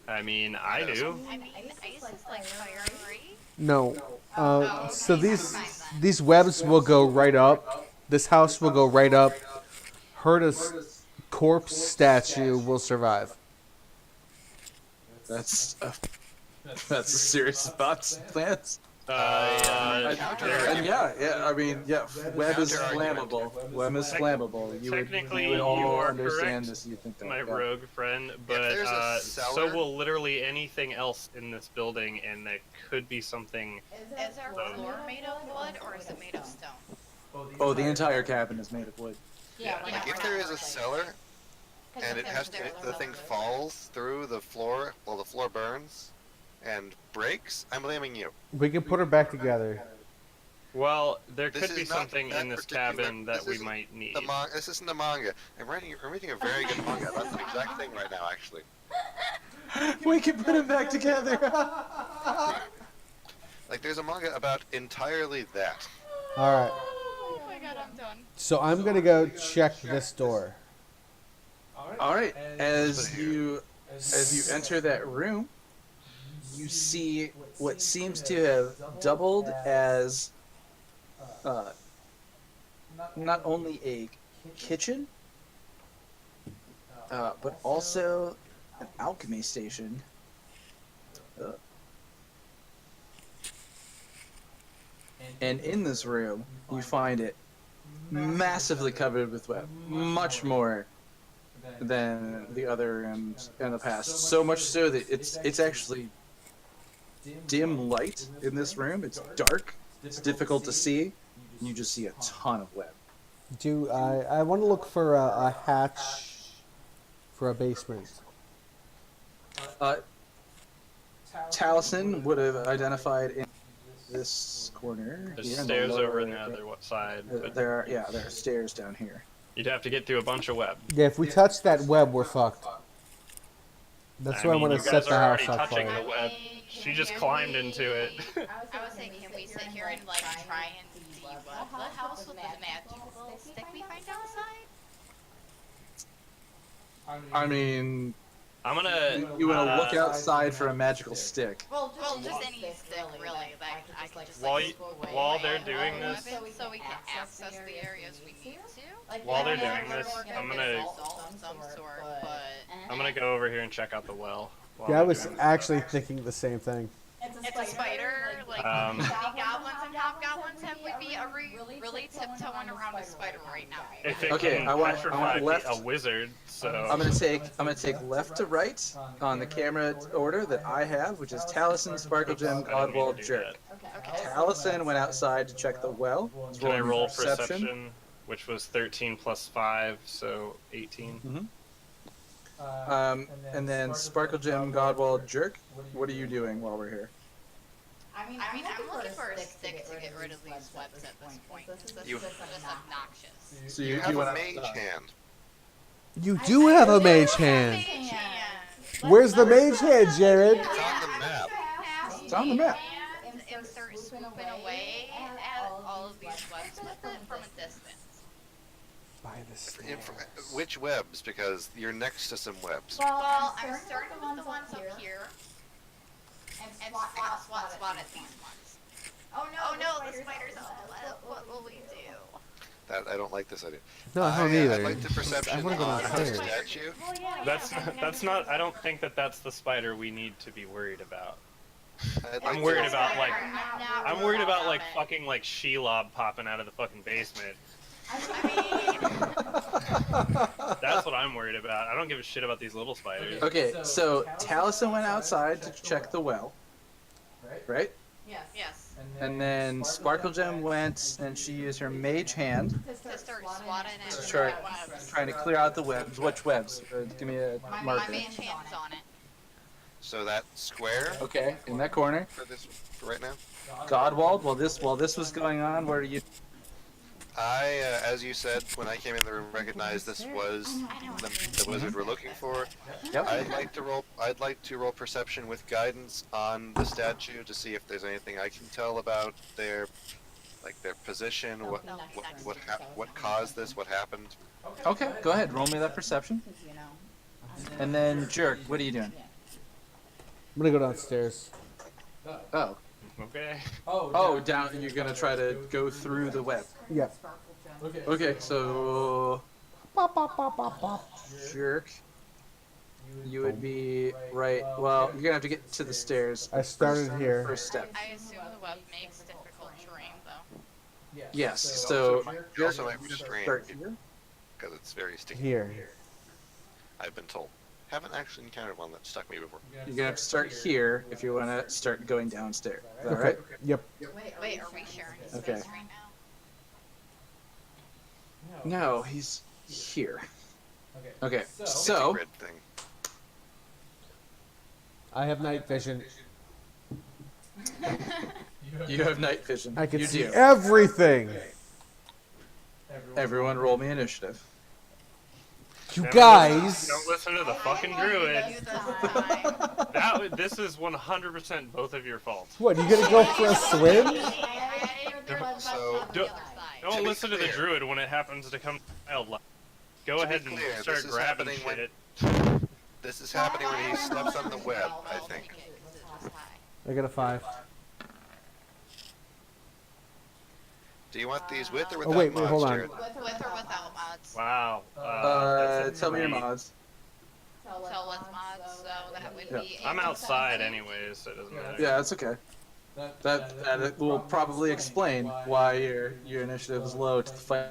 I mean, I do. I mean, ice is like fire, right? No. So okay, these never mind then. these webs will go right up. This house will go right up. Herda's corpse statue will survive. That's a serious thoughts, plans. Yeah. And yeah. I mean, web is flammable. Web is flammable. Technically, you would all you are understand correct, this. You think that, my yeah. rogue friend, but there's a so cellar- will literally anything else in this building, and that could be something. Is our floor made of wood or is it made of stone? Oh, the entire cabin is made of wood. Yeah, Like if there is a cellar and it has to, the thing falls through the floor while the floor burns and breaks, I'm blaming you. We can put her back together. Well, there This could be is not something that in this particular- cabin that this we isn't might need. This isn't a manga. I'm reading a very good manga. That's the exact thing right now, actually. We can put them back together. Like there's a manga about entirely that. All right. Oh my god, I'm done. So I'm gonna go check this door. All right, as you enter that room, you see what seems to have doubled as not only a kitchen, but also an alchemy station. And in this room, you find it massively covered with web, much more than the other rooms in the past. So much so that it's actually dim light in this room. It's dark. It's difficult to see. You just see a ton of web. Do I want to look for a hatch for a basement? Taliesin would have identified in this corner. There's here in stairs lower over on the right. other side, but There are stairs down here. you'd have to get through a bunch of web. Yeah, if we touch that web, we're fucked. That's why I want to you set guys the are house already on touching fire. the web. She just climbed into it. I was saying, can we sit here and like try and debug the house with the magical stick we find outside? I mean, I'm gonna. you want to look outside for a magical stick. Well, just any stick really that I can just While like you- swoop away while my they're own doing weapon this- so we can access the areas we need to. While they're doing this, I'm gonna. Assault of some sort, but I'm gonna go over here and check out the well. while Yeah, I they're was doing this actually stuff. thinking the same thing. it's a spider. Like Um, the goblins and hobgoblins have would be really tiptoeing around a spider right now. If it Okay, can I want petrify left. a wizard, so I'm gonna take left to right on the camera order that I have, which is Taliesin, Sparkle Gem, I don't need Godwald, to do Jerk. Okay. Taliesin went outside to check the well. He's Can I rolling roll perception, which was 13 plus 5, so 18. And then Sparkle Gem, Godwald, Jerk. What are you doing while we're here? I mean, I'm looking for a stick to get rid of these webs at this point, because this You- is just obnoxious. So You you have went a mage outside. hand. You do have a mage hand. Where's the mage hand, Jared? It's on the map. It's on the map. And start swooping away at all of these webs with it from a distance. By the stairs. Which webs? Because you're next to some webs. Well, I'm starting with the ones up here and swat at these ones. Oh no, the spider's up. What will we do? I don't like this idea. No, I don't I'd either. like the perception I want to go on the downstairs. statue. That's not. I don't think that's the spider we need to be worried about. I'd I'm like worried to- about like not I'm worried worried about about like it. fucking like Shelob popping out of the fucking basement. I mean, That's what I'm worried about. I don't give a shit about these little spiders. Okay, so Taliesin went outside to check the well, right? yes. And then Sparkle Gem went and she used her mage hand To start swatting at to try, webs. trying to clear out the webs. Which webs? Give me a My marker. mage hand's on it. So that square Okay, in that corner. for right now. Godwald. While this was going on, where do you? I, as you said, when I came in the room, recognized this was the wizard we're looking for. Yep. I'd like to roll perception with guidance on the statue to see if there's anything I can tell about their position, what caused this, what happened. Okay, go ahead. Roll me that perception. And then Jerk, what are you doing? I'm gonna go downstairs. Oh. Okay. Oh, down. You're gonna try to go through the web. Yep. Okay, so Jerk, you would be right. Well, you're gonna have to get to the stairs. I started here. First step. I assume the web makes difficult terrain, though. Yes. So You also might restrain start here. because it's very sticky. Here. I've been told. Haven't actually encountered one that stuck me before. You're gonna have to start here if you want to start going downstairs. Is that Okay. right? Yep. Wait, are we sharing space Okay. right now? No, he's here. Okay. So Grid thing. I have night vision. you have night vision. I can you see do. everything. Everyone, roll me initiative. You Don't guys. listen to the fucking druid. This is 100% both of your fault. What? You gonna go for a swim? So, Don't be listen to the clear- druid when it happens to come wildlife. Go To be ahead and clear, this start is grabbing happening when- shit. This is happening when he steps on the web, I think. I got a 5. Do you want these with or Oh without wait, mods, hold on. Jared? With or without mods? Wow. That's Tell me your great. mods. So with mods, so that would Yeah. be. I'm outside anyways, so it doesn't matter. Yeah, that's okay. That will probably explain why your initiative is low to the fight.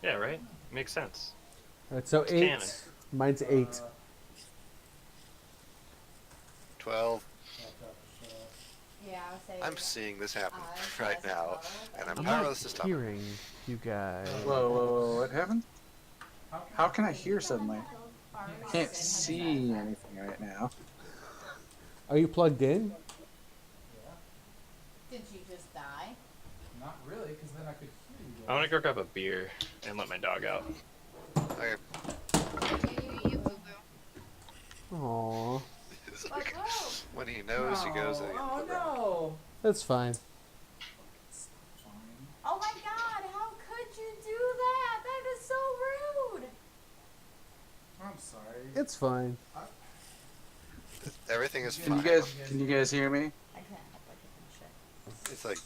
Yeah, right? Makes sense. Alright, so 8. canon. Mine's 8. 12. Yeah, I would say. I'm seeing this happen right now, and I'm I'm powerless not to stop it. hearing you guys. Whoa, what happened? How can I hear suddenly? I can't see anything right now. Are you plugged in? Did you just die? Not really, because then I could hear you. I want to go grab a beer and let my dog out. Okay. You boo-boo. Aww. It's like, when he knows, he goes. Oh no! That's fine. Oh my god, how could you do that? That is so rude! I'm sorry. It's fine. Everything is Can fine. you guys hear me? I can't help but give him shit. It's like,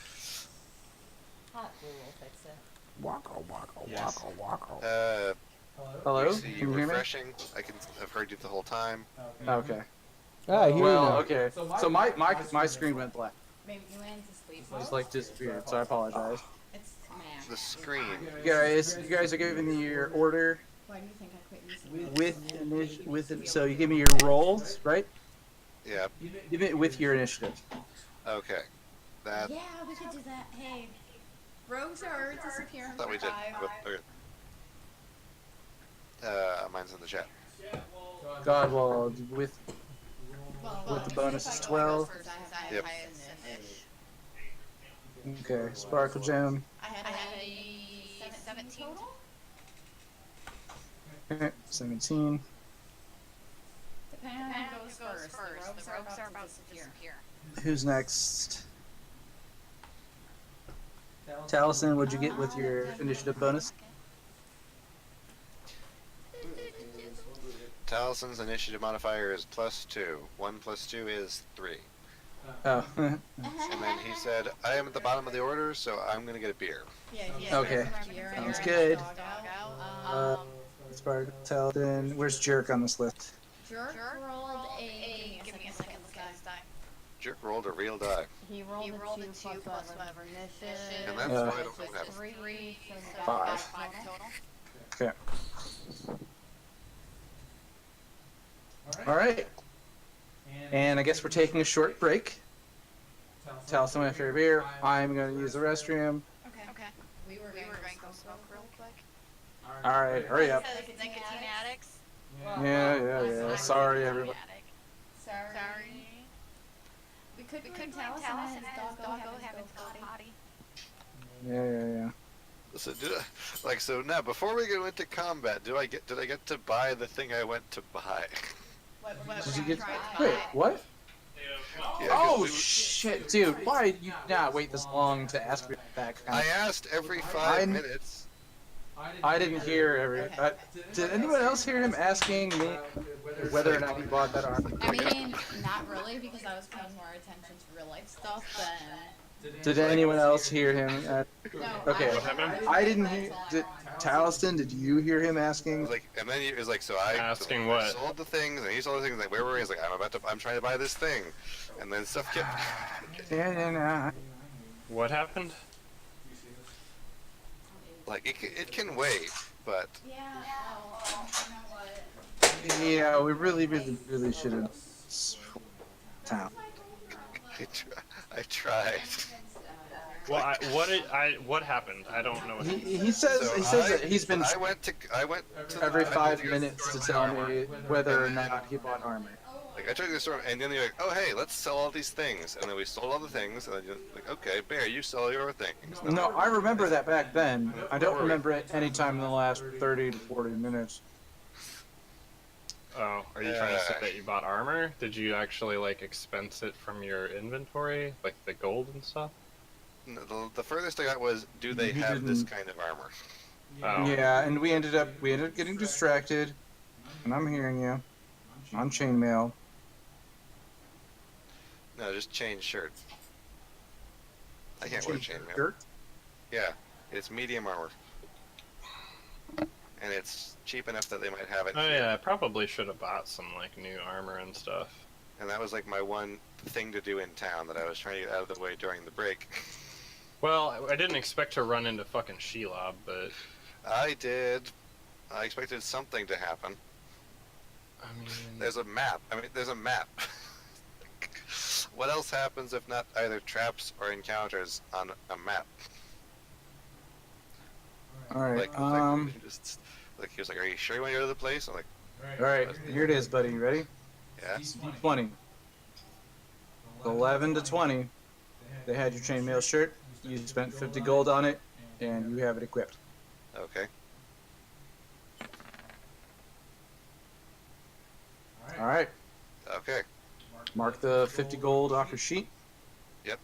Hot glue will fix it. Waka waka Yes. waka waka. Hello? you see Can you you hear me? refreshing. I've heard you the whole time. Okay. Ah, here Well, you know. okay. So my screen went black. Maybe you went into sleep It's mode? like disappeared, so I apologize. It's man. The screen. You guys are giving me your order Why do you think I quit using with so you give me your rolls, right? Yeah. Give it with your initiative. Okay. That. Yeah, we could do that. Hey, rogues are disappearing Thought we for did. 5. But, okay. Mine's in the chat. God, well, with With the bonus is if I go 12. first, I have my Yep. highest initiative. Okay, Sparkle Gem. I had a 17 total. Okay, 17. Depending on who goes first, the ropes are about to disappear. Who's next? Taliesin, what'd you get with your initiative bonus? Talison's initiative modifier is +2. 1 + 2 is 3. Oh, And then he said, I am at the bottom of the order, so I'm gonna get a beer. Yeah, Okay. Sounds good. Sparkle, Taliesin. Where's Jerk on this list? Jerk rolled a. Give me a second, look at his die. Jerk rolled a real die. He rolled a 2 plus whatever initiative. And that's Uh, why I don't know what happened. 3, so 5. 5 total. Okay. All right. And I guess we're taking a short break. Taliesin went for a beer. I'm going to use the restroom. Okay. We were going to go smoke real quick. All right, hurry up. Because nicotine addicts. Yeah. Sorry, everybody. Sorry. We could bring Taliesin and his doggo have his go potty. Yeah. So so now before we go into combat, did I get to buy the thing I went to buy? What Did you we're get? trying to Wait, buy. what? Yeah, 'cause Oh we- shit, dude! Why did you not wait this long to ask me that? I asked every 5 I- minutes. I didn't hear every. Did anyone else hear him asking me whether or not he bought that armor? I mean, not really, because I was paying more attention to real life stuff than. Did anyone else hear him? No. Okay. What happened? I didn't hear. Taliesin, did you hear him It asking? was like, and then he was like, so I Asking I what? sold the things, and he sold the things. Like, where were we? He's like, I'm trying to buy this thing, and then stuff kept. Yeah. What happened? Like it can wait, but Yeah. Oh, you know what? Yeah, we really should have. Town. I tried. Well, what happened? I don't know what happened. He says that he's been I went to every I 5 went to minutes to tell me whether or not he bought armor. Like I tried to go to the store, and then they're like, "Oh, hey, let's sell all these things," and then we sold all the things, and then you're like, "Okay, Bear, you sell your things." No, I remember that back then. I don't remember it any time in the last 30 to 40 minutes. Oh, are you trying to say that you bought armor? Did you actually like expense it from your inventory, like the gold and stuff? No, the furthest I got was, "Do they You have this didn't- kind of armor?" Oh. Yeah, and we ended up getting distracted, and I'm hearing you on chainmail. No, just chain shirt. I can't wear chainmail. Shirt? Yeah, it's medium armor, and it's cheap enough that they might have it. Oh here. yeah, I probably should have bought some like new armor and stuff. And that was like my one thing to do in town that I was trying to get out of the way during the break. Well, I didn't expect to run into fucking Shelob, but I did. I expected something to happen. I mean, There's a map. There's a map. What else happens if not either traps or encounters on a map? All right. Just like he was like, "Are you sure you want to go to the place?" I'm like, All right. Here it is, buddy. You ready? "Yeah." D20. 11 to 20. They had your chainmail shirt. You spent 50 gold on it, and you have it equipped. Okay. All right. Okay. Mark the 50 gold off your sheet. Yep.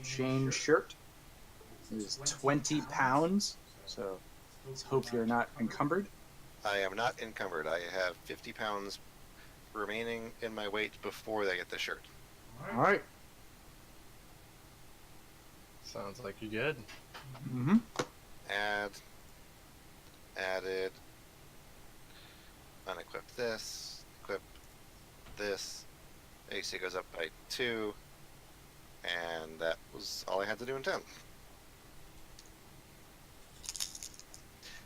Chain shirt is 20 pounds, so let's hope you're not encumbered. I am not encumbered. I have 50 pounds remaining in my weight before they get the shirt. All right. sounds like you good. Mm-hmm. Added, unequip this, equip this, AC goes up by 2, and that was all I had to do in 10.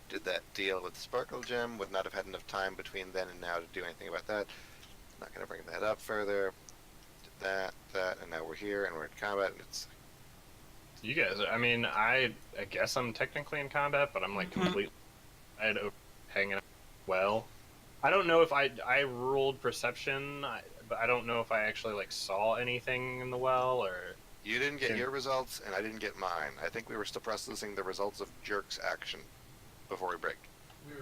Did that deal with Sparkle Gem, would not have had enough time between then and now to do anything about that. Not going to bring that up further. Did that, and now we're here, and we're in combat, and it's... You guys, I mean, I guess I'm technically in combat, but I'm like completely hanging out well. I don't know if I ruled perception, but but I don't know if I actually like saw anything in the well or. You didn't get Okay. your results, and I didn't get mine. I think we were still processing the results of Jerk's action before we break.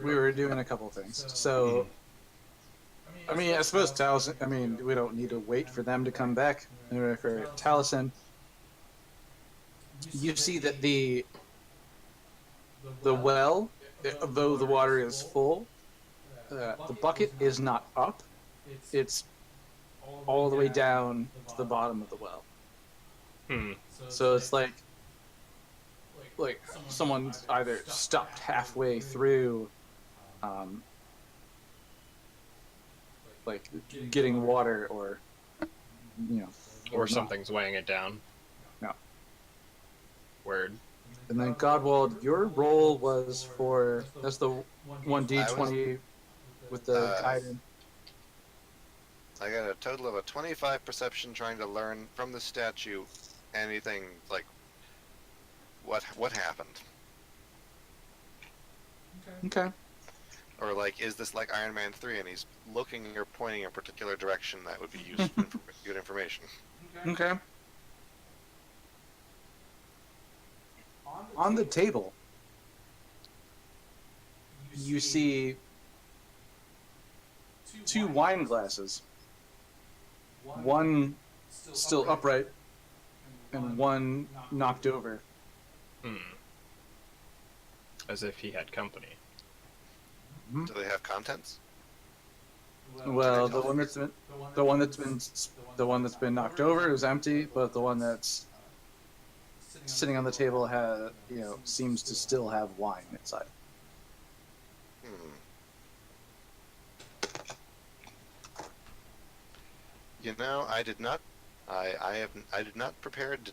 We were doing a couple things. So, I mean, I suppose Taliesin. I mean, we don't need to wait for them to come back. For Taliesin, you see that the well, though the water is full, the bucket is not up. It's all the way down to the bottom of the well. So it's like someone's either stopped halfway through, like getting water, or Or not. something's weighing it down. No. Word. And then Godwald, your roll was for that's the 1d20 with the guidance. I got a total of a 25 perception trying to learn from the statue anything like what happened. Okay. Or like, is this like Iron Man 3 and he's looking or pointing in a particular direction that would be useful good information. Okay. On the table, you see two wine glasses. One still upright, and one knocked over. As if he had company. Do they have contents? Well, the one that's been knocked over is empty, but the one that's sitting on the table seems to still have wine inside. You know, I did not prepare to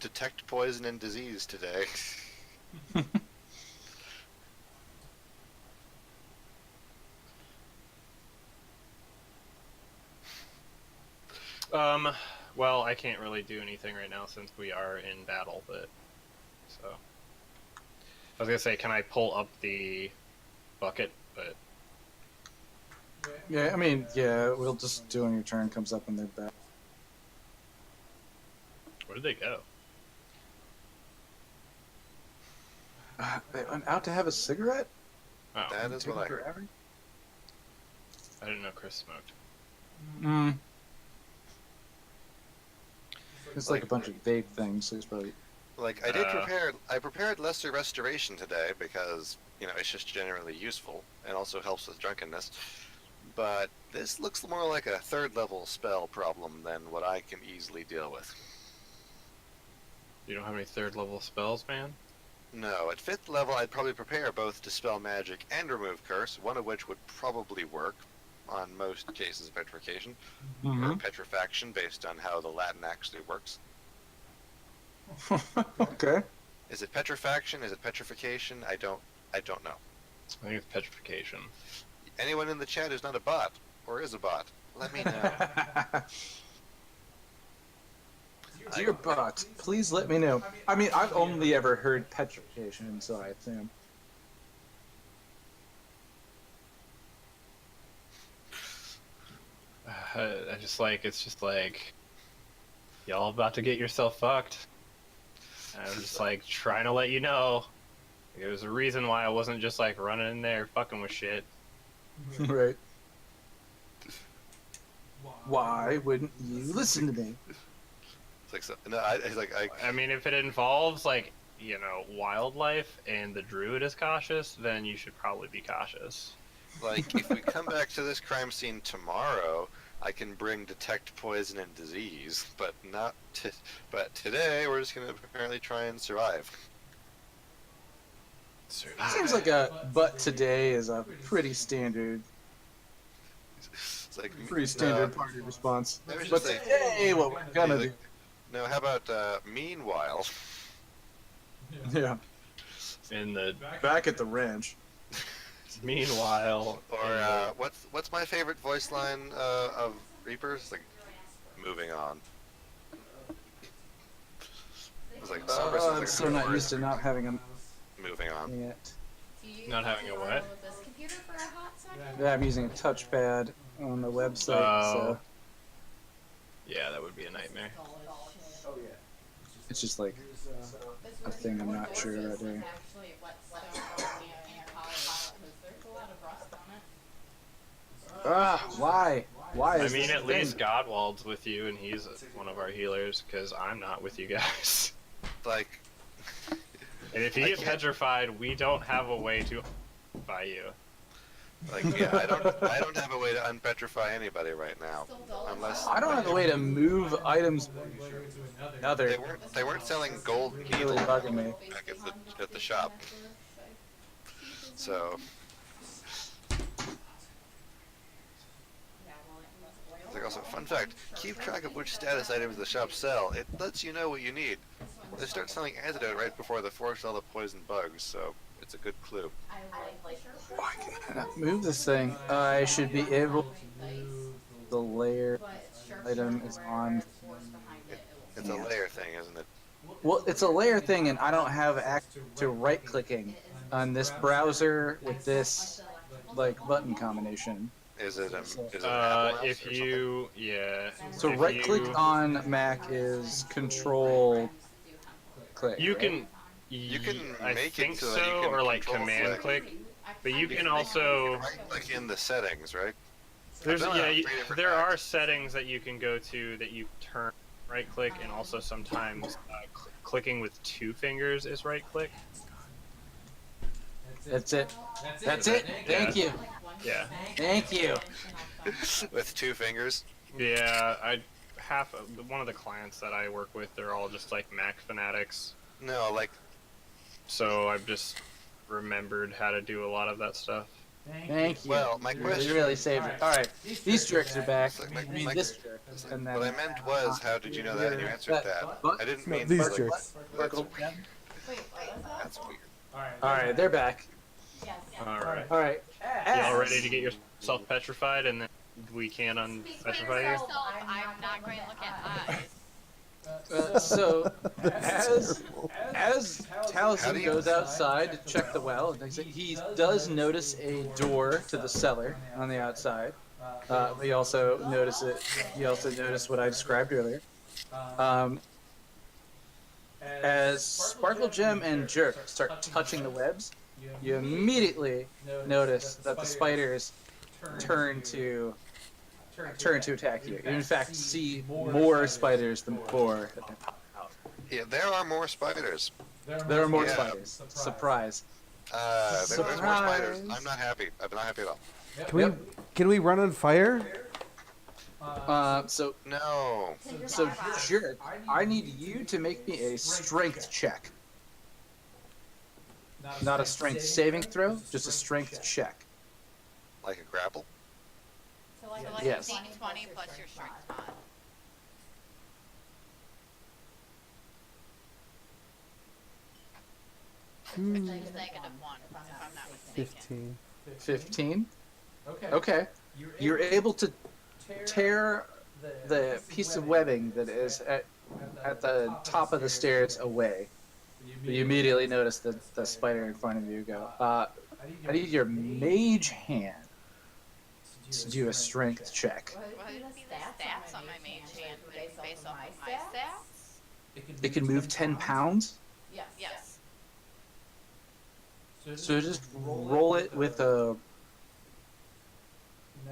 detect poison and disease today. Well, I can't really do anything right now since we are in battle, but so I was gonna say, can I pull up the bucket? But Yeah, I mean, we'll just do when your turn comes up and they're back. where did they go? They went out to have a cigarette? Oh, That is what I heard. Forever? I didn't know Chris smoked. It's like a bunch of vague things, so it's probably... Like, I prepared Lesser Restoration today because, it's just generally useful and also helps with drunkenness. But this looks more like a third level spell problem than what I can easily deal with. You don't have any third level spells, man? No, at 5th level I'd probably prepare both Dispel Magic and Remove Curse, one of which would probably work on most cases of petrification, or petrifaction based on how the Latin actually works. Okay. Is it petrifaction? Is it petrification? I don't know. I think it's petrification. Anyone in the chat who's not a bot, or is a bot, let me know. Dear bot, please let me know. I mean, I've only ever heard petrification, so I assume. It's just like, y'all about to get yourself fucked. And I'm just like trying to let you know. There's a reason why I wasn't just like running in there fucking with shit. Right. Why wouldn't you listen to me? It's like, it's like, I mean, if it involves like, wildlife and the druid is cautious, then you should probably be cautious. like, if we come back to this crime scene tomorrow, I can bring detect poison and disease, but but today we're just gonna apparently try and survive. Seems like but today is a pretty standard It's like party response. maybe we should But say- today, what we're gonna do? No, how about meanwhile? Yeah. In the Back at the ranch. meanwhile, Or what's my favorite voice line of Reapers? Like, moving on. It's like I'm so not used to not having a moving on. yet. Not having a what? This computer for a hot second? Yeah, I'm using a touchpad on the website, Oh. Yeah, that would be a nightmare. Oh yeah. It's just like a thing I'm not sure about doing. Actually, what's stone in college because there's a lot of rust on it. Why? Why I is mean, this a at thing? least Godwald's with you, and he's one of our healers, because I'm not with you guys. Like, And if you I get can't- petrified, we don't have a way to by you. yeah, I don't have a way to unpetrify anybody right now, unless I don't have a way to move items. Another they weren't selling gold really needles bugging me. back at the shop. So it's like also fun fact: keep track of which status items the shop sell. It lets you know what you need. They start selling antidote right before the forest all the poison bugs, so it's a good clue. Why can I not move this thing? I should be able. The layer item is on. It's a layer thing, isn't it? Well, it's a layer thing, and I don't have access to right-clicking on this browser with this like button combination. Is it an If or yeah. So if right-click you- on Mac is Control click. You right? can. You can I make it think so so, that you can or like control command click. click. But you can make also. right click in the settings, right? There's I've done it on 3 different there are Macs. settings that you can go to that you turn right click, and also sometimes clicking with 2 fingers is right click. That's it. That's it. Thank you. Yeah. Thank you. With 2 fingers. Yeah, one of the clients that I work with, they're all just like Mac fanatics. No, like So I've just remembered how to do a lot of that stuff. Thank you. well, my You question. really saved it. All right, these jerks are back. It's like I mean, this jerk. And then What I meant was, how did you know that? And you answered that. What? I didn't No, mean these like, jerks. Sparkle Gem. That's weird. All right, they're back. Alright. All right. Y'all ready to get yourself petrified, and then we can unpetrify you? I'm not going to look at eyes. So as How Taliesin do you- goes outside to check the well, he does notice a door to the cellar on the outside. He also noticed what I described earlier. As Sparkle Gem and Jerk start touching the webs, you immediately notice that the spiders turn to attack you. You in fact see more spiders than before. Yeah, there are more spiders. There are more Yeah. spiders. Surprise. There's more spiders. Surprise. I'm not happy. I'm not happy at all. Can we run on fire? So No. Jerk, I need you to make me a strength check. Not a strength saving throw, just a strength check. Like a grapple? So like Yes. a D20 plus your strength mod. Which is -1, if I'm not mistaken. 15. 15. Okay. You're able to tear the piece of webbing that is at the top of the stairs away. But you immediately notice the spider in front of you go. I need your mage hand to do a strength check. What would be the stats on my mage hand? Would it be based off of my stats? It can move 10 pounds. Yes. So just roll it with a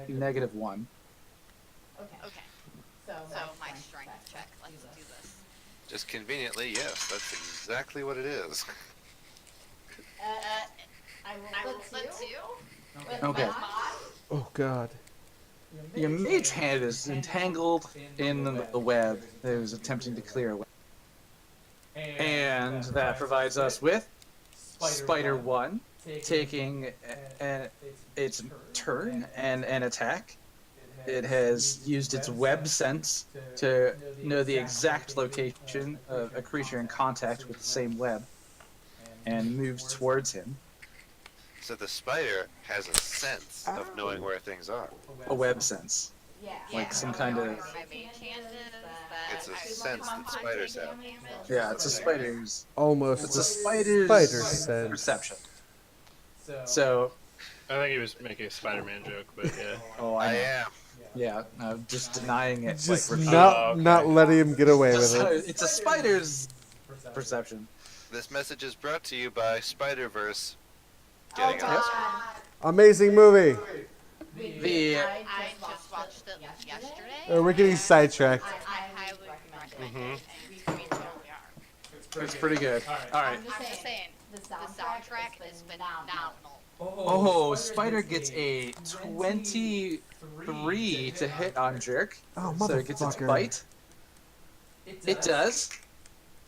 -1. Okay. So my strength check. Let's do this. Just conveniently, yes, that's exactly what it is. I rolled a 2. Okay. Oh God. Your mage hand is entangled in the web that it was attempting to clear away. And that provides us with Spider 1 taking its turn and an attack. It has used its web sense to know the exact location of a creature in contact with the same web and moves towards him. So the spider has a sense of knowing where things are. A web sense. Like some kind of... My mage hand is that It's a I sense that spiders have. damage. Yeah, it's a spider's... Almost. It's a spider's spider sense. perception. So... I think he was making a Spider-Man joke, but yeah. Oh, I I know. am. Yeah, no, just denying it. Just like, not letting him get away with so it. it's a spider's perception. This message is brought to you by Spider-Verse. Getting Oh, an Yes. Oscar. Amazing movie. I just watched it yesterday. We're getting sidetracked. I highly recommend it, and we totally are. It's pretty good. All right. I'm I'm just saying, the soundtrack is phenomenal. Oh, Spider gets a 23 to hit on Jerk. Oh, So it gets its motherfucker. bite. It does.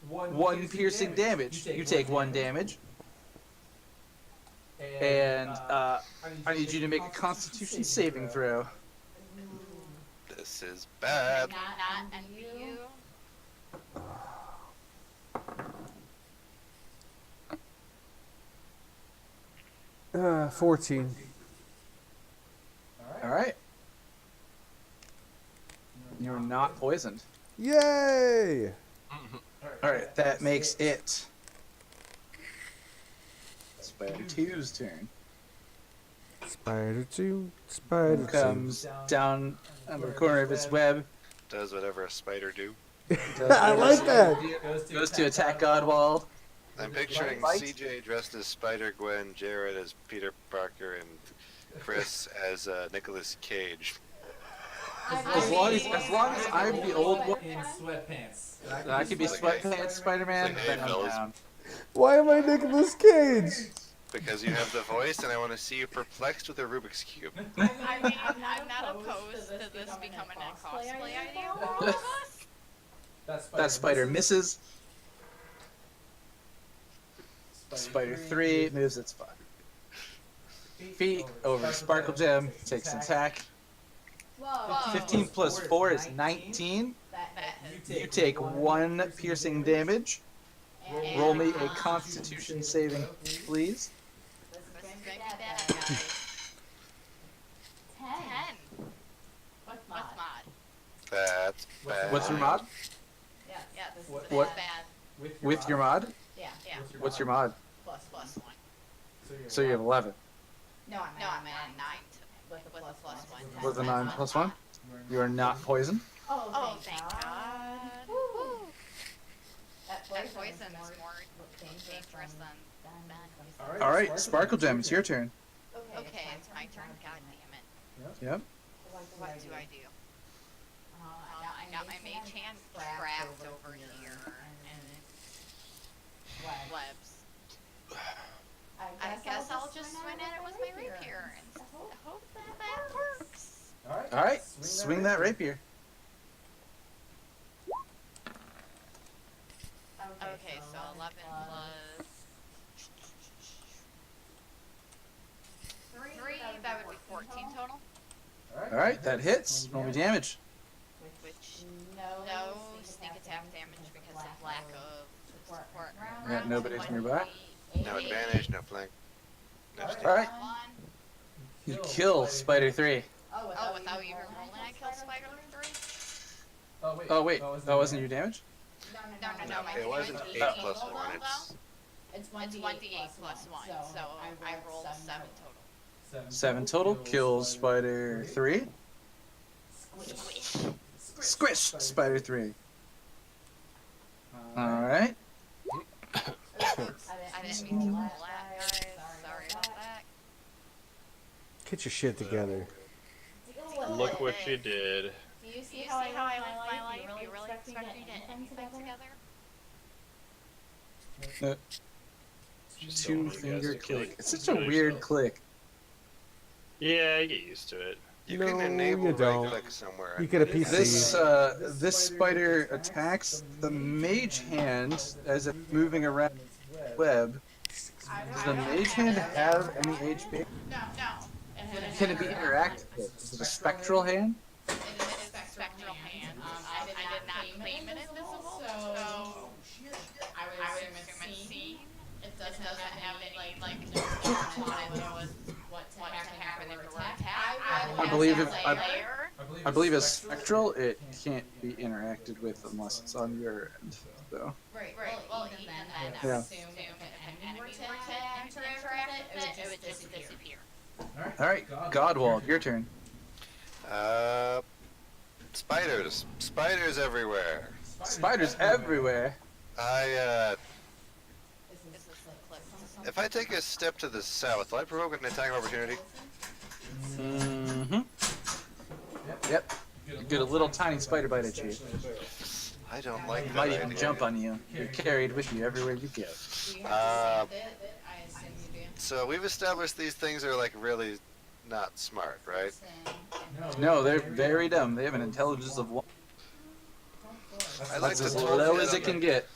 1 piercing damage. You take 1 damage. And I need you to make a Constitution saving throw. This is bad. Not envy you. 14. All right. You're not poisoned. Yay! All right, that makes it Spider 2's turn. Spider 2, Spider 2. Comes down on the corner of its web. Does whatever a spider do. I like that. Goes to attack Godwald. I'm picturing Bite. CJ dressed as Spider-Gwen, Jared as Peter Parker, and Chris as Nicolas Cage. As long as I'm the old one, In sweatpants. I could be Sweatpants Spider-Man. Like, hey, Then I'm fellas. down. Why am I Nicolas Cage? Because you have the voice, and I want to see you perplexed with a Rubik's Cube. I mean, I'm not opposed to this becoming a cosplay idea for all of us. That spider misses. Spider 3 moves its feet over Sparkle Gem, takes an attack. Whoa. 15 plus 4 is 19. You take 1 piercing damage. Roll me a Constitution saving, please. This is gonna be bad, guys. 10. What's mod? That's bad. What's your mod? Yeah, this is What? bad. With your mod? Yeah. What's your mod? Plus 1. So you have 11. No, I'm at 9 with a with a plus 1. With a 9 plus 1? You are not poisoned. Oh, thank God. That poison is more dangerous than bad. Alright, Sparkle Gem, it's your turn. Okay, it's my turn. God damn it. Yep. What do I do? I got my mage hand trapped over here and webs. I guess I'll just swing at it with my rapier and hope that works. Alright, swing that rapier. Okay, so 11 plus 3, that would be 14 total. Alright, that hits. Roll me damage. Which no sneak attack damage because of lack of support. Yeah, nobody's nearby. No advantage, no flank. No sneak. Alright. You kill Spider 3. Oh, without even rolling, I kill Spider 3? Oh wait, that wasn't your damage? No, my It wasn't damage 8 was plus 8 1, though. it's It's 1d8 plus 1, so I rolled 7 total. 7 total. Kills Spider 3. Squish Spider 3. Alright. I didn't mean to roll that, guys. Sorry about that. Get your shit together. Look what you did. Do you see how I live my life? You really expect me to get anything together? Just don't 2 want you guys finger to click. It's such a finish weird it. click. Yeah, I get used to it. You No, can enable you right don't. click somewhere. You get a PC. This spider attacks the mage hand as it's moving around the web. Does the mage hand have any HP? No. Can it be interacted with? Is it a spectral hand? It is a spectral hand. I did not claim it invisible, so I would assume it's seen. It doesn't have any, like, what to happen if it were attacked. I believe as spectral, it can't be interacted with unless it's on your end. So. Right. Well, even then, I Yeah. would assume if an enemy were to interact with it, it would just disappear. All right, Godwald, your turn. Spiders. Spiders everywhere. Spiders everywhere. If I take a step to the south, will I provoke an attack of opportunity? Mm-hmm. Yep. You get a little tiny spider bite at you. I don't like that Might even idea. jump on you. You're carried with you everywhere you go. Do you have to sand it? I assume you do. So we've established these things are like really not smart, right? Sand. No, they're very dumb. They have an intelligence of 1. I'd like That's to as toll low the as dead it can on get.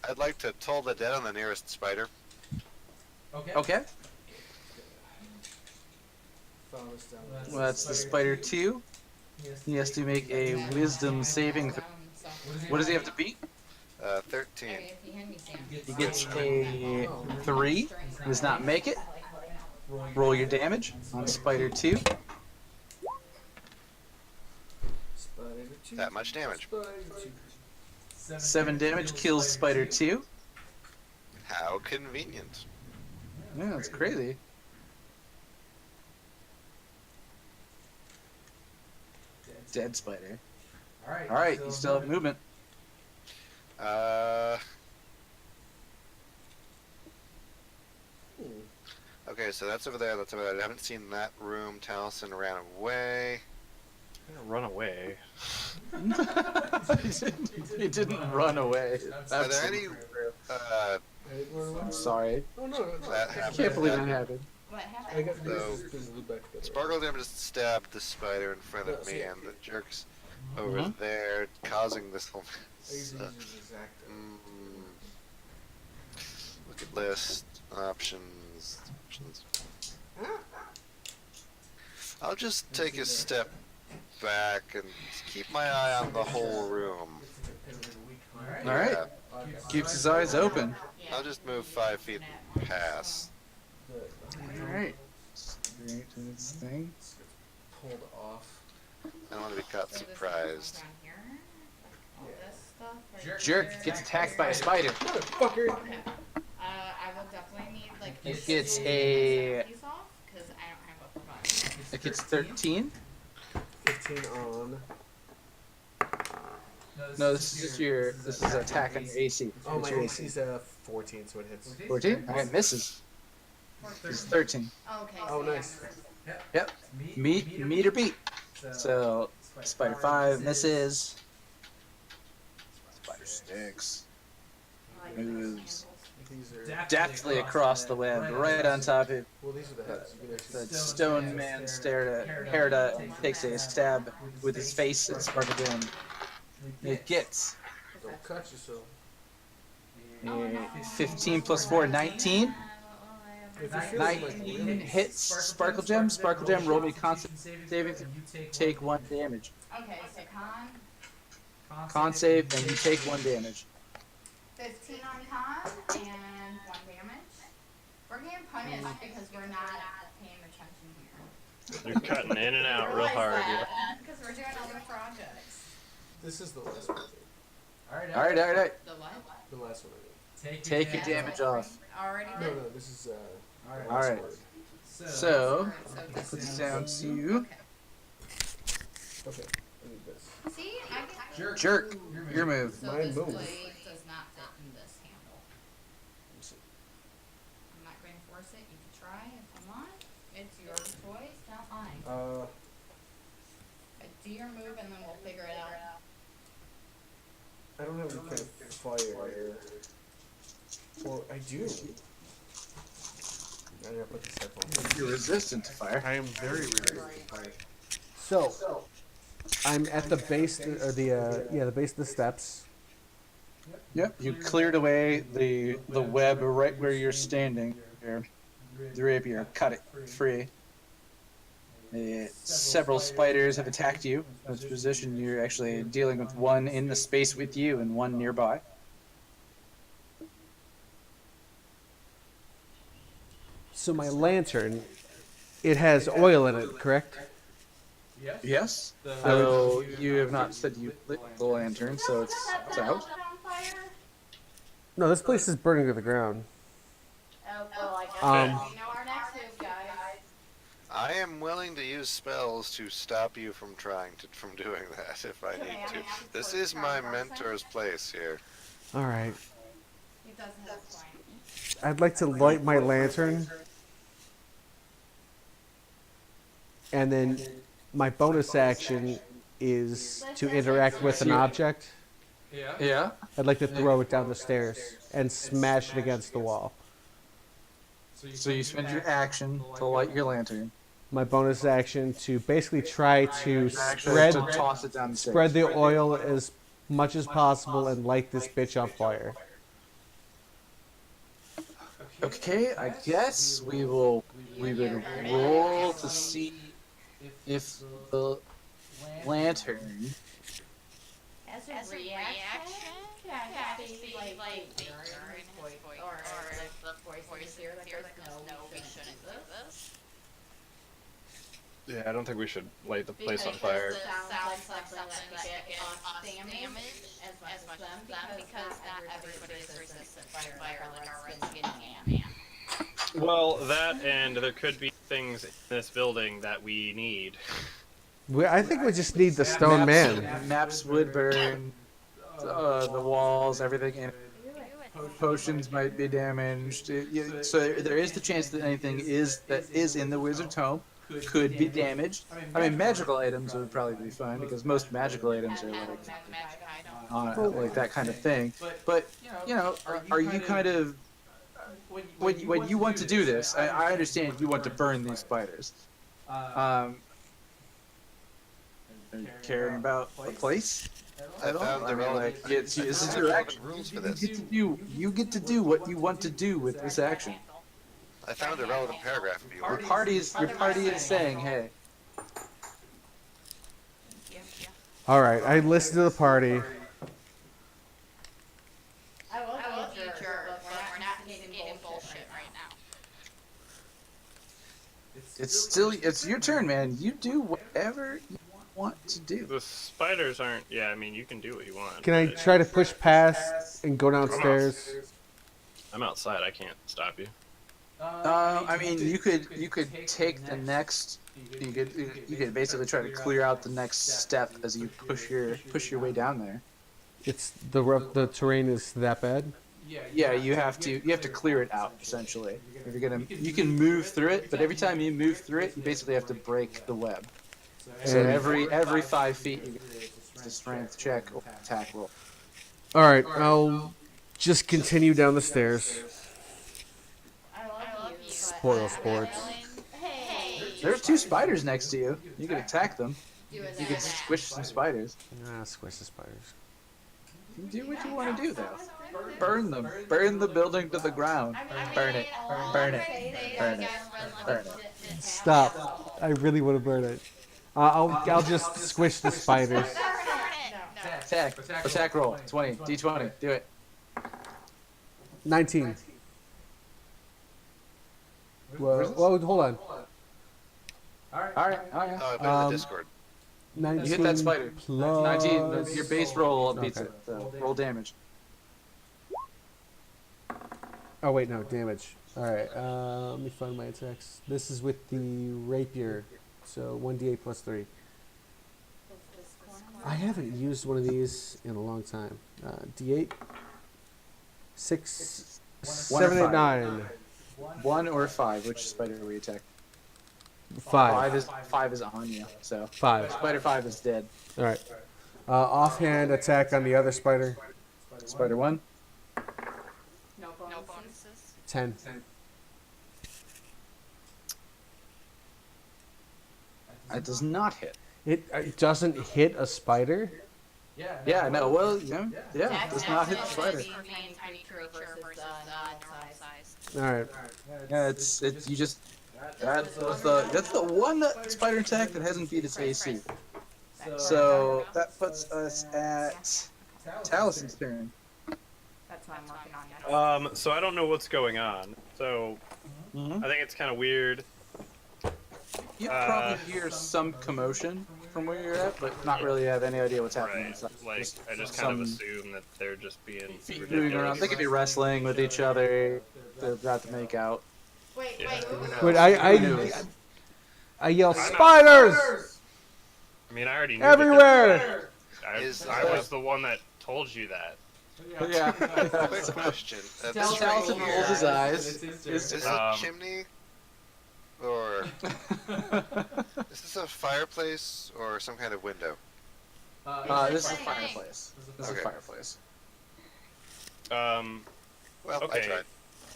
I'd like to toll the dead on the nearest spider. Okay. Follow this down. Well, that's the spider 2. He has to make a wisdom saving. What does he have to beat? 13. He gets a 3. Does not make it. Roll your damage on spider 2. That much damage. 7 damage kills spider 2. How convenient. Yeah, that's crazy. Dead spider. Alright, you still have movement. Okay, so that's over there, that's over there. I haven't seen that room. Taliesin ran away. Run away. He didn't run away. Are there any, I'm sorry. Oh no, that I happened? can't believe that happened. What I happened? got So- this is glued back together. Sparkle Jam just stabbed the spider in front of me, and the jerk's over there, causing this whole mess. Look at list, options. I'll just take a step back and keep my eye on the whole room. Alright. Keeps his eyes open. I'll just move 5 feet past. Alright. Straight to this thing. Pulled off. I don't want to be caught surprised. Down here. All this stuff right Jerk here. gets attacked by a spider. Motherfucker! Okay. I will definitely need like. It gets a. Piece off because I don't have a provider. It gets 13. 15 on. No, this is just your. This is attack on your AC. Oh, It's my your AC's 14, so it hits. 14? Alright, misses. It's 13. Okay. Oh, so nice. yeah, Yep. Meet or beat. So, spider 5 misses. Spider 6 moves These are. deftly across the web, right on top of Well, these are the heads. You can actually the stone man. Stared at Herda and takes a stab with his face at Sparkle Jam. It gets Don't cut yourself. a 15 plus 4, 19. If you're feeling like 19 really hits Sparkle Gem. Sparkle Gem, roll me constant saving. Take 1 damage. Okay, so Con save, and you take 1 damage. 15 on con and 1 damage. We're getting punished because we're not paying attention here. You're cutting in and out real hard. Yeah. Because we're doing other projects. This is the last one. Alright. The what? The last one. Take your damage off. Already No, did? no, this is the last Alright. word. So, this put is this down to you. Okay, I need this. See, I can. Jerk, your move. So My this move. blade does not fit in this handle. I'm not going to force it. You can try if you want. It's your choice, not mine. Do your move and then we'll figure it out. I don't have any kind of fire. Or I do. I gotta put this headphone. You're resistant to fire. I am very resistant to fire. So, I'm at the base, or the base of the steps. Yep, you cleared away the web right where you're standing. The rapier, cut it free. Several spiders have attacked you. In this position, you're actually dealing with one in the space with you and one nearby. So my lantern, it has oil in it, correct? Yes. So you have not said you lit the lantern, so it's out. On fire? No, this place is burning to the ground. Oh, well, I guess Um, we know our next move, guys. I am willing to use spells to stop you from from doing that if I need to. This is my mentor's place here. All right. He does have a point. I'd like to light my lantern, and then my bonus action is to interact with an object. Yeah. I'd like to throw it down the stairs and smash it against the wall. So you spend your action to light your lantern. My bonus action to basically try to To toss it down the stairs. spread the oil as much as possible and light this bitch on fire. Okay, I guess we would roll to see if the lantern. As a reaction, can I just be like Victor in his voice, or the voice is here that goes, no, we shouldn't do this? Yeah, I don't think we should light the place on fire. Because it sounds like something that could get us damage as much as them, because not everybody's resistant to fire like our red skin man. Well, that and there could be things in this building that we need. I think we just need the stone man. Maps would burn, the walls, everything. And potions might be damaged. So there is the chance that anything that is in the wizard's home could be damaged. I mean, magical items would probably be fine because most magical items are like that kind of thing. But are you kind of when you want to do this? I understand you want to burn these spiders. Are you caring about the place? I found the relevant. This is your action. Rules for this. You get to do what you want to do with this action. I found a relevant paragraph if you Your want. party is saying, hey. All right, I listened to the party. I love you, jerk, but we're not instigating bullshit right now. It's your turn, man. You do whatever you want to do. The spiders aren't. Yeah, I mean, you can do what you want. Can I but try to push past and go downstairs? I'm outside. I can't stop you. I mean, you could take the next. You could basically try to clear out the next step as you push your way down there. It's the terrain is that bad. Yeah, you have to clear it out essentially. If you can move through it, but every time you move through it, you basically have to break the web. So And- every 5 feet, you get a strength check or attack roll. All right, I'll just continue down the stairs. I love you, Spoil sports. Hey, There's 2 spiders next to you. You can attack them. do it You can squish some spiders. Ah, squish the spiders. You do what you want to do, though. Burn them. Burn the building to the ground. Burn it. Burn it. Burn it. Burn it. Stop! I really want to burn it. I'll just squish the spiders. Attack. Attack roll. 20. D20. Do it. 19. Whoa, hold on. Alright. Oh, yeah. Oh, I put it in the Discord. 19 You hit that spider. plus 19. Your base roll beats Okay. it. So roll damage. Oh wait, no damage. All right, let me find my attacks. This is with the rapier, so 1d8 plus 3. I haven't used one of these in a long time. D8, 6, One or 7, 8, five. 9, 1 or 5. Which spider will you attack? 5. 5 is on you. So 5. spider 5 is dead. All right. Offhand attack on the other spider. Spider 1. No bonuses. 10. It does not hit. It doesn't hit a spider. Yeah, no, well, yeah, it does not hit the spider. Tiny creature versus normal size. All right. Yeah, it's you just that's the one spider attack that hasn't beat its AC. So that puts us at Talison's turn. That's what I'm working on next. So I don't know what's going on. So Mm-hmm. I think it's kind of weird. You probably hear some commotion from where you're at, but not really have any idea what's happening. Right. It's like Like I just some kind of assume that they're just being feet moving around. They could be wrestling with each other. They're about to make out. Wait, Yeah. wait. But Who knows? I yell, spiders! I mean, I already knew Everywhere! I was the one that told you that. Yeah. Quick question. This right Dalton here, rolls his eyes. is this a chimney? Or is this a fireplace or some kind of window? This is a fireplace. This is a Okay. fireplace. Well, Okay. I tried.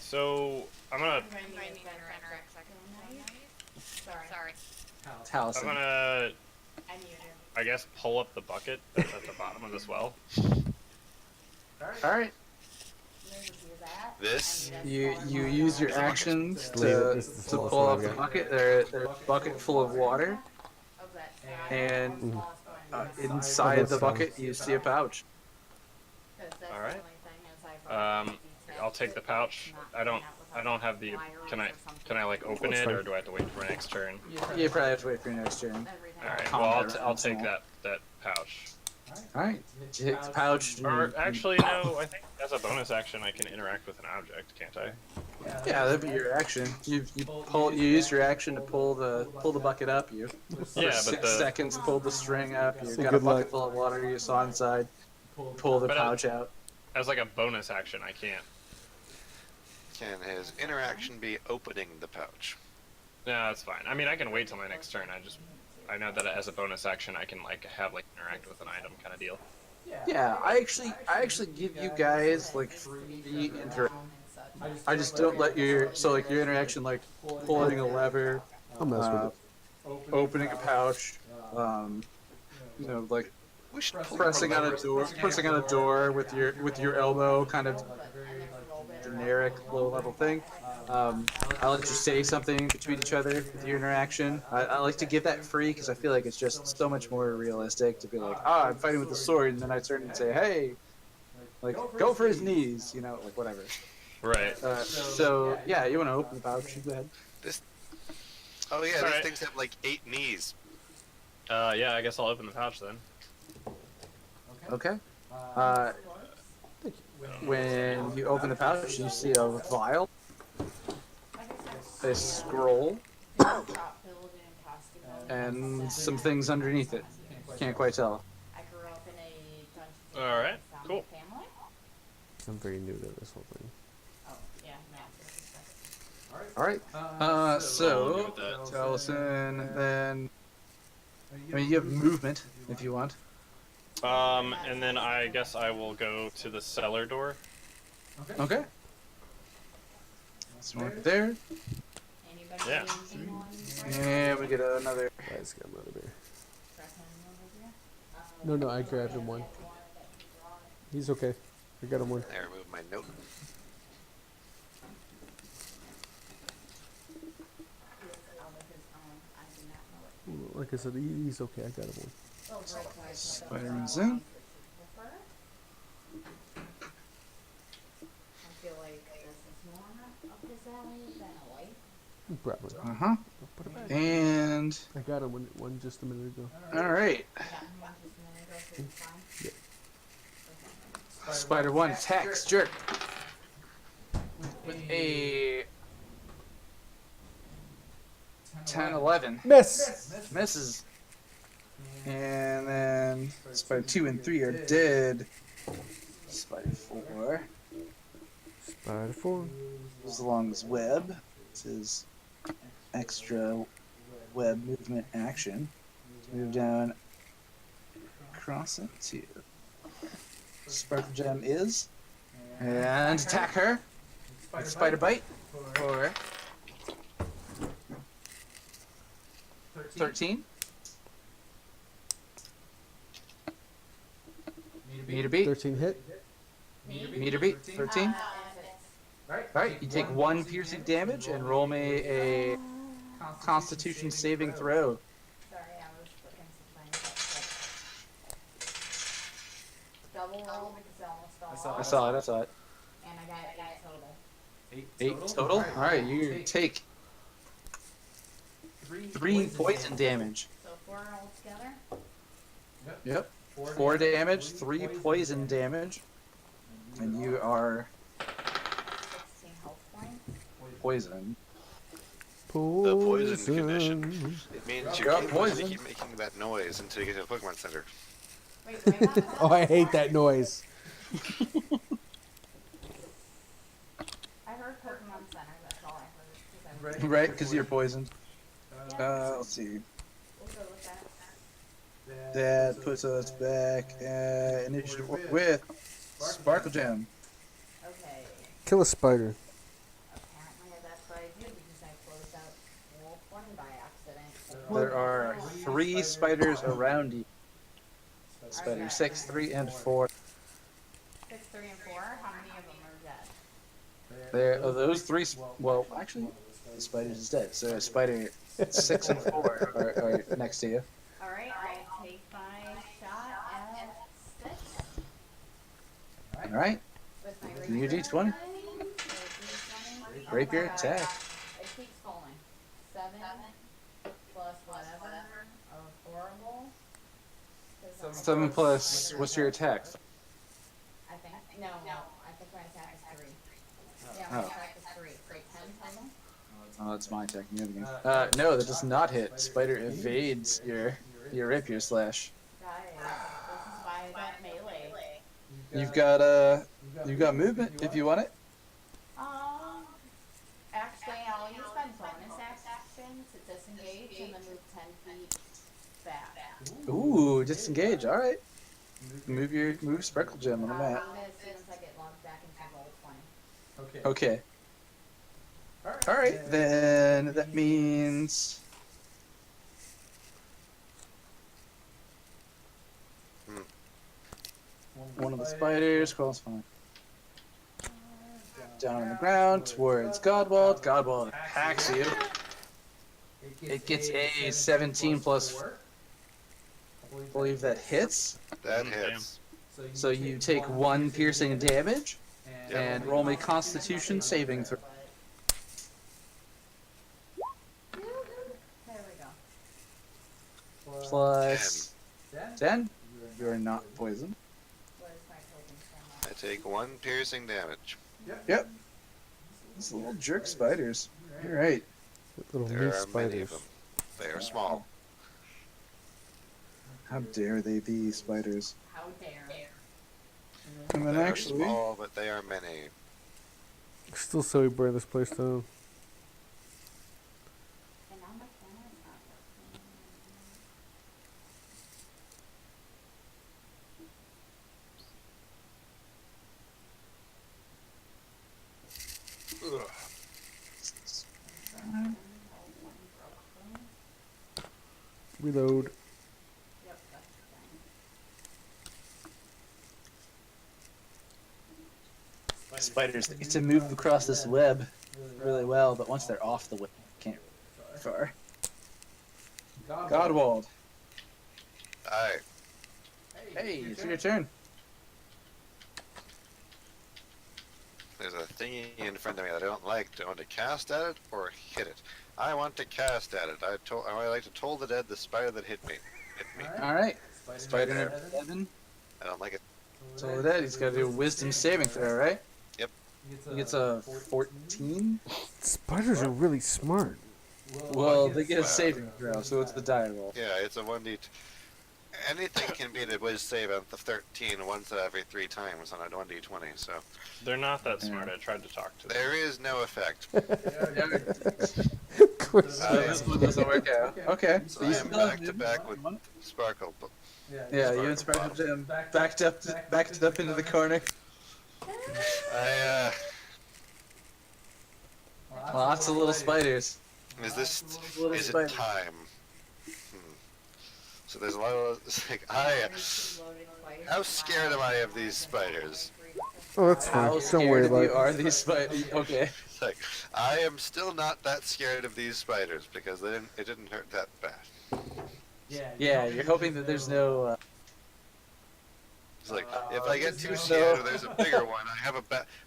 So I'm gonna Sorry. Taliesin. I guess pull up the bucket that's at the bottom of this well. All right. This? You use your action leave it. to This is the to slowest pull one up the I've got. bucket. There's a bucket full of water, and inside the bucket you see a pouch. All right. I'll take the pouch. I don't have the. Can I like open it, or do I have to wait for my next turn? You probably have to wait for your next turn. All right. Well, I'll take that pouch. All right. You take the pouch. Or actually, no. I think as a bonus action, I can interact with an object, can't I? Yeah, that'd be your action. You use your action to pull the bucket up. You for Yeah, but 6 seconds pull the string up. You So got a good bucket luck. full of water. You saw inside. Pull the But, pouch out. As like a bonus action, I can't. Can his interaction be opening the pouch? No, that's fine. I mean, I can wait till my next turn. I know that as a bonus action, I can like have like interact with an item kind of deal. Yeah, I actually give you guys like free inter. I just don't let your your interaction like pulling a lever, I'll mess with it. opening a pouch, like We should pull pressing more on a levers. door with your elbow, kind of generic low level thing. I let you say something between each other with your interaction. I like to give that free because I feel like it's just so much more realistic to be like, I'm fighting with the sword, and then I turn and say, hey, like go for his knees, like whatever. Right. So yeah, you want to open the pouch? You go ahead. Oh yeah, these Alright. things have like 8 knees. Yeah, I guess I'll open the pouch then. Okay. When you open the pouch, you see a vial, a scroll, and some things underneath it. Can't quite tell. I grew up in a All right, cool. family. I'm very new to this whole thing. Oh, yeah, no. All right. I'll So, go with that. Taliesin, then. I mean, you have movement if you want. And then I guess I will go to the cellar door. Okay. So right there. Anybody Yeah. see anyone? And we get another. Guys, got another bear. Recommend No, I grabbed him one. He's okay. I got him one. I removed my note. Like I said, he's okay. I got him one. Spider-Man's in. I feel like this is more up his alley than a light. Probably. Uh huh. I'll put it back. And. I got him one just a minute ago. All right. I got one just a minute ago, so it's fine. Spider 1 attacks Jerk with a 10-11. Miss! Misses. And then Spider 2 and 3 are dead. Spider 4 Spider 4. goes along his web. It's his extra web movement action. Move down across it to Sparkle Gem is. And attack her with Spider Bite for 13. Meter beat. 13 hit. Meter beat. 13. Alright, you take 1 piercing damage and roll me a Constitution saving throw. Sorry, I was looking something. Double roll because I almost fell off. I saw it. And I got 8 total. 8 total? Alright, you take 3 poison damage. So 4 altogether. Yep. 4 damage, 3 poison damage. And you are 16 health points. poisoned. the poison condition. It means you Got keep poison. keep making that noise until you get to the Pokemon Center. Wait, do I not have Oh, I hate that noise. I heard Pokemon Center, that's all I heard. 'Cause I was- Right, because you're poisoned. Let's see. We'll go with that. That puts us back at initiative with Sparkle Gem. Okay. Kill a spider. Apparently that's what I did because I closed out World 20 by accident. There are 3 spiders around you. Spider 6, 3, and 4. 6, 3, and 4. How many of them are dead? There, those 3. Well, actually, the spider is dead. So spider 6 and 4 are next to you. All right, I'll take my shot at 6 All right, with my give me your D20. Rapier attack. It keeps falling. 7 plus whatever of horrible. 7 plus. What's your attack? I think. No, I think my attack is 3. Yeah, my Oh. attack is 3. So 10 total. Oh, that's my attack. No, that does not hit. Spider evades your rapier slash. Got it. This is why I got melee. You've got movement if you want it. Actually, I'll use my bonus action to disengage and then move 10 feet back. Ooh, disengage. All right. Move Sparkle Gem on the I'll map. move it as soon as I get logged back into roll 20. Okay. All right, then that means one of the spiders crawls down on the ground towards Godwald. Godwald attacks you. It gets a 17 plus 4. I believe that hits. That hits. So you take 1 piercing damage and roll me Constitution saving throw. There we go. Plus 10. You are not poisoned. What is my token so I much? take 1 piercing damage. Yep. These little jerk spiders. You're right. Little There meat are many of spiders. them. They are small. How dare they be spiders? How dare. And then They are actually, small, but they are many. Still so we burn this place down. And now my camera's not working. Reload. Yep, that's fine. spiders they get to move across this web really well, but once they're off the web, they can't really far. Godwald. Aye. Hey, it's your turn. There's a thingy in front of me that I don't like. Do I want to cast at it or hit it? I want to cast at it. I like to toll the dead the spider that hit me. Hit me. All right. Spider number 7. I don't like it. So that he's got to do a wisdom saving throw, right? Yep. He gets a 14. Spiders are really smart. Well, they get a saving throw, so it's the die roll. Yeah, it's a 1d. Anything can beat a whiz save at the 13 once every 3 times on a 1d20, so They're not that smart. I tried to talk to them. there is no effect. Of course. So this one doesn't work out. Okay. So So I you am still have back to movement. back with Sparkle. Yeah, you and Sparkle Jim backed up into the corner. I, Lots of little spiders. is this, Little is it spiders. time? So there's a lot of, it's like, how scared am I of these spiders? Oh, that's fine. How Don't worry scared about you it. are these spiders? Okay. It's like, I am still not that scared of these spiders because it didn't hurt that bad. Yeah, you're hoping that there's no. It's like, if I get too scared or there's a bigger one,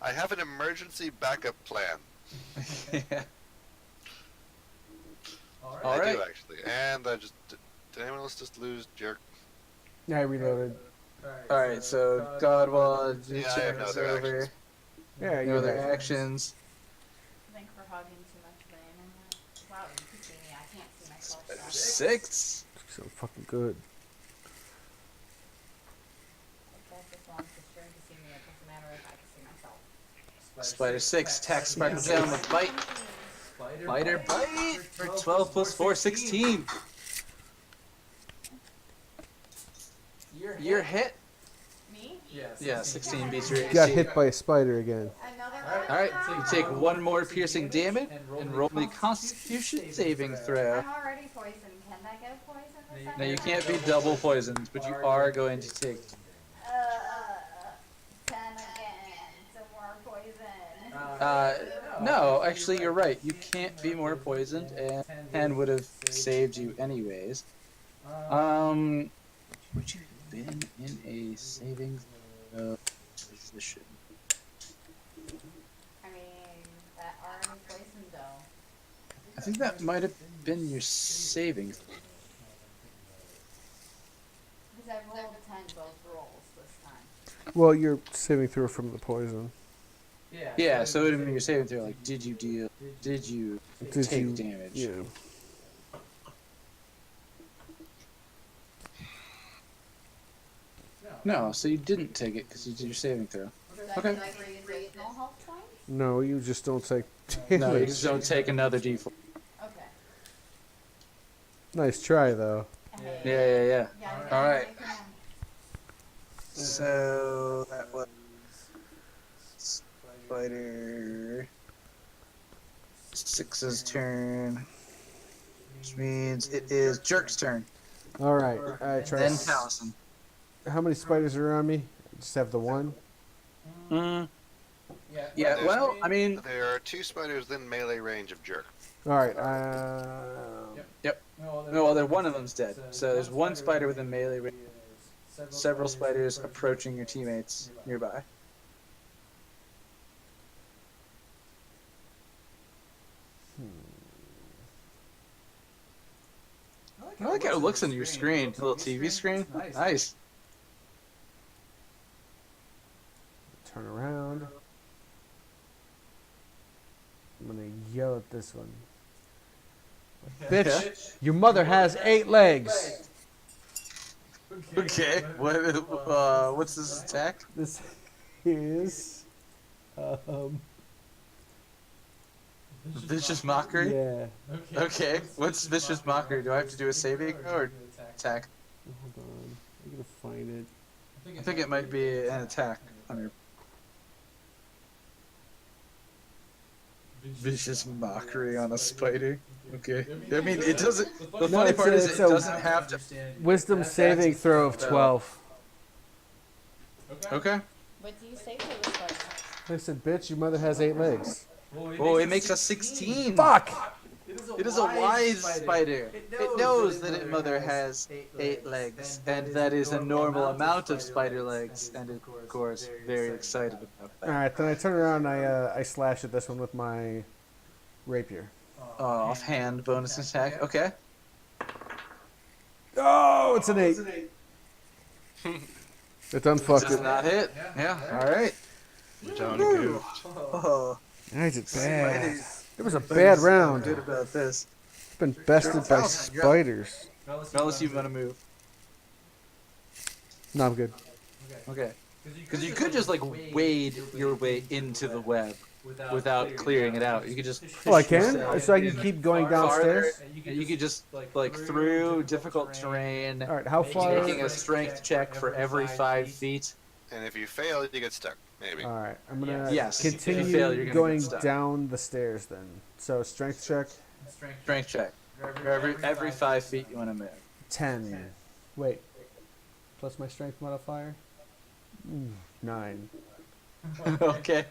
I have an emergency backup plan. Yeah. I All right. do actually, and I just did anyone else just lose jerk? Yeah, I reloaded. All right. So Godwald, your Yeah, I have turn no is other over. actions. Yeah, No you other have- actions. I think we're hogging too much land in that. Wow, you can see me. I can't see myself. So. 6. So fucking good. That's as long as the string can see me. It doesn't matter if I can see myself. Spider 6 attacks Spider down with bite. Spider bite for 12 plus 4, 16. You're hit. Me? Yeah, 16 beats your AC. Got hit by a spider again. Another one? Alright, you take 1 more piercing damage and roll me Constitution saving throw. I'm already poisoned. Can I get poisoned this time? Now you can't be double poisoned, but you are going to take. 10 again. Some more poison. No, actually you're right. You can't be more poisoned, and 10 would have saved you anyways. Would you have been in a saving position? I mean, that already poisoned though. I think that might have been your saving. Because I rolled 10 both rolls this time. Well, you're saving through from the poison. Yeah, so it would have been your saving throw. Like, did you Did take you- damage? Yeah. No, so you didn't take it because you did your saving throw. Okay. Like additional health points? No, you just don't take No, you damage. just don't take another d4. Okay. Nice try, though. Yeah. Yeah, All right. I can. So that was Spider 6's turn, which means it is Jerk's turn. All right, I try. Then Taliesin. How many spiders are around me? Just have the one. Yeah, well, I mean, There are 2 spiders within melee range of Jerk. All right. no, well, one of them's dead. So there's one spider within melee range, several spiders approaching your teammates nearby. I like how it looks on your screen, the little TV screen. Nice. Turn around. I'm gonna yell at this one. Bitch, your mother has 8 legs. Okay. What's this attack? This is, Vicious mockery. yeah. Okay. What's vicious mockery? Do I have to do a saving or attack? Hold on, I'm gonna find it. I think it might be an attack on your vicious mockery on a spider. Okay. I mean, it doesn't. The funny part is it doesn't have to. Wisdom saving throw of 12. Okay. What do you say to the spider? I said, bitch, your mother has 8 legs. Oh, it makes a 16. Fuck! It is a wise spider. It knows that its mother has 8 legs, and that is a normal amount of spider legs, and of course, very excited about that. Alright, then I turn around and I slash at this one with my rapier. Offhand bonus attack. Okay. Oh, it's an 8. It done fucked Does it. not hit. Yeah. All right. Done goofed. Oh, I did bad. spiders. It was a bad round. Good about this. Been bested by Allison, you're up. spiders. Fellas, you want to move? No, I'm good. Okay. Because you could just like wade your way into the web without clearing it out. You could just. Oh, I push can? yourself So I can keep going farther, downstairs? and you could just like through difficult terrain, Alright, how far? making a strength check for every 5 feet. And if you fail, you get stuck. Maybe. Alright, I'm gonna Yes, if you continue fail, you're gonna going get stuck. down the stairs then. So strength check, Strength check. For every 5 feet you want to move. 10. Wait. Plus my strength modifier? 9. Okay.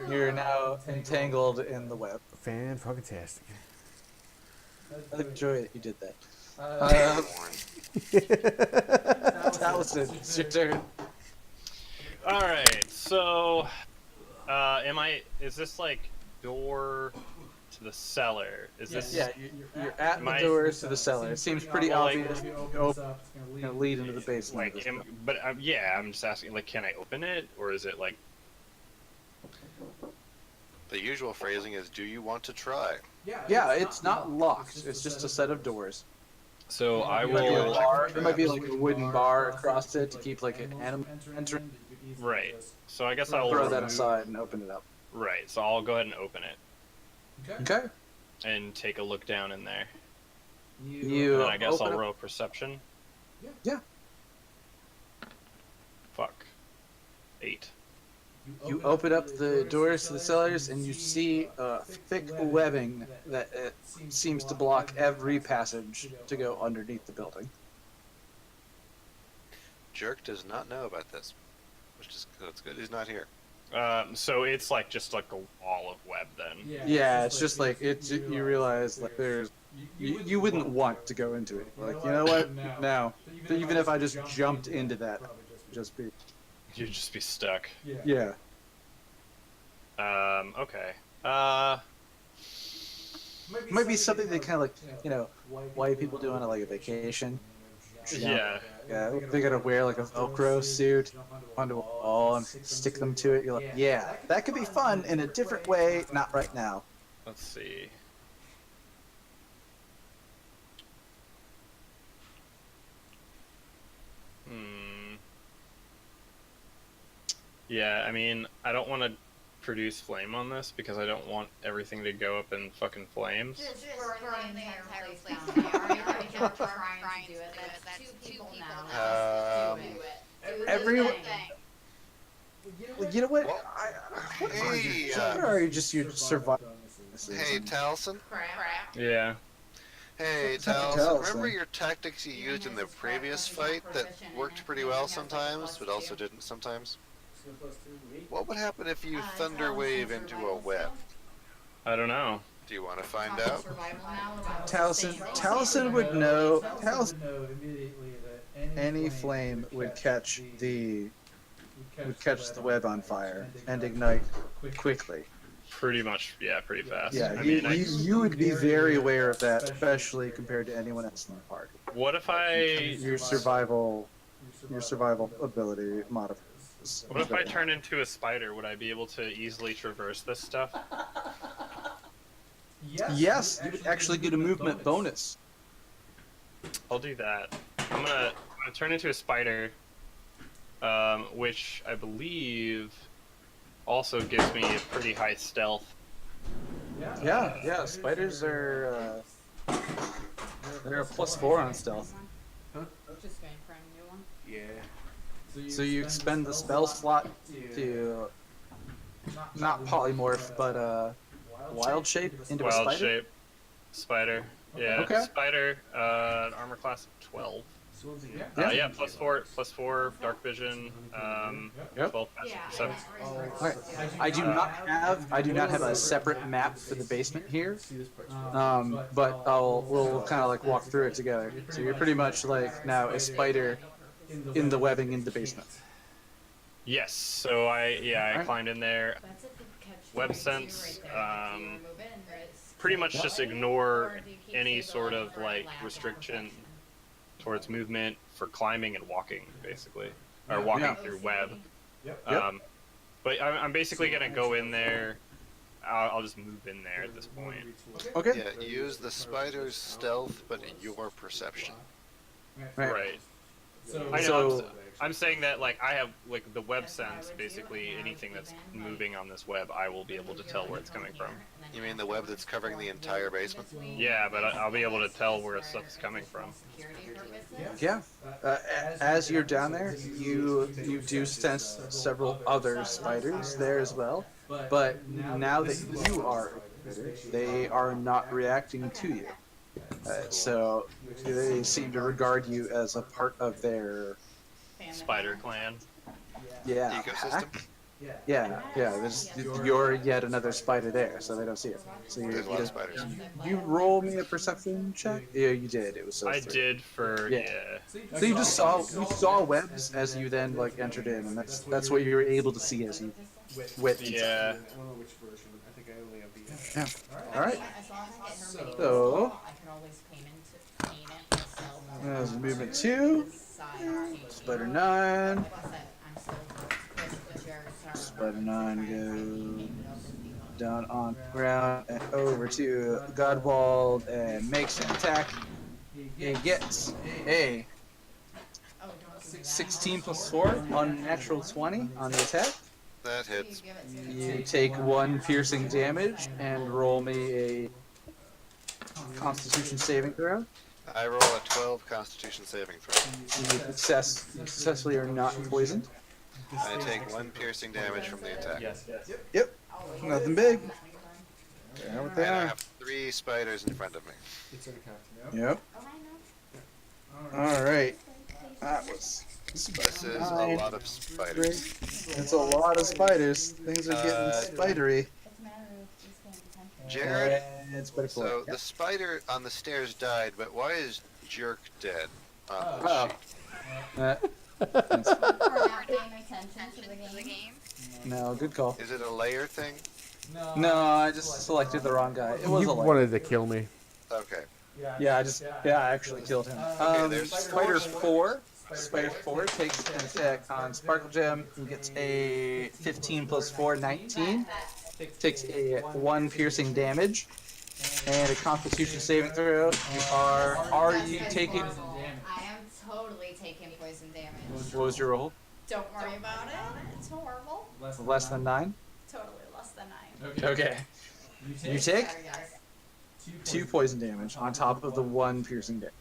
You're now entangled in the web. Fan-fucking-tastic. I enjoy that you did that. Warren. Taliesin, it's your turn. All right. So, is this like door to the cellar? Is this? Yeah, you're at the Am I- doors to the cellar. It seems pretty Well, like- obvious. It's gonna lead into the basement. Like, yeah, I'm just asking. Like, can I open it, or is it like? The usual phrasing is, "Do you want to try?" Yeah, it's not locked. It's just a set of doors. So I There might be a will. bar. There might be like a wooden bar across it to keep like an animal entering. Right. So I guess I'll Throw that remove- aside and open it up. Right. So I'll go ahead and open it Okay. and take a look down in there. You. And I guess open I'll up- roll perception. Yeah. Fuck. 8. You open up the doors to the cellars, and you see thick webbing that seems to block every passage to go underneath the building. Jerk does not know about this, which is that's good. He's not here. So it's like just like a wall of web then. Yeah, it's just like it's. You realize like there's. You wouldn't want to go into it. Like, you know what? No. But even if I just jumped into that, just be. You'd just be stuck. Yeah. Okay. Might be something that kind of like, you know, white people do on like a vacation. Yeah. Yeah, they gotta wear like a Velcro suit onto a wall and stick them to it. You're like, yeah, that could be fun in a different way, not right now. Let's see. Yeah, I mean, I don't want to produce flame on this because I don't want everything to go up in fucking flames. Just burn the entire place down. I already been trying to do it. That's two people now. Do it. Everyone. Thing. Well, you know what? Well, What are you? hey, What are you just your survival? Hey, Taliesin. Crap. Yeah. Hey, Taliesin. Taliesin. Remember your tactics you used in the previous fight that worked pretty well sometimes, but also didn't sometimes? What would happen if you thunder wave into a web? I don't know. Do you want to find out? Taliesin would know. Taliesin any flame would catch the web on fire and ignite quickly. Pretty much, yeah, pretty fast. Yeah, I you, mean, you would be very aware of that, especially compared to anyone else in the party. what if I Your survival ability modifiers. what if I turn into a spider? Would I be able to easily traverse this stuff? Yes, you would actually get a movement bonus. I'll do that. I'm gonna turn into a spider, which I believe also gives me a pretty high stealth. Yeah. Spiders are they're a +4 on stealth. Just going for a new one. Yeah. So you expend the spell slot to not polymorph, but wild shape into a Wild spider. shape spider. Yeah. Okay. Spider. Armor class of 12. Yeah. +4 dark vision. Yep. 12 7. Alright. I do not have a separate map for the basement here, but we'll kind of like walk through it together. So you're pretty much like now a spider in the webbing in the basement. Yes. So I Alright. climbed in there. That's a good catch. Web Do you sense, remove it, or it's- Pretty much just ignore or do you keep any stable sort of for like lack of restriction protection? towards movement for climbing and walking, basically, or walking Yeah. through web. Yep. But I'm basically gonna go in there. I'll just move in there at this point. Okay. Yeah, use the spider's stealth, but your perception. Right. I know. I'm saying that like I have like the web sense. Basically, anything that's moving on this web, I will be able to tell where it's coming from. You mean the web that's covering the entire basement? Yeah, but I'll be able to tell where stuff's coming from. Yeah. As you're down there, you do sense several other spiders there as well. But now that you are a spider, they are not reacting to you. So they seem to regard you as a part of their Spider clan. Ecosystem? pack. Yeah. You're yet another spider there, so they don't see it. So There's a lot of spiders. you roll me a perception check. Yeah, you did. It was so. I did for Yeah. So you just saw webs as you then like entered in, and that's what you were able to see as you went. Yeah. I don't know which version. I think I only have the. Yeah. All right. So there's movement 2, spider 9. Spider 9 goes down on the ground and over to Godwald and makes an attack. He gets a Oh, don't give me that. 16 plus 4 on natural 20 on the attack. That So you hits. give it to me. You take 1 piercing damage and roll me a Constitution saving throw. I roll a 12 Constitution saving throw. You successfully are not poisoned. I take 1 piercing damage from the attack. Yep, nothing big. There what they And I are. have 3 spiders in front of me. Yep. All right. That was. This is a lot of spiders. It's a lot of spiders. Things are getting spidery. What's the matter with this game potential? Jared, It's better for so it. the spider on the stairs died, but why is Jerk dead on the Oh. sheet? For not paying attention to the game. No, good call. Is it a layer thing? No, I just selected the wrong guy. It was You a light. wanted to kill me. Okay. Yeah, I actually killed him. there's Spider 4. Spider 4 takes an attack on Sparkle Gem. He gets a 15 plus 4, 19. Takes a 1 piercing damage. And a Constitution saving throw. Are you taking... I am totally taking poison damage. What was your roll? Don't worry about it. It's horrible. Less than 9? Totally less than 9. Okay. You take Sorry, guys. 2 poison damage on top of the 1 piercing damage.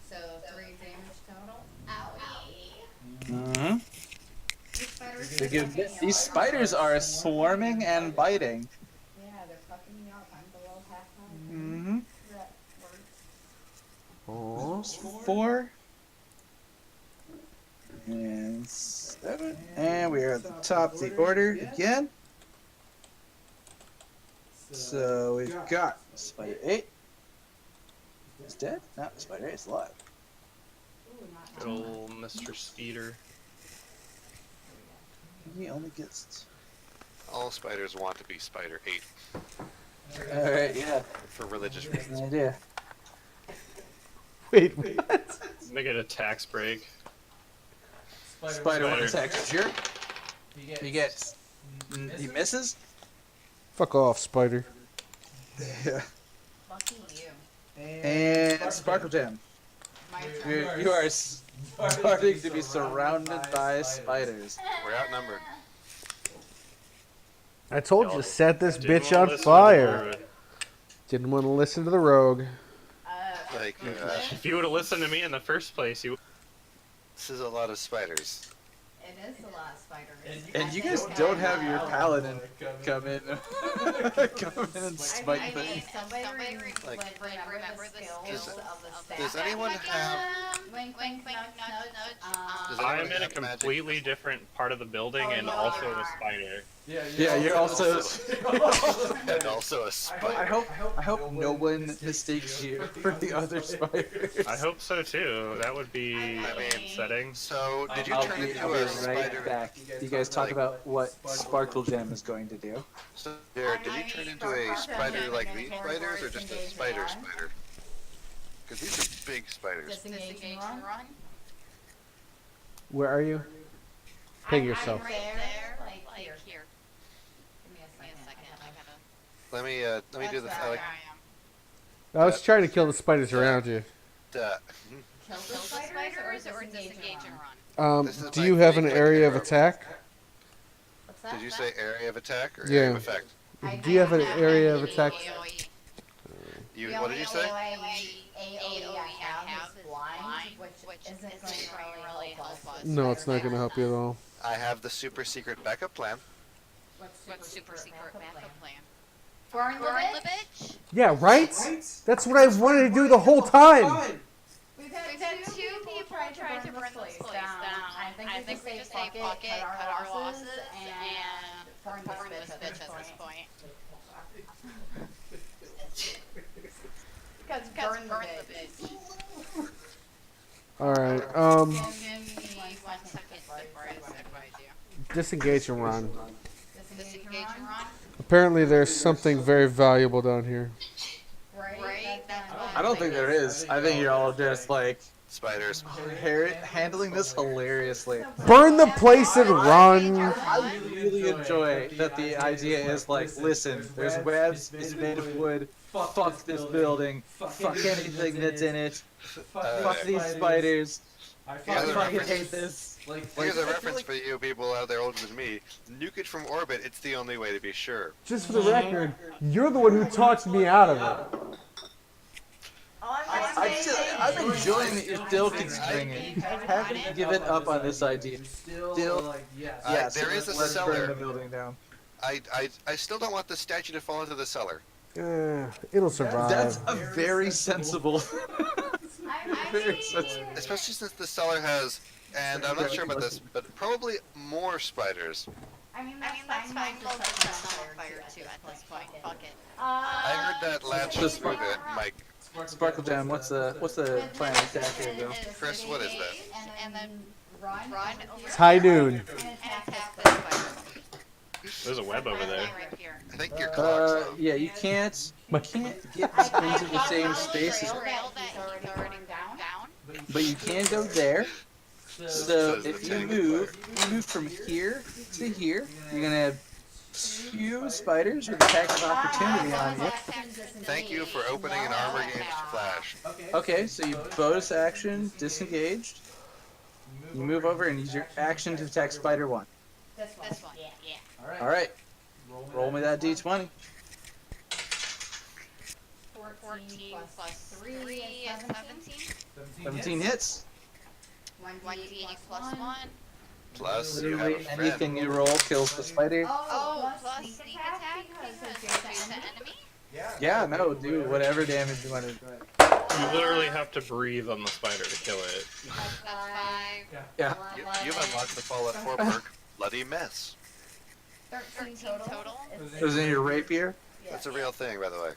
So 3 damage total. Owie. Mm-hmm. These spiders These spiders are swarming and biting. Yeah, they're fucking me up. I'm below half my Mm-hmm. that works. Oh. 4 and 7, and we are at the top of the order again. So we've got Spider 8. It's dead? No, Spider 8 is alive. Ooh, not Good old Mr. Speeder. He only gets. All spiders want to be Spider 8 Alright, yeah. for religious Good reasons. idea. Wait, what? Make it a tax break. Spider 1 attacks Jerk. He gets. He misses. Fuck off, spider. Yeah. Lucky you. And Sparkle Gem. My turn. You are starting to be surrounded by spiders. We're outnumbered. I told you, set this Didn't bitch wanna on listen to fire. the- Didn't want to listen to the rogue. Like, If you would have listened to me in the first place, you. this is a lot of spiders. It is a lot of spiders. And you guys don't have your paladin come in, come in and I spite mean, things. somebody Like, remember the skills Does- of the staff. Does anyone have? Wink, wink, nudge, nudge. Does I'm anyone in a have magic? completely different part of the building Oh, and you also are. a spider. Yeah, you're also. And also a spider. I hope no one mistakes you for the other spiders. I hope so too. That would be upsetting. So, did you I'll turn be into a right spider? back. You guys talk about what Sparkle Gem is going to do. So, Jared, did you turn into a spider like these spiders, or just a spider spider? Because these are big spiders. Disengage and run. Where are you? Ping yourself. I'm right there, like here. Give me a second. Let me do this. I like I was trying to kill the spiders around you. that. Kill the spiders or disengage and run? This is Do my you have an three-click area of arrow. attack? What's that? Did you say area of attack or Yeah. area of effect? Do you have an area of attack? You, what did you say? AOE I have is blind, which isn't going to really help us. No, it's not going to help you at all. I have the super secret backup plan. What's super secret backup plan? Burn the bitch? Yeah, right? That's what I wanted to do the whole time. We've had two people try to burn this place down. I think we just say fuck it, cut our losses, and burn this bitch at this point. Because burn the bitch. Alright, Give me 1 second before I say what I do. disengage and run. Disengage and run? Apparently there's something very valuable down here. Right? I don't think there is. I think you're all just like spiders. Handling this hilariously. Burn the place and run. I really enjoy that the idea is like, listen, there's webs, it's made of wood, fuck this building, fuck anything that's in it, fuck these spiders, I Here's a fucking reference. hate this. Here's a reference for you people out there older than me. Nuke it from orbit, it's the only way to be sure. Just for the record, you're the one who talked me out of it. I'm enjoying that you're still considering it. You haven't given up on this idea. Still, yes, there is a let's burn cellar. the building down. I still don't want the statue to fall into the cellar. It'll survive. That's a very sensible. Very sensible. Especially since the cellar has, and I'm not sure about this, but probably more spiders. I mean, That's fine. We'll just set them on fire too at this point. Fuck it. I heard that latch Just through it, Mike. Sparkle Jam, what's the plan of attack here, though? Chris, what is that? And then run over It's high noon. and attack this fire. There's a web over there. Right here. I think your clock's off. Yeah, you can't get into the same space, Trail that he's already down. but you can go there. So if you move from here to here, you're gonna have 2 spiders with attack of opportunity on you. Thank you for opening an armor against flash. Okay, so you bonus action, disengaged. You move over and use your action to attack spider 1. This one. Yeah. Alright, roll me that d20. 14 plus 3 is 17. 17 hits. 1d8 plus 1. Plus, you have a Literally friend. anything you roll kills the spider. Oh, plus sneak attack because it's the enemy? Yeah, no, do whatever damage you want to do. You literally have to breathe on the spider to kill it. That's 5. Yeah. You've unlocked the Fallout 4 perk, Bloody Mess. 13 total. Was in your rapier? That's a real thing, by the way.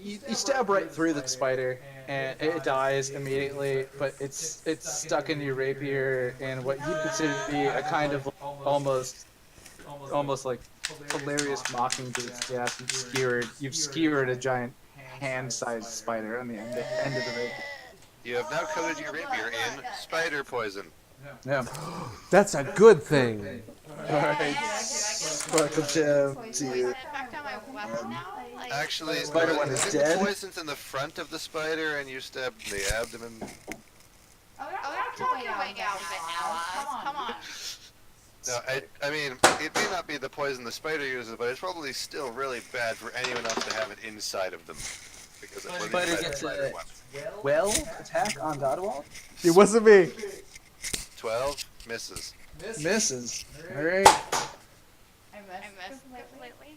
You stab right through the spider and it dies immediately, but it's stuck in your rapier in what you consider to be a kind of almost like hilarious mocking to its death. You've skewered a giant hand-sized spider on the end of the rapier. You have now coated your rapier in spider poison. Yeah. That's a good thing. Alright. Sparkle Gem to you. Effect on my weapon now? Like, Actually, Spider one is if dead. the poison's in the front of the spider and you stab in the abdomen. oh, don't talk your way out of it now, Oz. Come on. No, I mean, it may not be the poison the spider uses, but it's probably still really bad for anyone else to have it inside of them. Because it wasn't Spider inside gets the spider a one. attack on Godwald. It wasn't me. 12 misses. Misses. Alright. I missed completely.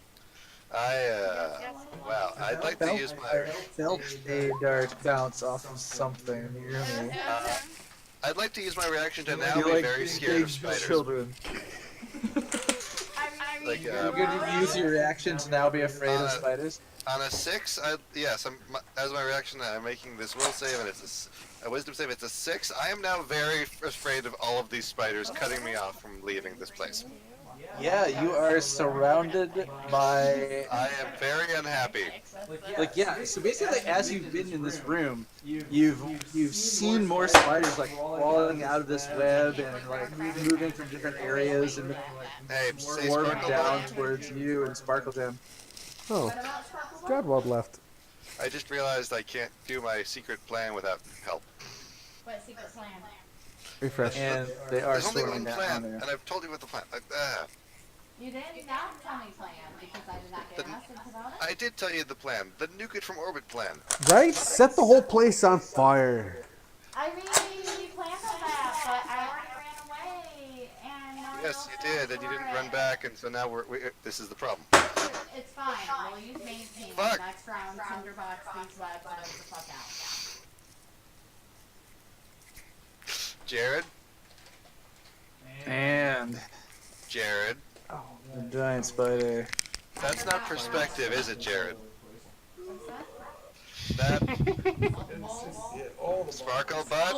Wow, I'd like to use my, Felt a dart bounce off of something near me. I'd like to use my reaction to now You're be like very scared big of spiders. children. Like, You're gonna use your reaction to now be afraid of spiders. on a 6, as my reaction, I'm making this will save, and it's a wisdom save. It's a 6. I am now very afraid of all of these spiders cutting me off from leaving this place. Yeah, you are surrounded by. I am very unhappy. Like, yeah, so basically, as you've been in this room, you've seen more spiders like crawling out of this web and like moving from different areas and Hey, say swarming Sparkle down Bud. towards you and Sparkle Gem. Oh, Godwald left. I just realized I can't do my secret plan without help. What secret plan? Refresh. And they are There's only swarming one down plan, there. and I've told you what the plan. You didn't not tell me plan because I did not get a message about it. I did tell you the plan, the nuke it from orbit plan. Right? Set the whole place on fire. I mean, you planned on that, but I already ran away, and now I Yes, don't you feel did, and you didn't for run it. back, and so now this is the problem. It's fine. We'll use main team. Fuck. Next round, tinderbox, these webs, whatever the fuck out. Jared, And Jared, the giant spider. that's not perspective, is it, Jared? What's That that? Sparkle Bud,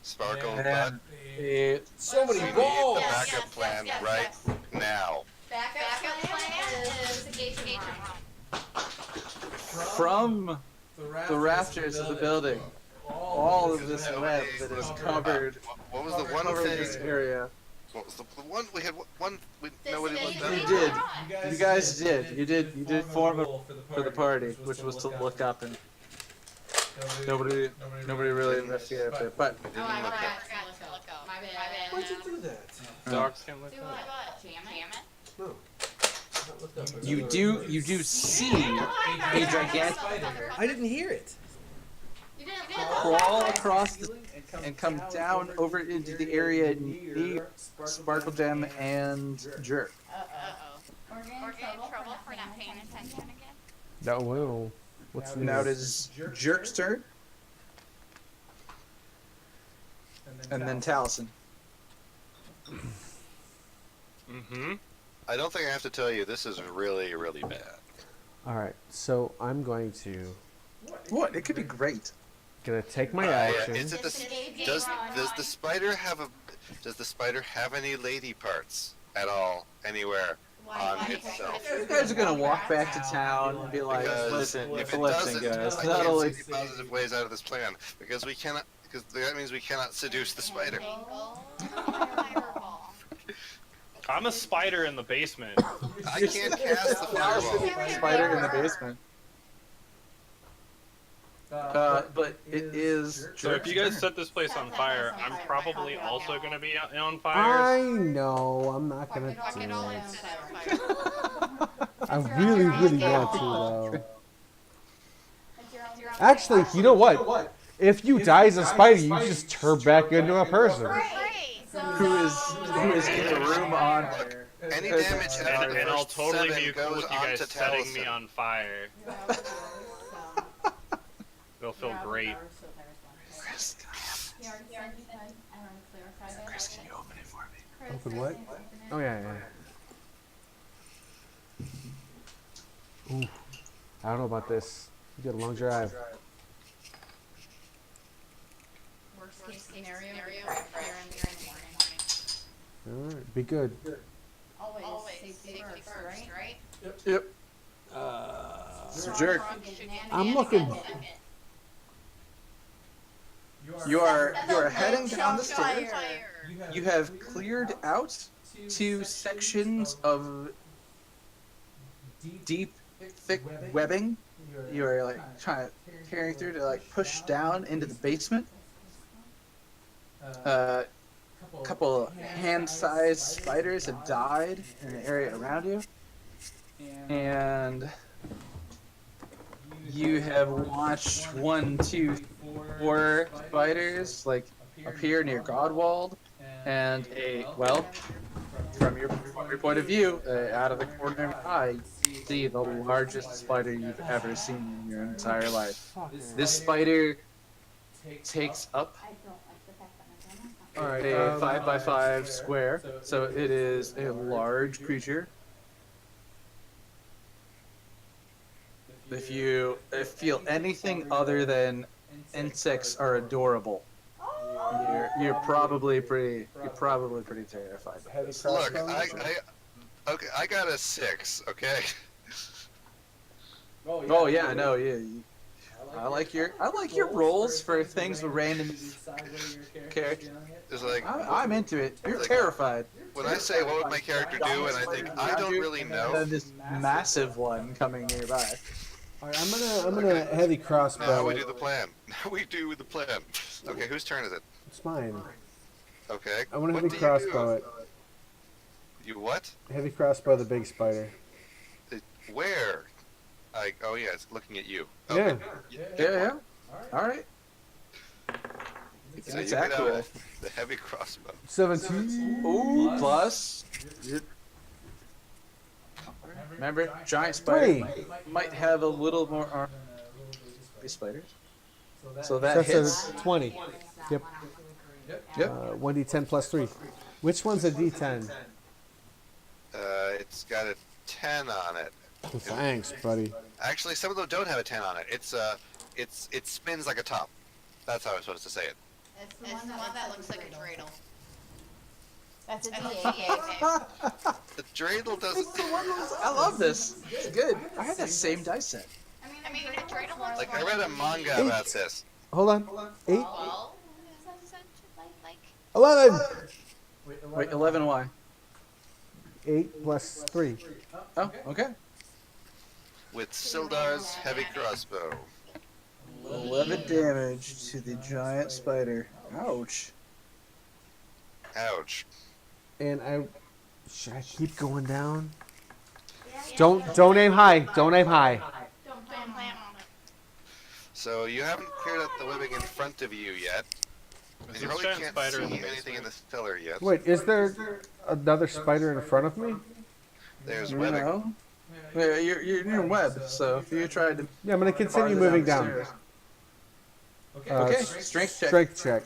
Sparkle Bud. And So many We need balls. the backup plan right now. Backup plan is engagement room. from the rafters of the building. All of this web that is covered What was the one covered thing? this area. What was the one we had? One we nobody was You done. did. You guys did. You did form a for the party, which was to look up, and nobody really investigated it. But Oh, I forgot to look up. My bad. Why'd you do that? Dogs can look Do up. what? Jam it? No. Not looked up. you do see a gigantic I didn't hear it. You didn't crawl across the and come down over into the area near Sparkle Gem and Jerk. Uh-oh. We're getting in trouble for not paying attention again. No, well, what's Now it next? is Jerk's turn, and then Taliesin. Mm-hmm. I don't think I have to tell you this is really, really bad. All right, so I'm going to What? It could be great. take my Yeah, action. is it does the spider have any lady parts at all anywhere on itself? You guys are gonna walk back to town and be like, Because listen, if it listen, doesn't, guys. I Not can't only see any positive ways out of this plan because that means we cannot seduce the spider. Fireball. I'm a spider in the basement. I can't cast the fireball. spider in the basement. But it is. So if Jerk's you guys turn. set this place on fire, I'm probably also gonna be on I fire. know. I'm not gonna Fuck it all do it. instead of fire. I really, really want to though. Actually, you know what? If you die as a spider, you just turn back into a person. who is in the room on fire. Any damage out of the And I'll first totally 7 be cool goes with you guys onto setting me Taliesin. on fire. It'll feel great. Chris, can you open it for me? Open what? Oh yeah, yeah. Ooh, I don't know about this. You got a long drive. Worst case scenario, right here in the morning. All right, be good. Always safety first, right? Yep. So Jerk, I'm looking. you are heading down the stairs. You have cleared out 2 sections of deep, thick webbing. You are like trying to carrying through to like push down into the basement. Couple hand-sized spiders have died in the area around you, and you have watched 1, 2, 4 spiders like appear near Godwald, and from your point of view, out of the corner of your eye, you see the largest spider you've ever seen in your entire life. This spider takes up All right. a 5x5 square, so it is a large creature. If you feel anything other than insects are adorable, you're probably pretty terrified. by this. Look, okay, I got a 6. Okay. Oh yeah, I know. Yeah, I like your rolls for things with random character. It's like I'm into it. You're terrified. when I say what would my character do, and I think I don't really And know. then this massive one coming nearby. All right, I'm gonna heavy Now crossbow we it. do the plan. Now we do the plan. Okay, whose turn is it? It's mine. Okay. I'm gonna what heavy do you crossbow do? it. You what? Heavy crossbow the big spider. Where? Oh yeah, it's looking at you. Yeah. Yeah. All right. So It's you get out cool. the heavy crossbow. 17. Ooh, plus. Remember, giant spider 3. might have a little more armor than spiders. So that That's hits. a 20. Yep. Yep. 1d10 plus 3. Which one's a d10? It's got a 10 on it. Thanks, buddy. Actually, some of them don't have a 10 on it. It spins like a top. That's how I'm supposed to say it. It's the one that looks like a dreidel. That's a That's D8. The dreidel doesn't. I love this. It's good. I had that same dice set. I mean, Like, I read a manga about this. Hold on. 8, Well, 11. Wait, 11 why? 8 plus 3. Oh, okay. With Sildar's heavy crossbow. 11 damage to the giant spider. Ouch. Ouch. And should I keep going down? Don't aim high. Don't aim high. don't plan on it. So you haven't cleared out the webbing in front of you yet. And Is you this probably giant can't spider see in the anything in basement? the cellar yet. Wait, is there another spider in front of me? There's webbing. No. Yeah, you're near web, so if you tried to Yeah, I'm gonna continue farther moving the down. stairs- Okay, strength check. Strength check.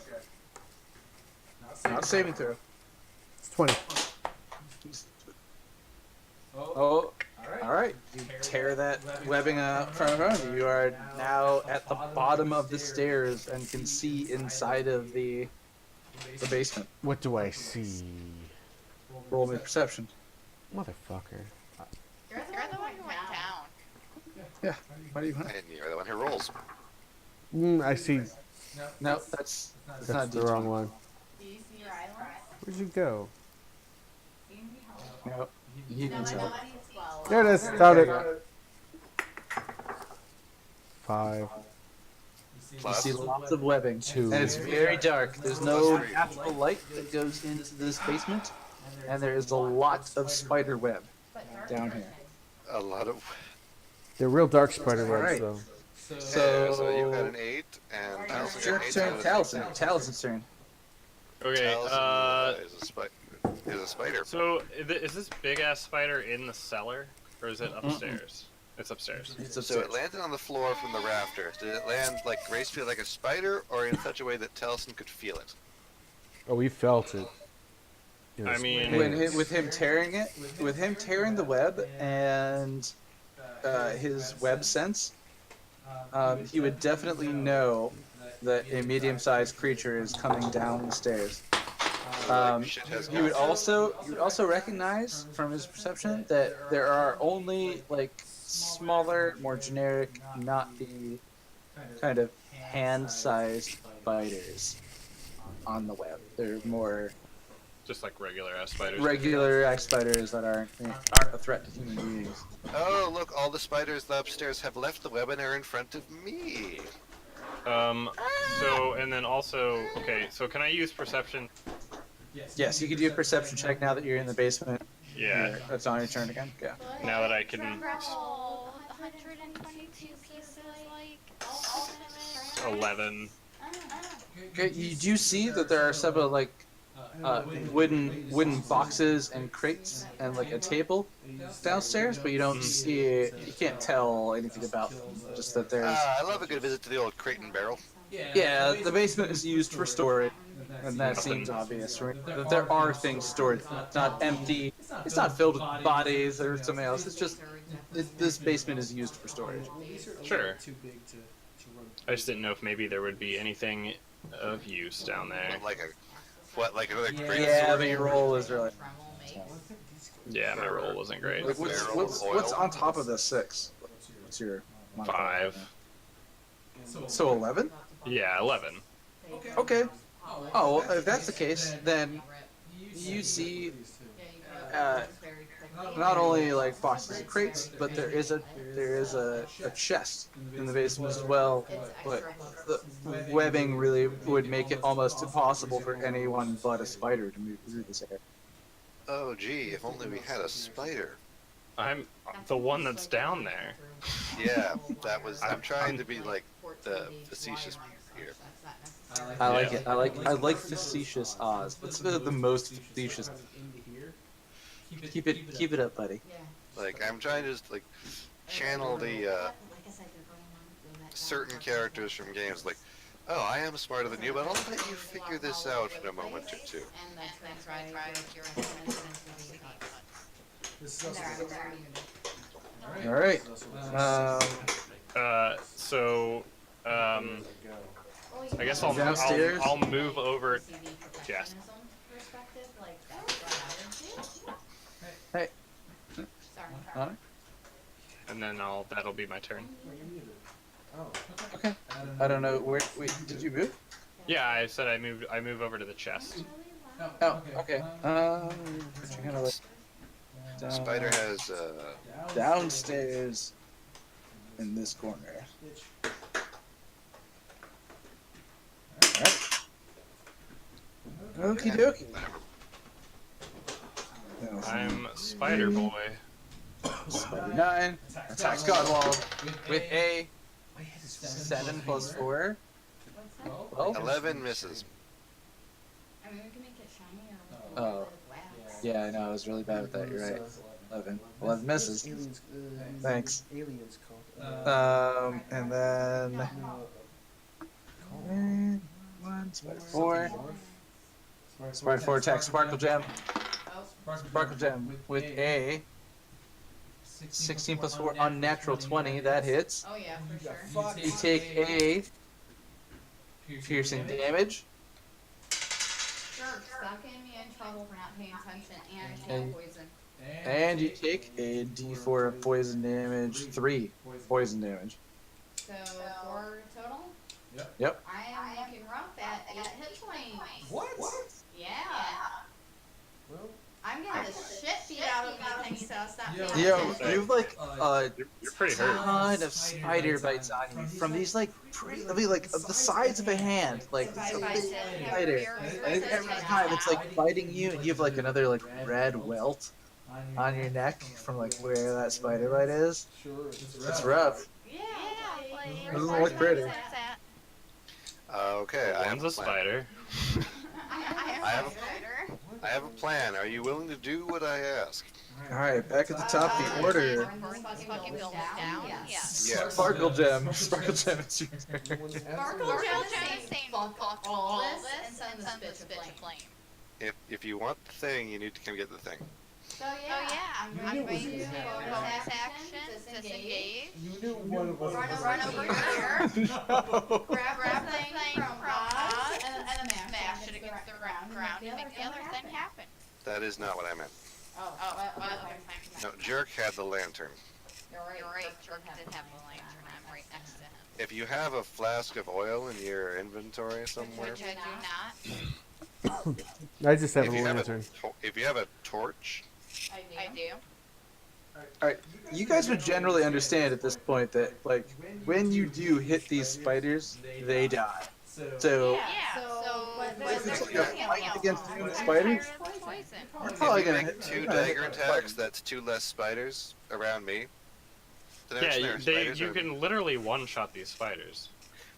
Not saving throw. It's 20. Oh, all right. You tear that webbing out from in front of you. You are now at the bottom of the stairs and can see inside of the basement. What do I see? Roll me perception. Motherfucker. You're the one who went down. Yeah. Why do you want? And you're the one who rolls. I see. No, that's That's not the D20. wrong one. Do you see your island? Where'd you go? No, he No, needs I help. know it's 12. There it is. Found it. 5. You Plus, see lots of webbing, 2. and it's very dark. There's no natural light that goes into this basement, and there is a lot of spider web down here. a lot of. They're real dark spider webs, Alright. though. So you got an 8, and Taliesin got Sure, an 8. turn, so Taliesin. Talison's turn. Okay. Taliesin is a spider. So is this big ass spider in the cellar, or is it upstairs? It's upstairs. It's So upstairs. it landed on the floor from the rafters. Did it land like gracefully like a spider, or in such a way that Taliesin could feel it? Oh, we felt it. I mean- With him tearing it, with him tearing the web and his web sense, he would definitely know that a medium-sized creature is coming down the stairs. Shit has You would guts. also recognize from his perception that there are only like smaller, more generic, not the kind of hand-sized spiders on the web. They're more Just like regular ass spiders. regular axe spiders that aren't a threat to human beings. Oh, look, all the spiders upstairs have left the web and are in front of me. So and then also, okay. So can I use perception? Yes, you could do a perception check now that you're in the basement. Yeah. That's on your turn again. Yeah. Now that I can. Grapple 122 pieces, like, 11. Okay, you do see that there are several like wooden boxes and crates and like a table downstairs, but you don't see you can't tell anything about them. Just that there's I love a good visit to the old crate and barrel. yeah, the basement is used for storage, and that seems obvious. Right? That there are things stored, it's not empty. It's not filled with bodies or something else. It's just this basement is used for storage. Sure. I just didn't know if maybe there would be anything of use down there. Like another crate Yeah, sword? but your roll is really. Yeah, my roll wasn't great. Like, what's on top of the 6? What's your modifier? 5. So 11? Yeah, 11. Okay. Oh, well, if that's the case, then you see not only like boxes and crates, but there is a chest in the basement as well. But the webbing really would make it almost impossible for anyone but a spider to move through this area. Oh, gee, if only we had a spider. I'm the one that's down there. Yeah, that was. I'm trying to be like the facetious here. I like it. I like facetious Oz. It's the most facetious. Keep it up, buddy. Like, I'm trying to just like channel the certain characters from games. Like, oh, I am smarter than you, but I'll let you figure this out in a moment or two. And that's right. All right. So, I guess Downstairs? I'll move over. Yes. Hey. Sorry. Huh? And then that'll be my turn. Okay. I don't know where. Wait, did you move? Yeah, I said I move over to the chest. Oh, okay. You're gonna like Spider has downstairs in this corner. Alright. Okie dokie. I'm Spider Boy. Spider 9 attacks Godwall with a 7 plus 4. Well, 11 misses. I mean, we can make it shiny or Oh. a little wax. yeah, I know, I was really bad with that, you're right. 11 misses. Thanks. Aliens called. And then Spider 4. Spider 4 attacks Sparkle Gem. Sparkle Gem with a 16 plus 4 unnatural 20. That hits. Oh yeah, for sure. You take a piercing damage. Jerk, stop getting me in trouble for not paying attention and And- poison. And you take a d4 of poison damage. 3 poison damage. So 4 total. Yep. I am looking rough at 8 hit points. What? Yeah. Well, I'm getting the shit beat out of me thanks to us not paying Yo, attention. you've like You're pretty hurt. ton of spider bites on you from these like I mean like of the size of a hand, like If I it's a bite big it, spider. you're- And every time it's like biting you, and you have like another like red welt on your neck from like where that spider bite is. sure. It's rough. Yeah, Doesn't look pretty. Okay, I have One's a a plan. spider. I have I have a plan. Are you willing to do what I ask? All right, back at the top of the order. Fucking building down? Yes. Yes. Sparkle Gem. Sparkle Gem is your turn. Sparkle Gem is saying fuck all this and send this bitch a flame. If you want the thing, you need to come get the thing. So yeah, I'm going to bonus action, disengage, You knew one was run over here, grab the thing from Oz, and then smash it against the ground and make the other thing happen. That is not what I meant. Oh, No, Jerk had the lantern. You're right. Jerk did have the lantern. I'm right next to him. If you have a flask of oil in your inventory somewhere, Which I do not. I just have if a you have lantern. if you have a torch, I do. Alright, you guys would generally understand at this point that, like, when you do hit these spiders, they die. So, But if it's like a there's fight against two spiders, Poison. you're if probably you gonna make hit 2 you're gonna hit dagger the spider. attacks, that's 2 less spiders around me. The Yeah, next you, snare they, spiders you are- can literally one-shot these spiders.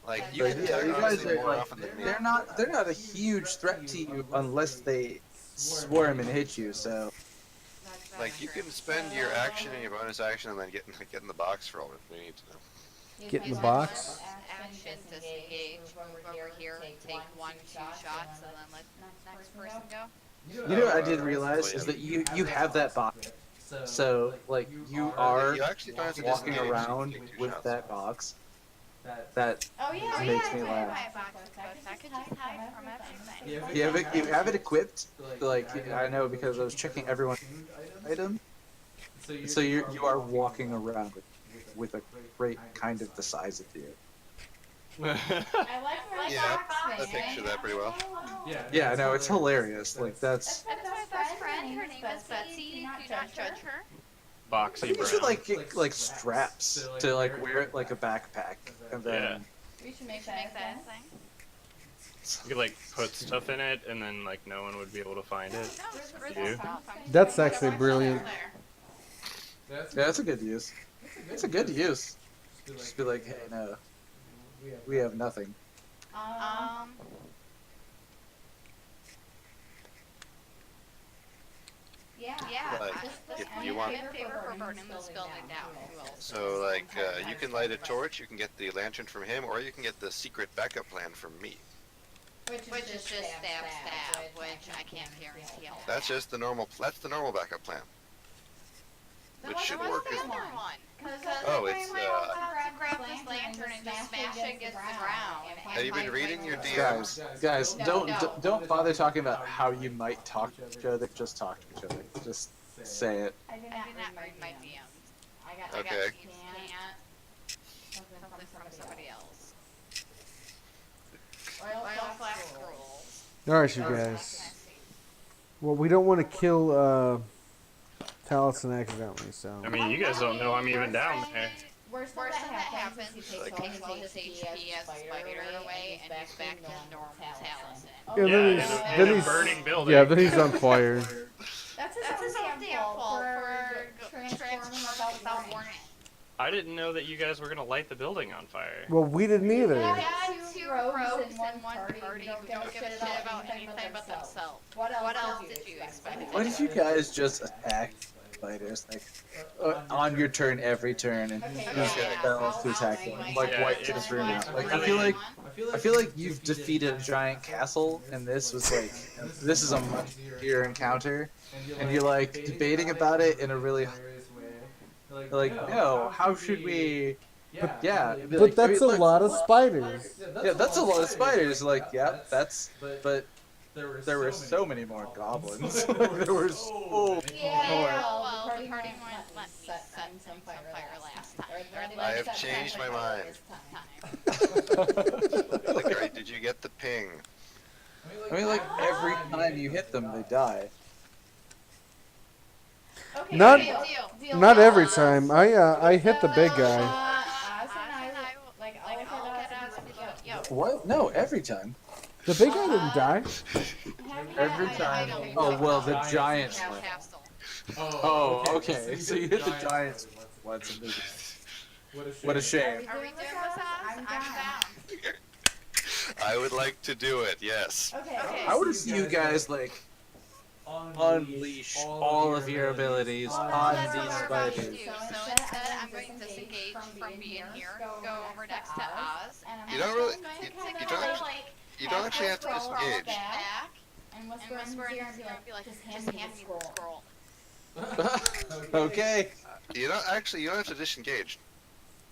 like you But can yeah, attack you guys honestly are more like, often than me. they're not a huge threat to you unless they swarm and hit you, so. Like you can spend your action and your bonus action and then get in the box roll if we need to know. Get in the box. Action, disengage, move over here, take 1, 2 shots, and then let next person go. You know what I did realize is that you have that box. So, like, you are You actually don't have to walking disengage, you can around take 2 with shots. that box. That Oh yeah, makes me yeah, laugh. I could just hide from everything. you have it equipped. Like, I know because I was checking everyone's item. So you are walking around with a crate kind of the size of you. I like my Yeah, box, I man. picture that pretty well. Yeah, no, it's hilarious. Like that's. That's my best friend. Her name is Betsy. Do not judge her. Boxy You should Brown. like get like straps to like wear it like a backpack, and then We should make Make that that a thing. thing. You could like put stuff in it, and then like no one would be able to find it. No, screw You? that stuff. That's actually brilliant. yeah, that's a good use. It's a good use. Just be like, hey, no, we have nothing. Yeah. Like, Just if I'm you in want- favor For burning this building down. Who else? So like you can light a torch, you can get the lantern from him, or you can get the secret backup plan from me. Which is just stab, which I can't guarantee I'll That's just the normal. That's the normal backup plan. Which should What's work. the As, other one? Oh, it's, grab this lantern and just smash it against the ground. have you been reading your Guys, DMs? guys, don't bother talking about how you might talk to each other. Just talk to each other. Just say it. I did I not did not read my DMs. DMs. I got Okay. You can't. something Something from from somebody else. Oil flask rules. All right, you guys. Well, we don't want to kill Taliesin accidentally, so. I mean, you guys don't know I'm even down there. Worst that happens is he takes all his HP as a spider away and he's back to normal Taliesin. Yeah, Yeah, then in a he's burning building. yeah, then he's on fire. That's his own damn fault for transforming without warning. I didn't know that you guys were gonna light the building on fire. Well, we didn't either. We had two rogues in one party who don't give a shit about anything but themselves. What else did you expect? What if you guys just attack spiders, like on your turn every turn, and use spells to attack them, like Yeah, wipe this room out? Like I feel like you've defeated a giant castle, and this is a much easier encounter, and you're like debating about it in a really like, no, how should we? But that's a lot of spiders. Yeah, that's a lot of spiders. Like, yeah, but there were so many more goblins. There were so Well, the party won't let me set some fire last time. I have changed my mind. Alright, did you get the ping? I mean, like every time you hit them, they die. Okay, Not- deal. Not every time. I hit the big guy. Oz and I, I'll hit Oz and be like, yo, What? No, every time. The big guy didn't die. Every time. Oh well, the giants. Have win. castle. Oh, okay. So you hit the giants once and what a shame. Are we doing this, Oz? I'm down. I would like to do it, yes. Okay. I want to see you guys like unleash all of your abilities on That's what these we're about to spiders. do. So instead, I'm going to disengage from being here, go over next to Oz, and You don't really, I'm going you, to you don't actually, you don't actually have to disengage. back And and whisper whisper in in his his ear ear and be like, just hand hand me me the the scroll. Okay. You don't actually, you don't have to disengage.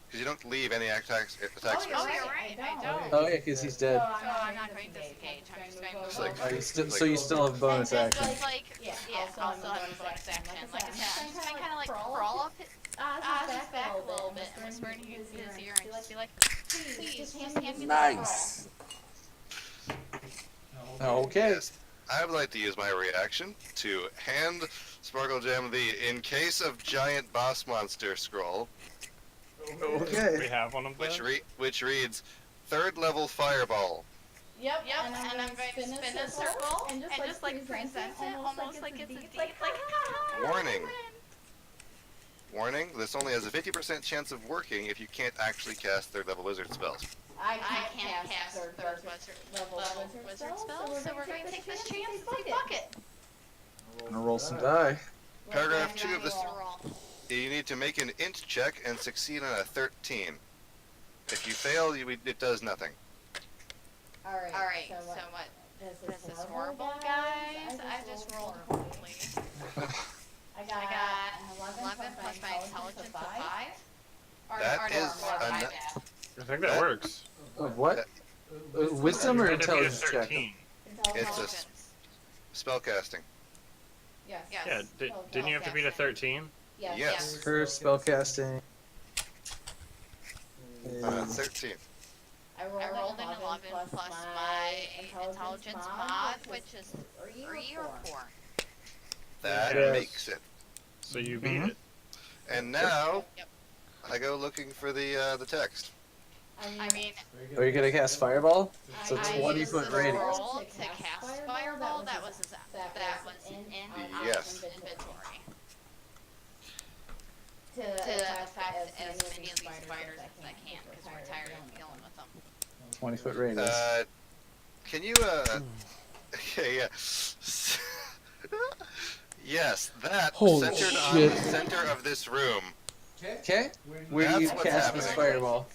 Because you don't leave any attacks Oh, you're right. I don't. Oh yeah, because he's dead. So I'm not going to disengage. I'm just going to It's move like- over. So you still have bonus action. Just like, yeah, I'll still have a bonus action. Like I said, I'm just going to kind of like crawl up Oz's back a little bit and whisper in his ear and just be like, please, just hand me the Nice. Okay. Yes. I would like to use my reaction to hand Sparkle Gem the In Case of Giant Boss Monster scroll, Okay. We have one of those. which reads, 3rd level Fireball. Yep, and I'm going to spin a circle and just like present it almost like it's a deed. Like, Warning. Warning, this only has a 50% chance of working if you can't actually cast 3rd level wizard spells. I I can't cast third level wizard spells, so we're going to take this chance and say fuck it. I'm gonna roll some die. Paragraph 2 of This this, you need to make an int check and succeed on a 13. If you fail, it does nothing. Alright, So what? This This is horrible, guys. I just rolled horribly. I I got 11 plus my intelligence of 5. That is my an- bad. I think that works. What? Wisdom or It'd be a intelligence check? 13. It's a Intelligence. spellcasting. Yes. Yes. Yeah, didn't you have to beat a 13? Yes. Her spellcasting. 13. I I rolled an 11 plus my intelligence mod, which is 3 or 4. That Yes. makes it. So you beat Mhm. it. And now, Yep. I go looking for the text. I mean, Are you gonna cast Fireball? So I 20 used foot the radius. roll to cast Fireball. That was in Yes. inventory. To To affect as many of these spiders as I can, because we're tired of dealing with them. 20 foot radius. Can you, okay, yeah. Yes, that Holy centered on shit. the center of this room. Okay. Where do you That's what's cast this happening. Fireball?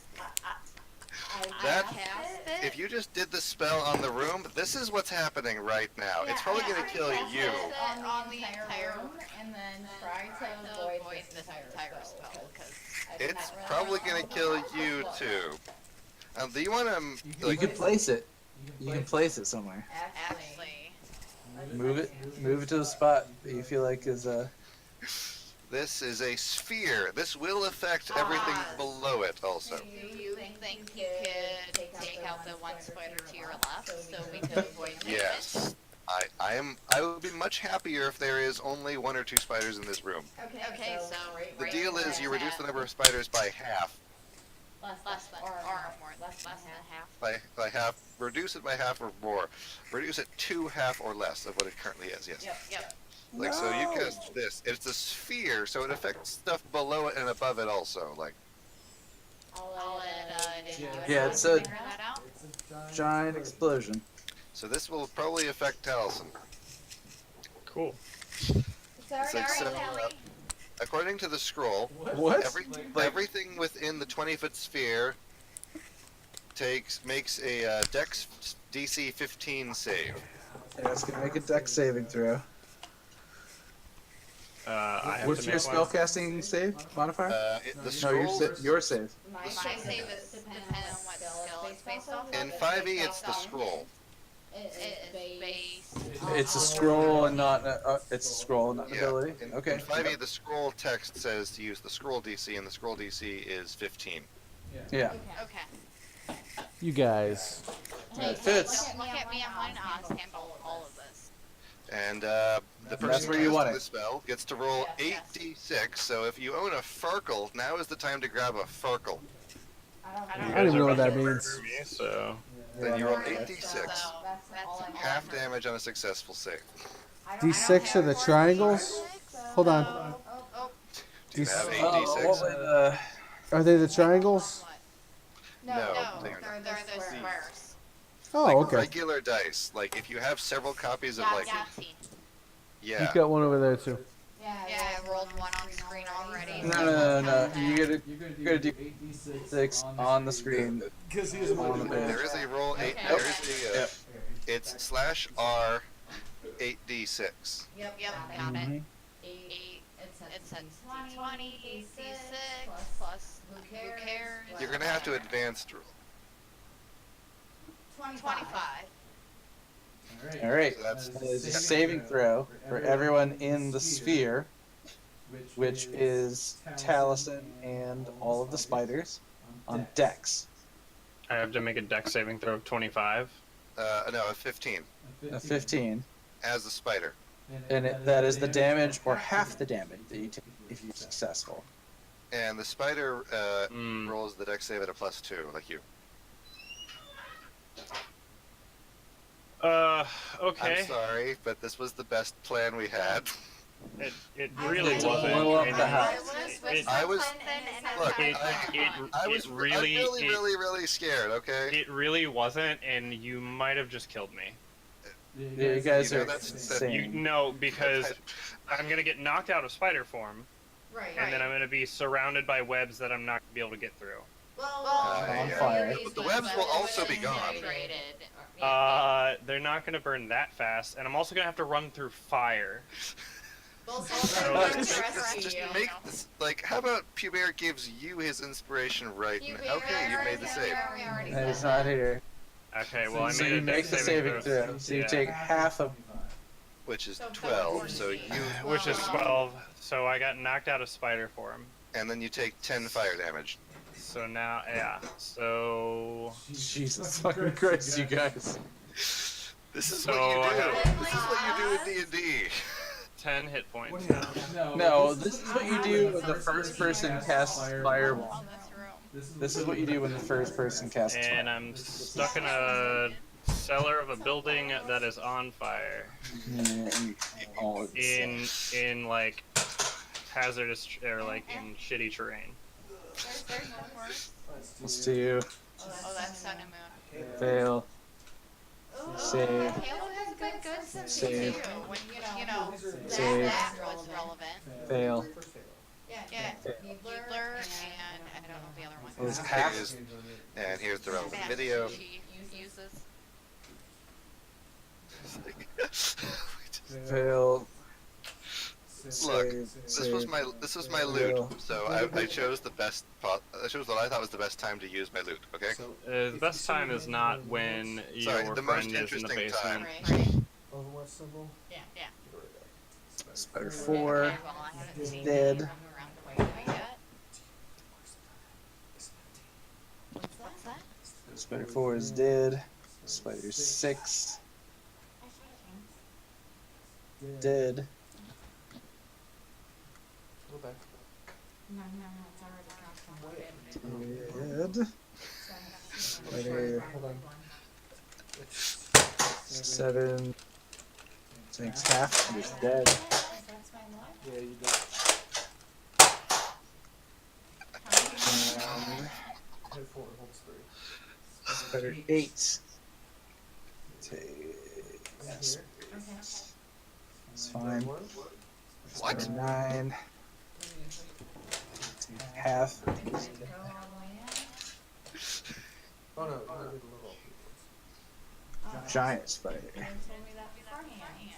That- I cast it. If you just did the spell on the room, this is what's happening right now. It's probably gonna kill you. On the entire room, and then try to avoid this entire spell because It's probably gonna kill you too. Do you want to, You can place it. You can place it somewhere. Actually, Move it to the spot that you feel like is this is a sphere. This will affect everything below it also. do you think think you could take out the one spider to your left so we could avoid movement? Yes. I would be much happier if there is only 1 or 2 spiders in this room. Okay, so The deal is you reduce the number of spiders by half. less than or more less than half. By half. Reduce it by half or more. Reduce it to half or less of what it currently is. Yes. Yep. Like so, you cast this. It's a sphere, so it affects stuff below it and above it also. Like I'll let Yeah, it's a figure that out. giant explosion. so, this will probably affect Taliesin. Cool. It's like, so, according to the scroll, What? everything within the 20-foot sphere makes a Dex DC 15 save. Yeah, it's gonna make a dex saving throw. I have What's to your make one. spellcasting save modifier? The No, scroll your save. My save is dependent on what skill it's based off of. in 5e, it's the scroll. It's based. It's a scroll and not it's a scroll and not an Yeah. ability. In, Okay. in 5e, the scroll text says to use the scroll DC, and the scroll DC is 15. Yeah. Okay. You guys. It fits. Don't look at me, I'm going to handle all of this. And the person That's where you want casting it. the spell gets to roll Yes. 8d6. So if you own a Farkle, now is the time to grab a Farkle. I I don't even know what that means. So Then you roll Yeah. 8d6. So that's Half damage on a successful save. D6 are the triangles? Hold on. Oh, Do you have D6. What 8d6? would, Are they the triangles? No, no, they're they're the squares. Oh, Like okay. regular dice. Like if you have several copies of like, You've yeah. got one over there too. Yeah, I rolled one on screen already. No. You gotta do 6 on the screen. On the page. There is a roll 8. Okay. There is a. Yep. It's /R 8d6. Yep, got it. Mhm. 8. It said 20, D6, plus who cares? You're gonna have to advance roll. 25. All right. So that's That is a saving throw for everyone in the sphere, which is Taliesin and all of the spiders on Dex. I have to make a dex saving throw of 25. No, a 15 A 15, as a spider. and that is the damage or half the damage that you take if you're successful. And the spider Mm. rolls the dex save at a +2, like you. Okay. I'm sorry, but this was the best plan we had. It really To wasn't. blow up and the house. I was- Look, It, I was really, really scared. Okay. it really wasn't, and you might have just killed me. Yeah, you guys You know, are that's- insane. Because I'm gonna get knocked out of spider form, Right. and then I'm gonna be surrounded by webs that I'm not gonna be able to get through. Well, on fire. But the webs will also be gone. They're not gonna burn that fast, and I'm also gonna have to run through fire. Just make this, like, how about Pubert gives you his inspiration right now? Okay, you made the save. And he's not here. Okay, well I So made you a make dex the saving throw. So you yeah, take half of. Which is 12, so you, which is 12. So I got knocked out of spider form. and then you take 10 fire damage. So now, yeah. So Jesus fucking Christ, you guys. This is So what you I do. have- This is what you do in D&D. 10 hit points. No, this is what you do when the first person casts fireball. This is what you do when the first person casts And I'm stuck in a cellar of a building that is on fire. In like hazardous or like in shitty terrain. There's no worse. Let's do Oh, that's Sun and Moon. fail. Ooh, Save. Halo has been good since Save. too. When you know Save. that was relevant. Fail. Yeah, Needler and I don't know the other one. Is half. And here's the relevant That video. She uses. Fail. Look, Save. this was my loot, so I chose the best. I chose what I thought was the best time to use my loot. Okay. The best time is not when Sorry, your the friend most is in the interesting time. basement. Right. Yeah. Spider 4. Okay, well, I haven't seen Dead. anything around quite yet. What's that? Spider 4 is dead. Spider 6 I shot a chance. dead. Go back. No, it's already cast from one. Dead. Spider. Hold on. 7 takes half and is dead. That's my luck. Yeah, you got And hit 4, holds 3. Spider 8 takes. Okay. It's fine. What? Spider 9 takes half. Go all the way in. Oh no, you did a little. Oh, Giant spider. you told me that beforehand.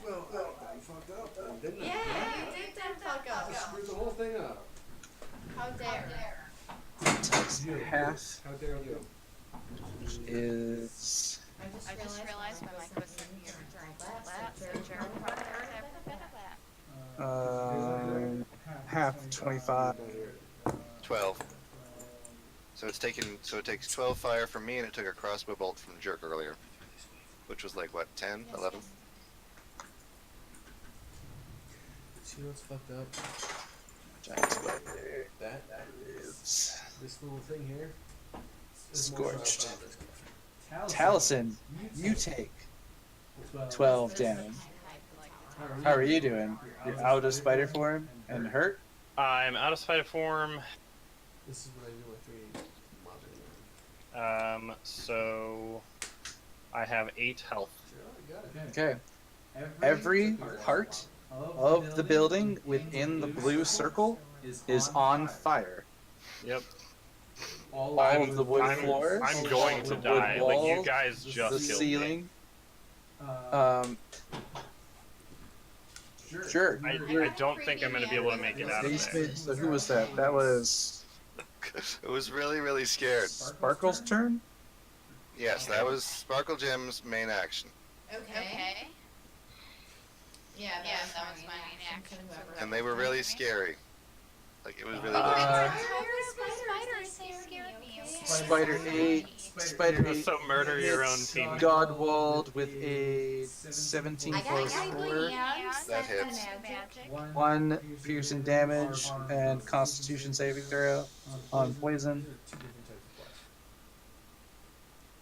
Well, I fucked up then, didn't I? Yeah, you did fuck up. Screwed the whole thing up. How dare. Takes half How dare you? is I just realized when I was in here half of 25. 12. So it takes 12 fire from me, and it took a crossbow bolt from Jerk earlier. Which was like, what, 10, 11? See what's fucked up? Giant spider. That Is this little thing here. is more scorched. powerful than this guy. Taliesin, you take 12 damage. How are you doing? You're out of spider form and hurt? I'm out of spider form. This is what I do with 3 mobbing. So I have 8 health. Sure, I got it. Okay. Every part of the building within the blue circle is on fire. Yep. All of the wood floors, I'm going to the wood die. Like, you walls, guys the just killed ceiling. me. Sure. I don't think I'm going to be able to make it out of there. Basement. So who was that? That was It was really, really scared. Sparkle's turn. Yes, that was Sparkle Gem's main action. Okay. Yeah, that was my main action. And they were really scary. Like, it was really, Spider 8. Spider 8. So murder your own hits team. Godwald with a 17 plus 4. that hits. 1 piercing damage and Constitution saving throw on poison.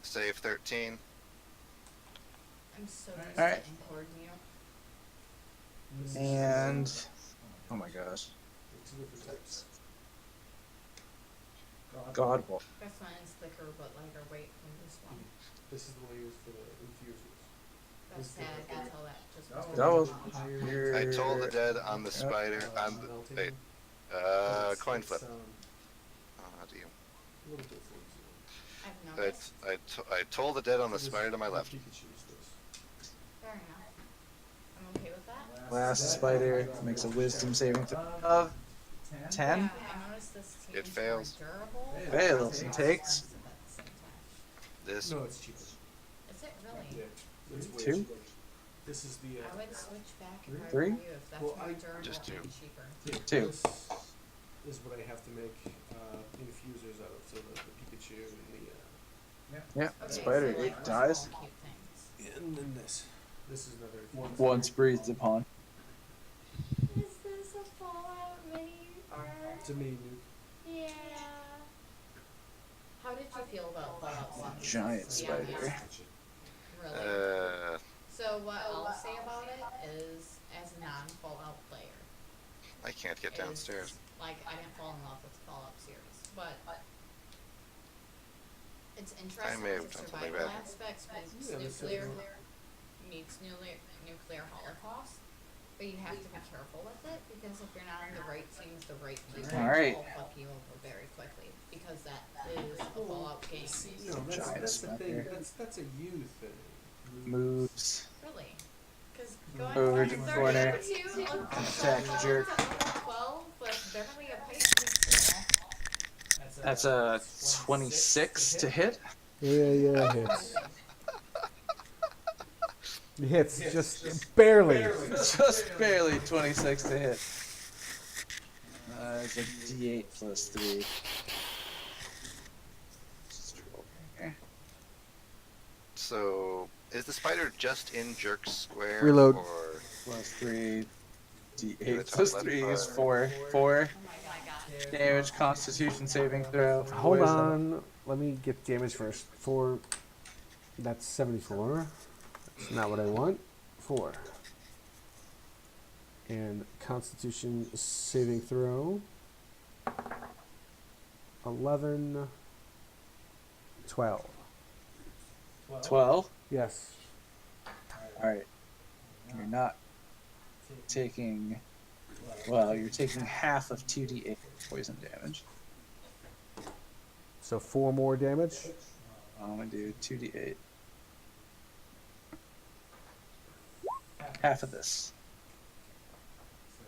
Save 13. I'm so All right. towards you. And oh my gosh, Godwald. This one is thicker but lighter weight than this one. This is the one used for the infusers. That's sad. I can tell that just That was I told the dead on the spider, on the, wait, coin flip. How do you? A little bit flimsy. I've noticed. I told the dead on the spider to my left. You could choose this. Fair enough. I'm okay with that. Last spider makes a wisdom saving throw of 10. Yeah, I noticed this team's It fails. more durable. Fails and takes Expensive at the same time. This, No, it's cheaper. Is it really? Yeah. It's way 2. cheaper. This is the. I would switch back if I 3? were you. If that's Well, more I- durable Just 2. and cheaper. Yeah, 2. This is what I have to make infusers out of, so the Pikachu and the. Yeah, Okay, spider so, 8 like, dies. cute things. And then this. This is another. Once breathed upon. Is this a Fallout mini art? It's a mini nuke. Yeah. How did you feel about Fallout 1? Giant spider. Really? So what I'll say about it is, as a non-Fallout player, I can't get downstairs. is, like, I didn't fall in love with the Fallout series, but it's interesting may have the done something survival bad. aspects Yeah, meets that's nuclear holocaust, but you have to be careful with it, because if you're not on the right team with the right people, Alright. will fuck you over very quickly, because that is a Fallout game. No, Giant that's the thing. spider. That's a you thing. Moves. Really? Because going Over from to the corner. 32 up to Attack jerk. 12 with Beverly a high school. That's a 26 to hit. Yeah, hits. Hits just barely. Just barely 26 to hit. It's a D8 plus 3. Just roll here. So, is the spider just in Jerk's square? Reload. Or Plus 3 To the d8 top plus left. 3 is 4. 4 Oh my god. damage, Constitution saving throw. Hold poison. on. Let me get damage first. 4. That's 74. That's not what I want. 4. And Constitution saving throw. 11. 12. 12. Yes. Alright. You're not taking. Well, you're taking half of 2d8 poison damage. So 4 more damage. I'm gonna do 2d8. Half of this.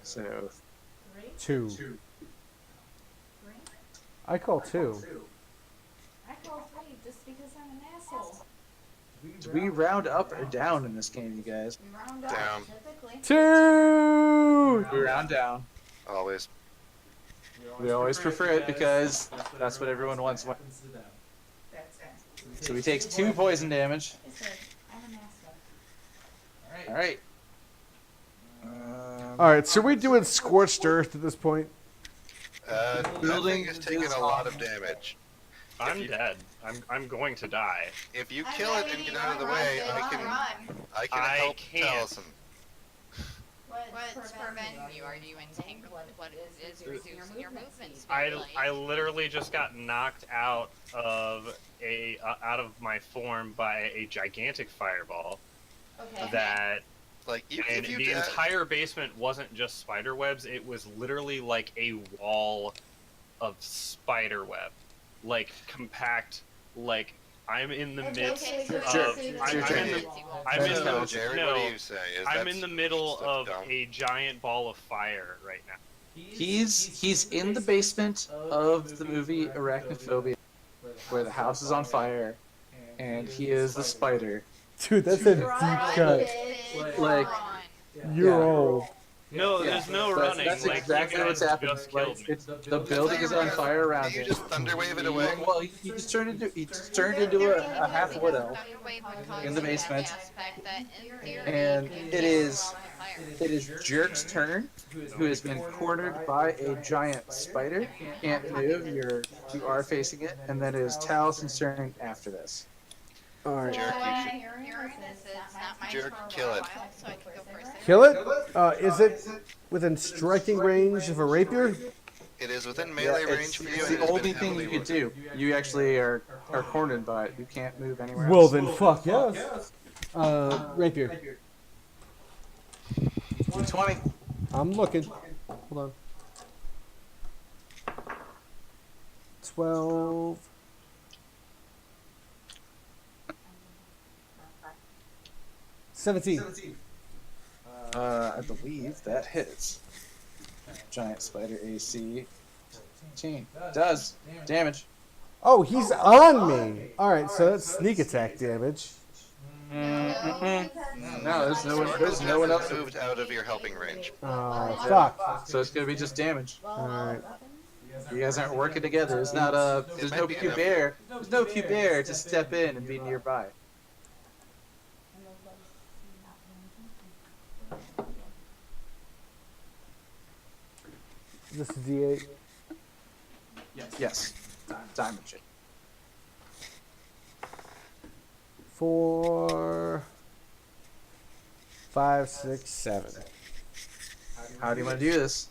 So 2. 3? I call 2. I call 3 just because I'm an asshole. do we round up or down in this game, you guys? We round up, Down. typically. 2! We round down. always? We always prefer it because that's what everyone wants. That's it. So he takes 2 poison damage. I said, I'm an asshole. Alright. Alright, so we're doing Scorched Earth at this point. That Building thing is taking is a lot on. of damage. I'm dead. I'm going to die. If you kill it and get out of the way, I can I help can't. Taliesin. What's preventing you? Are you entangled? What is reducing your movement speed? I literally just got knocked out of my form by a gigantic fireball. Okay. That Like, even and if you the did, entire basement wasn't just spider webs. It was literally like a wall of spider web, like compact. Like I'm in the midst Sure. of. I'm in no, the Jared, no. what do you say? I'm in the middle stuff of dumb. a giant ball of fire right now. He's in the basement of the movie Arachnophobia, where the house is on fire, and he is the spider. Dude, that's a deep cut. Like, You're Yeah. old. No, Yeah, there's no that's- running. That's like, exactly you guys what's happening. just Like, killed me. it's, the building is on fire around You him. just thunderwave it away. Well, he just turned into a half wood elf in the basement, and it is Jerk's turn, who has been cornered by a giant spider. Can't move. You are facing it, and then it is Talison's turn after this. Alright. Jerk, you should Uranus is not my Jerk, turn for kill a it. while, so I can go first. Kill it? Is it within striking range of a rapier? It is within melee Yeah, range for you. it's and it the has only been thing you heavily could do. You actually are cornered by it. You can't move anywhere Well else. then, fuck yes. Rapier. 20. I'm looking. Hold on. 12. 17. I believe that hits. Giant spider AC 14. Does damage. Oh, he's on me. Alright, so that's sneak attack damage. No, there's no one else. moved out of your helping range. Oh, fuck. So it's gonna be just damage. Alright. You guys aren't working together. There's not a. There's no might be enough. Pubert. There's no Pubert to step in and be nearby. This is D8. Yes. Diamond shape. 4, 5, 6, 7. How do you want to do this?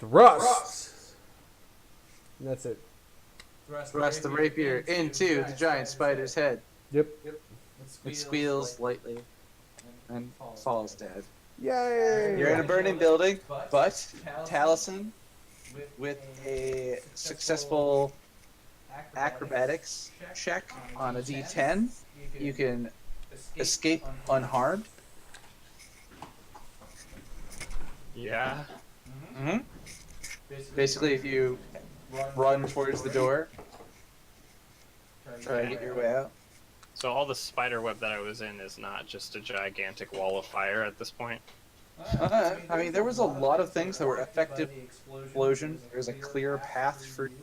Thrust. That's it. Thrust the rapier into the giant spider's head. Yep. It squeals lightly and falls dead. Yay! You're in a burning building, but Taliesin, with a successful acrobatics check on a D10, you can escape unharmed. Yeah. Mm-hmm. Basically, if you run towards the door, try to get your way out. So all the spider web that I was in is not just a gigantic wall of fire at this point. I mean, there was a lot of things that were effective explosion. There's a clear path for you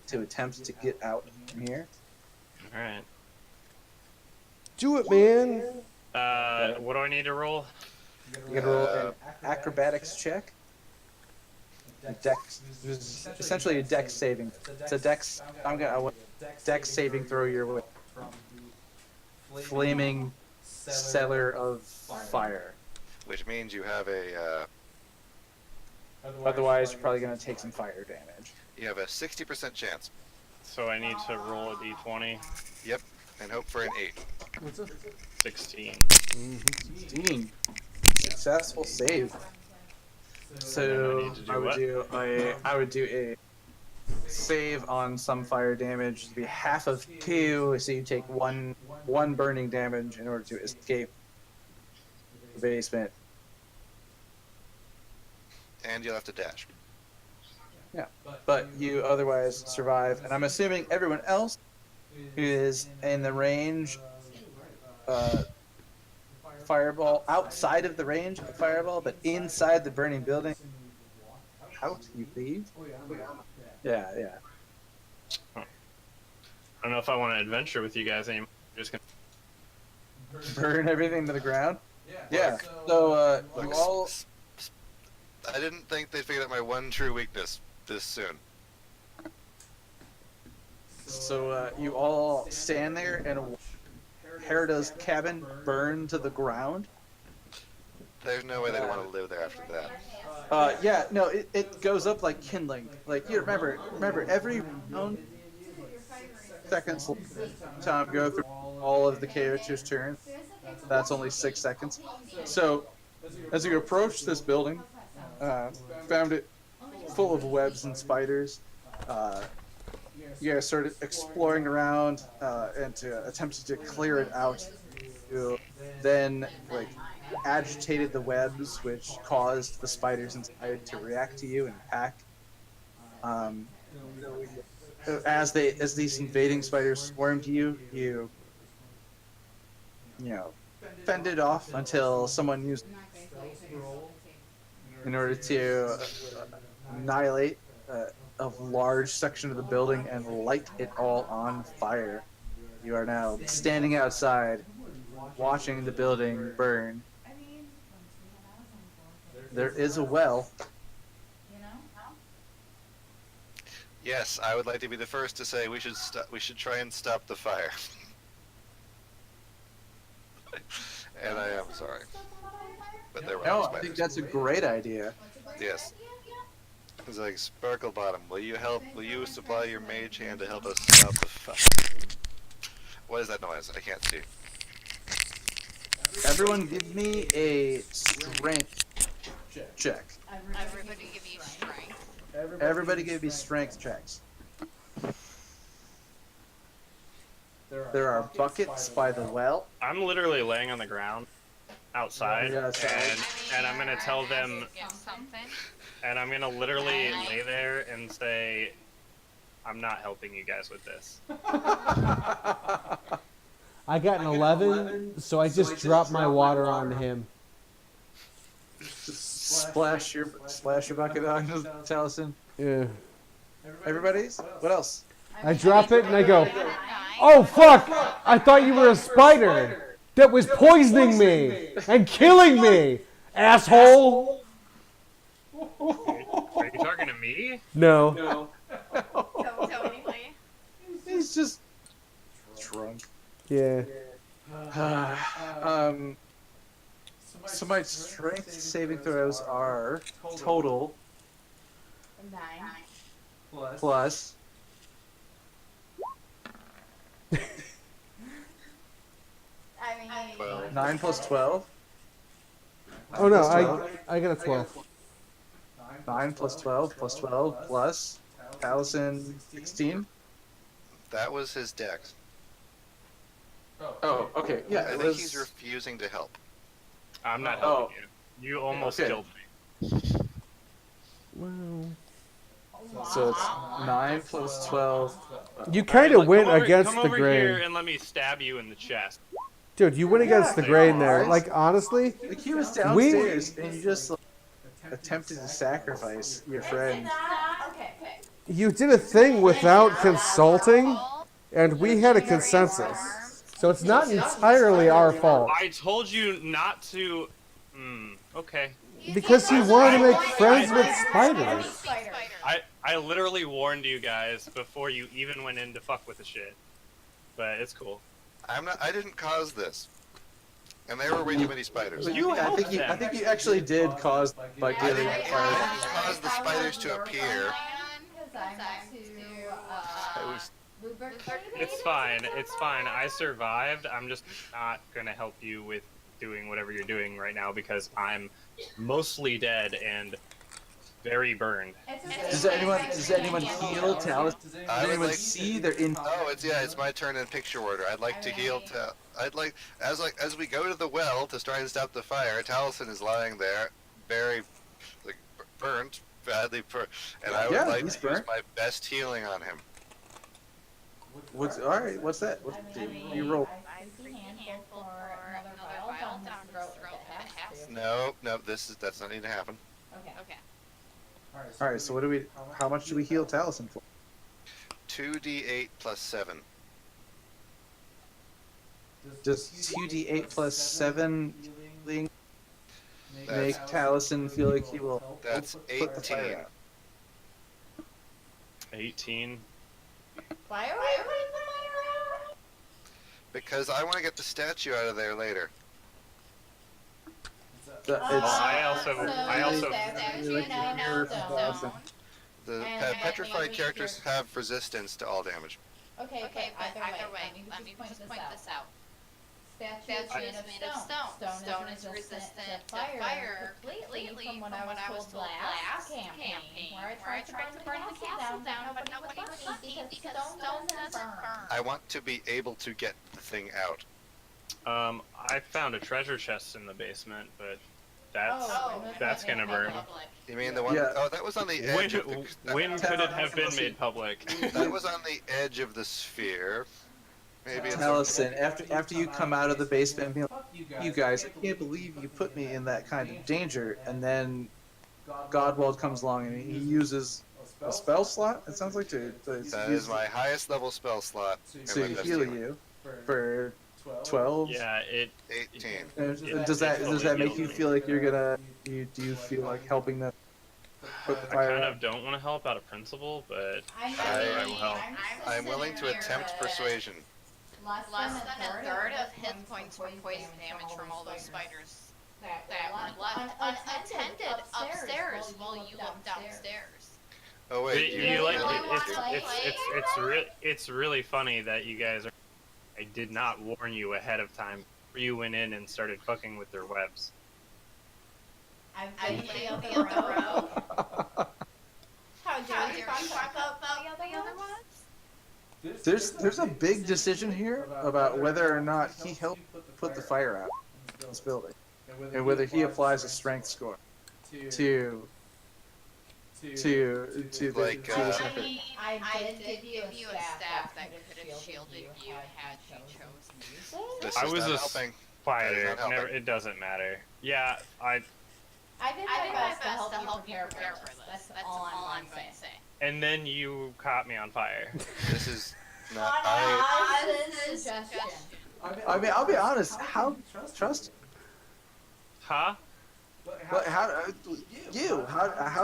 to attempt to get out from here. All right. Do it, man. What do I need to roll? You gotta roll an acrobatics check. Dex, essentially a dex saving. It's a dex. I want dex saving throw your way from the flaming cellar of fire. Which means you have a Otherwise, you're probably gonna take some fire damage. you have a 60% chance. So I need to roll a d20. Yep, and hope for an 8. 16. 16. Successful save. So I would do a save on some fire damage. It'd be half of 2, so you take one burning damage in order to escape the basement. And you'll have to dash. Yeah, but you otherwise survive, and I'm assuming everyone else who is in the range, fireball outside of the range of the fireball, but inside the burning building. Out you leave? Yeah. I don't know if I want to adventure with you guys anymore. I'm just gonna Burn everything to the ground. Yeah. So you Look, all. I didn't think they'd figured out my one true weakness this soon. So you all stand there and Herida's cabin burn to the ground. There's no way they'd want to live there after that. Yeah, no, it goes up like kindling. Like you remember every round seconds time go through all of the characters' turns. That's only 6 seconds. So as you approach this building, found it full of webs and spiders. You guys started exploring around and attempted to clear it out. You then agitated the webs, which caused the spiders inside to react to you and attack. As these invading spiders swarmed you, you fended off until someone used in order to annihilate a large section of the building and light it all on fire. You are now standing outside, watching the building burn. There is a well. Yes, I would like to be the first to say we should try and stop the fire. And I am sorry. But there were No, I spiders. think that's a great idea. Yes. It's like Sparkle Bottom. Will you supply your mage hand to help us stop the fire? What is that noise? I can't see. Everyone give me a strength check. Everybody give you strength. Everybody give me strength checks. There are buckets by the well. I'm literally laying on the ground outside, Yeah, outside. and I'm gonna tell them, Get something. and I'm gonna literally lay there and say, I'm not helping you guys with this. I got an 11, so I just dropped my water on him. Splash your bucket on Taliesin. Yeah. Everybody's? What else? I drop it and I go, oh fuck! I thought you were a spider that was poisoning me and killing me, asshole! Are you talking to me? No. Totally. He's just drunk. Yeah. So my strength saving throws are total 9. plus I mean, Well, 9 plus 12. Oh no, I got a 12. 9 plus 12 plus 12 plus Taliesin 16. that was his dex. Oh, okay. Yeah, I it think was. he's refusing to help. I'm not Oh. helping you. You almost Okay. killed me. So it's 9 plus 12. You kind of went Come over- against come the over here grain. and let me stab you in the chest. Dude, you went against the grain there. Like, honestly, Like he was downstairs, and you just like, attempted to sacrifice your friend. Okay. you did a thing without consulting, and we had a consensus. So it's not entirely our fault. I told you not to. Okay. Because he wanted to make friends with spiders. I literally warned you guys before you even went in to fuck with the shit. But it's cool. I didn't cause this. And there were way too many spiders. But You I think helped them. you actually did cause by I dealing didn't with fire. cause the spiders to appear. It was It's fine. It's fine. I survived. I'm just not gonna help you with doing whatever you're doing right now because I'm mostly dead and very burned. Does anyone heal Talus? Does I would anyone like- see their in? Oh, it's my turn in picture order. I'd like to heal. I'd like as we go to the well to try and stop the fire. Taliesin is lying there, very burnt badly, and I would Yeah, like he's to use burnt. my best healing on him. What's all right? What's that? You roll. No, that's not need to happen. Okay. All right. So what do we? How much do we heal Taliesin for? 2d8 plus 7. Does 2d8 plus 7 make That's- Taliesin feel like he will? That's put the fire 18. out? 18. Why are we putting the fire out? Because I want to get the statue out of there later. I also The And petrified I- characters have resistance to all damage. Okay, Okay, but but either way, let me just point this out. Statue is made of stone. Stone is resistant to fire completely from what I was told last campaign, where I tried to burn the castle down, but nobody would let me because stone doesn't burn. I want to be able to get the thing out. I found a treasure chest in the basement, but that's Oh, that's gonna burn. You mean the one? Yeah. Oh, that was on the When, edge of the. when could it have been made public? That was on the edge of the sphere. Maybe it's. Taliesin, after you come out of the basement and be like, you guys, I can't believe you put me in that kind of danger, and then Godwald comes along and he uses a spell slot. It sounds like to That is my highest level spell slot. and to my best heal healing. you for 12. Yeah, it 18. And does that make you feel like you're gonna? Do you feel like helping them put the I fire kind out? of don't want to help out of principle, but I will help. I'm willing to attempt persuasion. Less than a third of hit points from poison damage from all those spiders that were left unattended upstairs while you looked downstairs. Oh wait. you like it- it's really funny that you guys are. I did not warn you ahead of time. You went in and started fucking with their webs. I've I been played the the other other row. row. How dare you Talk talk about the other ones? There's a big decision here about whether or not he helped put the fire out in this building, and whether he applies a strength score to Like, this I effort. mean, I did give you a staff that could have shielded you had you chosen to use it. This I is was not a helping. Fighter. That is not Never, helping. it doesn't matter. Yeah, I I did I did my best to help you prepare for this. That's all I'm going to say. and then you caught me on fire. This is not. Honest suggestion. I mean, I'll be honest. How trust? Huh? But how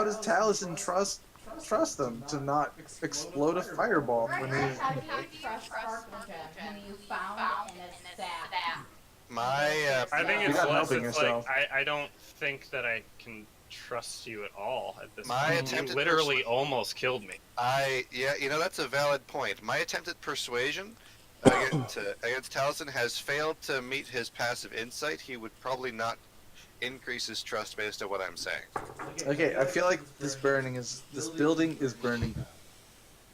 does Taliesin trust them to not explode a fireball when he? How do you trust Sparklegem, whom you found in a staff? My. I think You're it's not less. helping It's yourself. like I don't think that I can trust you at all at this My point. You attempted literally almost killed me. That's a valid point. My attempted persuasion against Taliesin has failed to meet his passive insight. He would probably not increase his trust based on what I'm saying. Okay, I feel like this building is burning.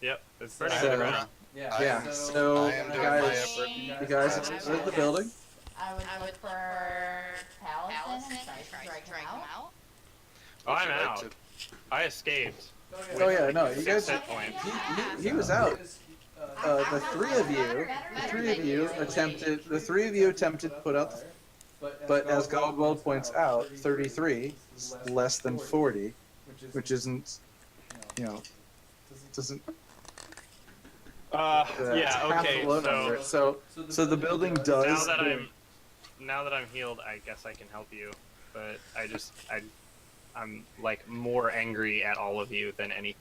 Yep, it's burning So- to the ground. Yeah. So I am you doing my guys, effort. you guys explode the building. I would look for Taliesin and try to drag him out. Oh, I'm Would you like out. to- I escaped. Oh yeah, no, you Six guys. hit points. He was out. The three of you attempted to put out, but as Gogwald points out, 33 is less than 40, which isn't, doesn't. Yeah, half okay, the low number. So the building does. now that I'm healed, I guess I can help you. But I'm like more angry at all of you than any.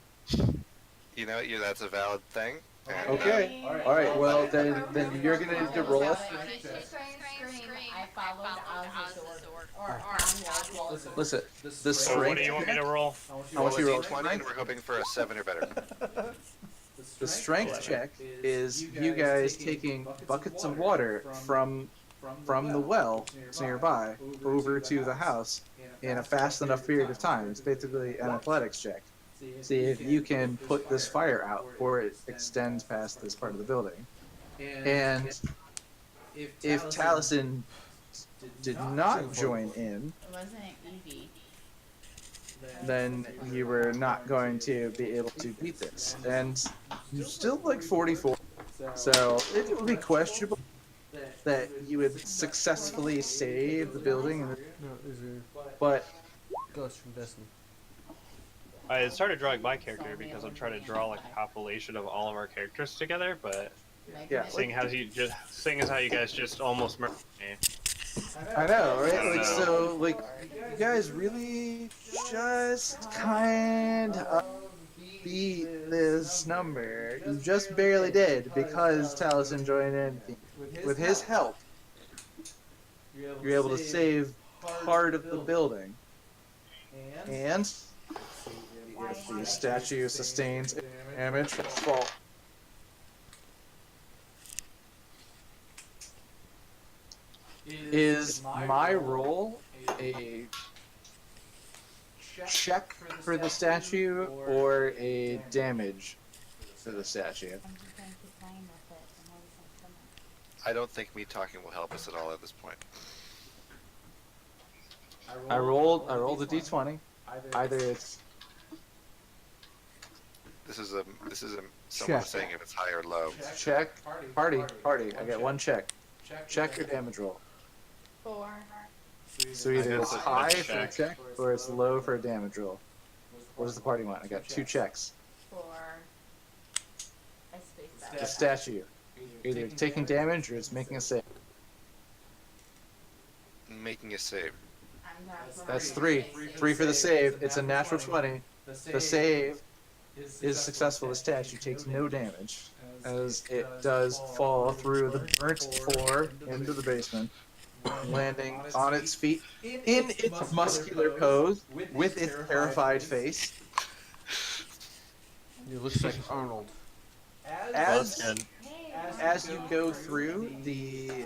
You know, that's a valid thing. And, Okay. All right. Well, then you're gonna need to roll us. I followed Oz's order. Or Wall's order. Listen, the So strength. what do you want me to roll? I want you to roll 20, and we're hoping for a 7 or better. The strength check is you guys taking buckets of water from the well nearby over to the house in a fast enough period of time. It's basically an athletics check. See if you can put this fire out before it extends past this part of the building. And if Taliesin did not join in, It wasn't easy. then you were not going to be able to beat this. And you're still like 44. So it would be questionable that you would successfully save the building. No, is there But ghost from Destiny? I started drawing my character because I'm trying to draw like a compilation of all of our characters together, but yeah, seeing as how you guys just almost murdered me. I know, right? I don't Like, know. so, like, you guys really just kind of beat this number. You just barely did because Taliesin joined in. With his help, you're able to save part of the building. And if the statue sustains damage from fall. Is my role a check for the statue or a damage for the statue? I'm just gonna keep playing with it. I'm always gonna come I don't think me talking will help us at all at this point. I rolled a d20. Either it's This is someone Check. saying if it's high or low. check, party. I get one check. Check your damage roll. 4. So either it's guess it's a high for a check. check or it's low for a damage roll. What does the party want? I got 2 checks. 4. I spaced The out. statue, either it's taking damage or it's making a save. Making a save. I'm down for That's 3. 3 for the save. It's a natural 20. The save is successful. The statue takes no damage as it does fall through the burnt floor into the basement, landing on its feet in its muscular pose with its terrified face. It looks like Arnold. As you go through the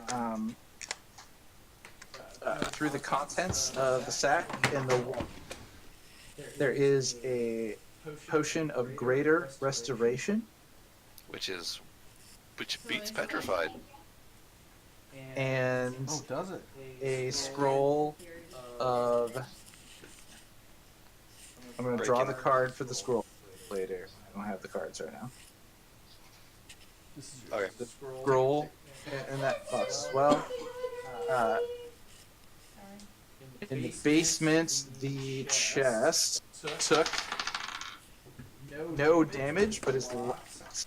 contents of the sack and the wall, there is a potion of greater restoration, Which beats petrified. and Oh, does it? a scroll of. I'm going to draw the card for the scroll later. I don't have the cards right now. This is Okay. The scroll in that box as well. In the basement, the chest took no damage, but is locked,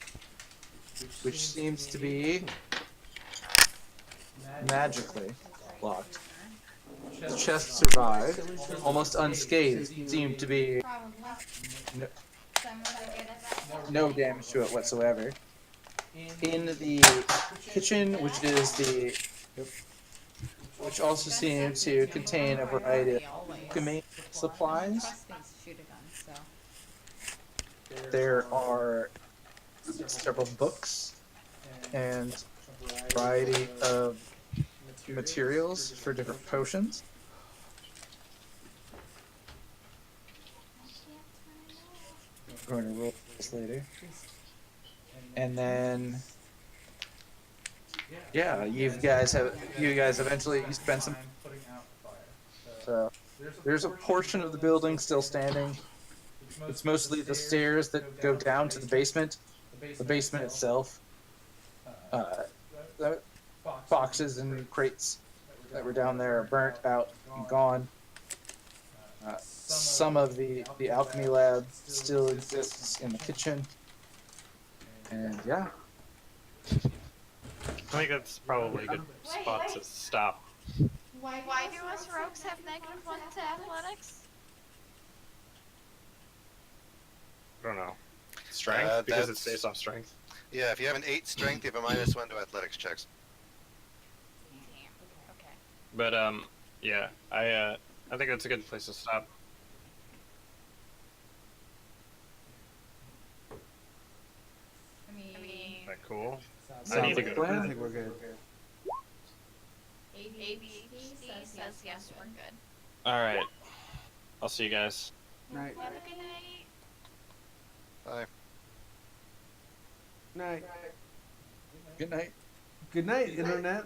which seems to be magically locked. The chest survived, almost unscathed. Seemed to be Probably. Someone will get us. no damage to it whatsoever. In the kitchen, which also seems to contain a variety of alchemy supplies. Trust things to shoot a gun, so. There are several books and a variety of materials for different potions. I'm going to roll this later. And then, yeah, you guys eventually spend some. So there's a portion of the building still standing. It's mostly the stairs that go down to the basement the basement itself. The boxes and crates that were down there are burnt out and gone. Some of the alchemy lab still exists in the kitchen. And yeah, I think that's probably a good spot to stop. Why do us rogues have -1 to athletics? I don't know. Strength? Because it's based off strength. Yeah, if you have an 8 strength, you have a -1 to athletics checks. Damn. Okay. But yeah, I think that's a good place to stop. I mean, Is that cool? I sounds need to like a go. I plan. think we're good. ABCD says yes, we're good. All right. I'll see you guys. Night. Have a good night. Bye. Night. Good night. Good night, Internet.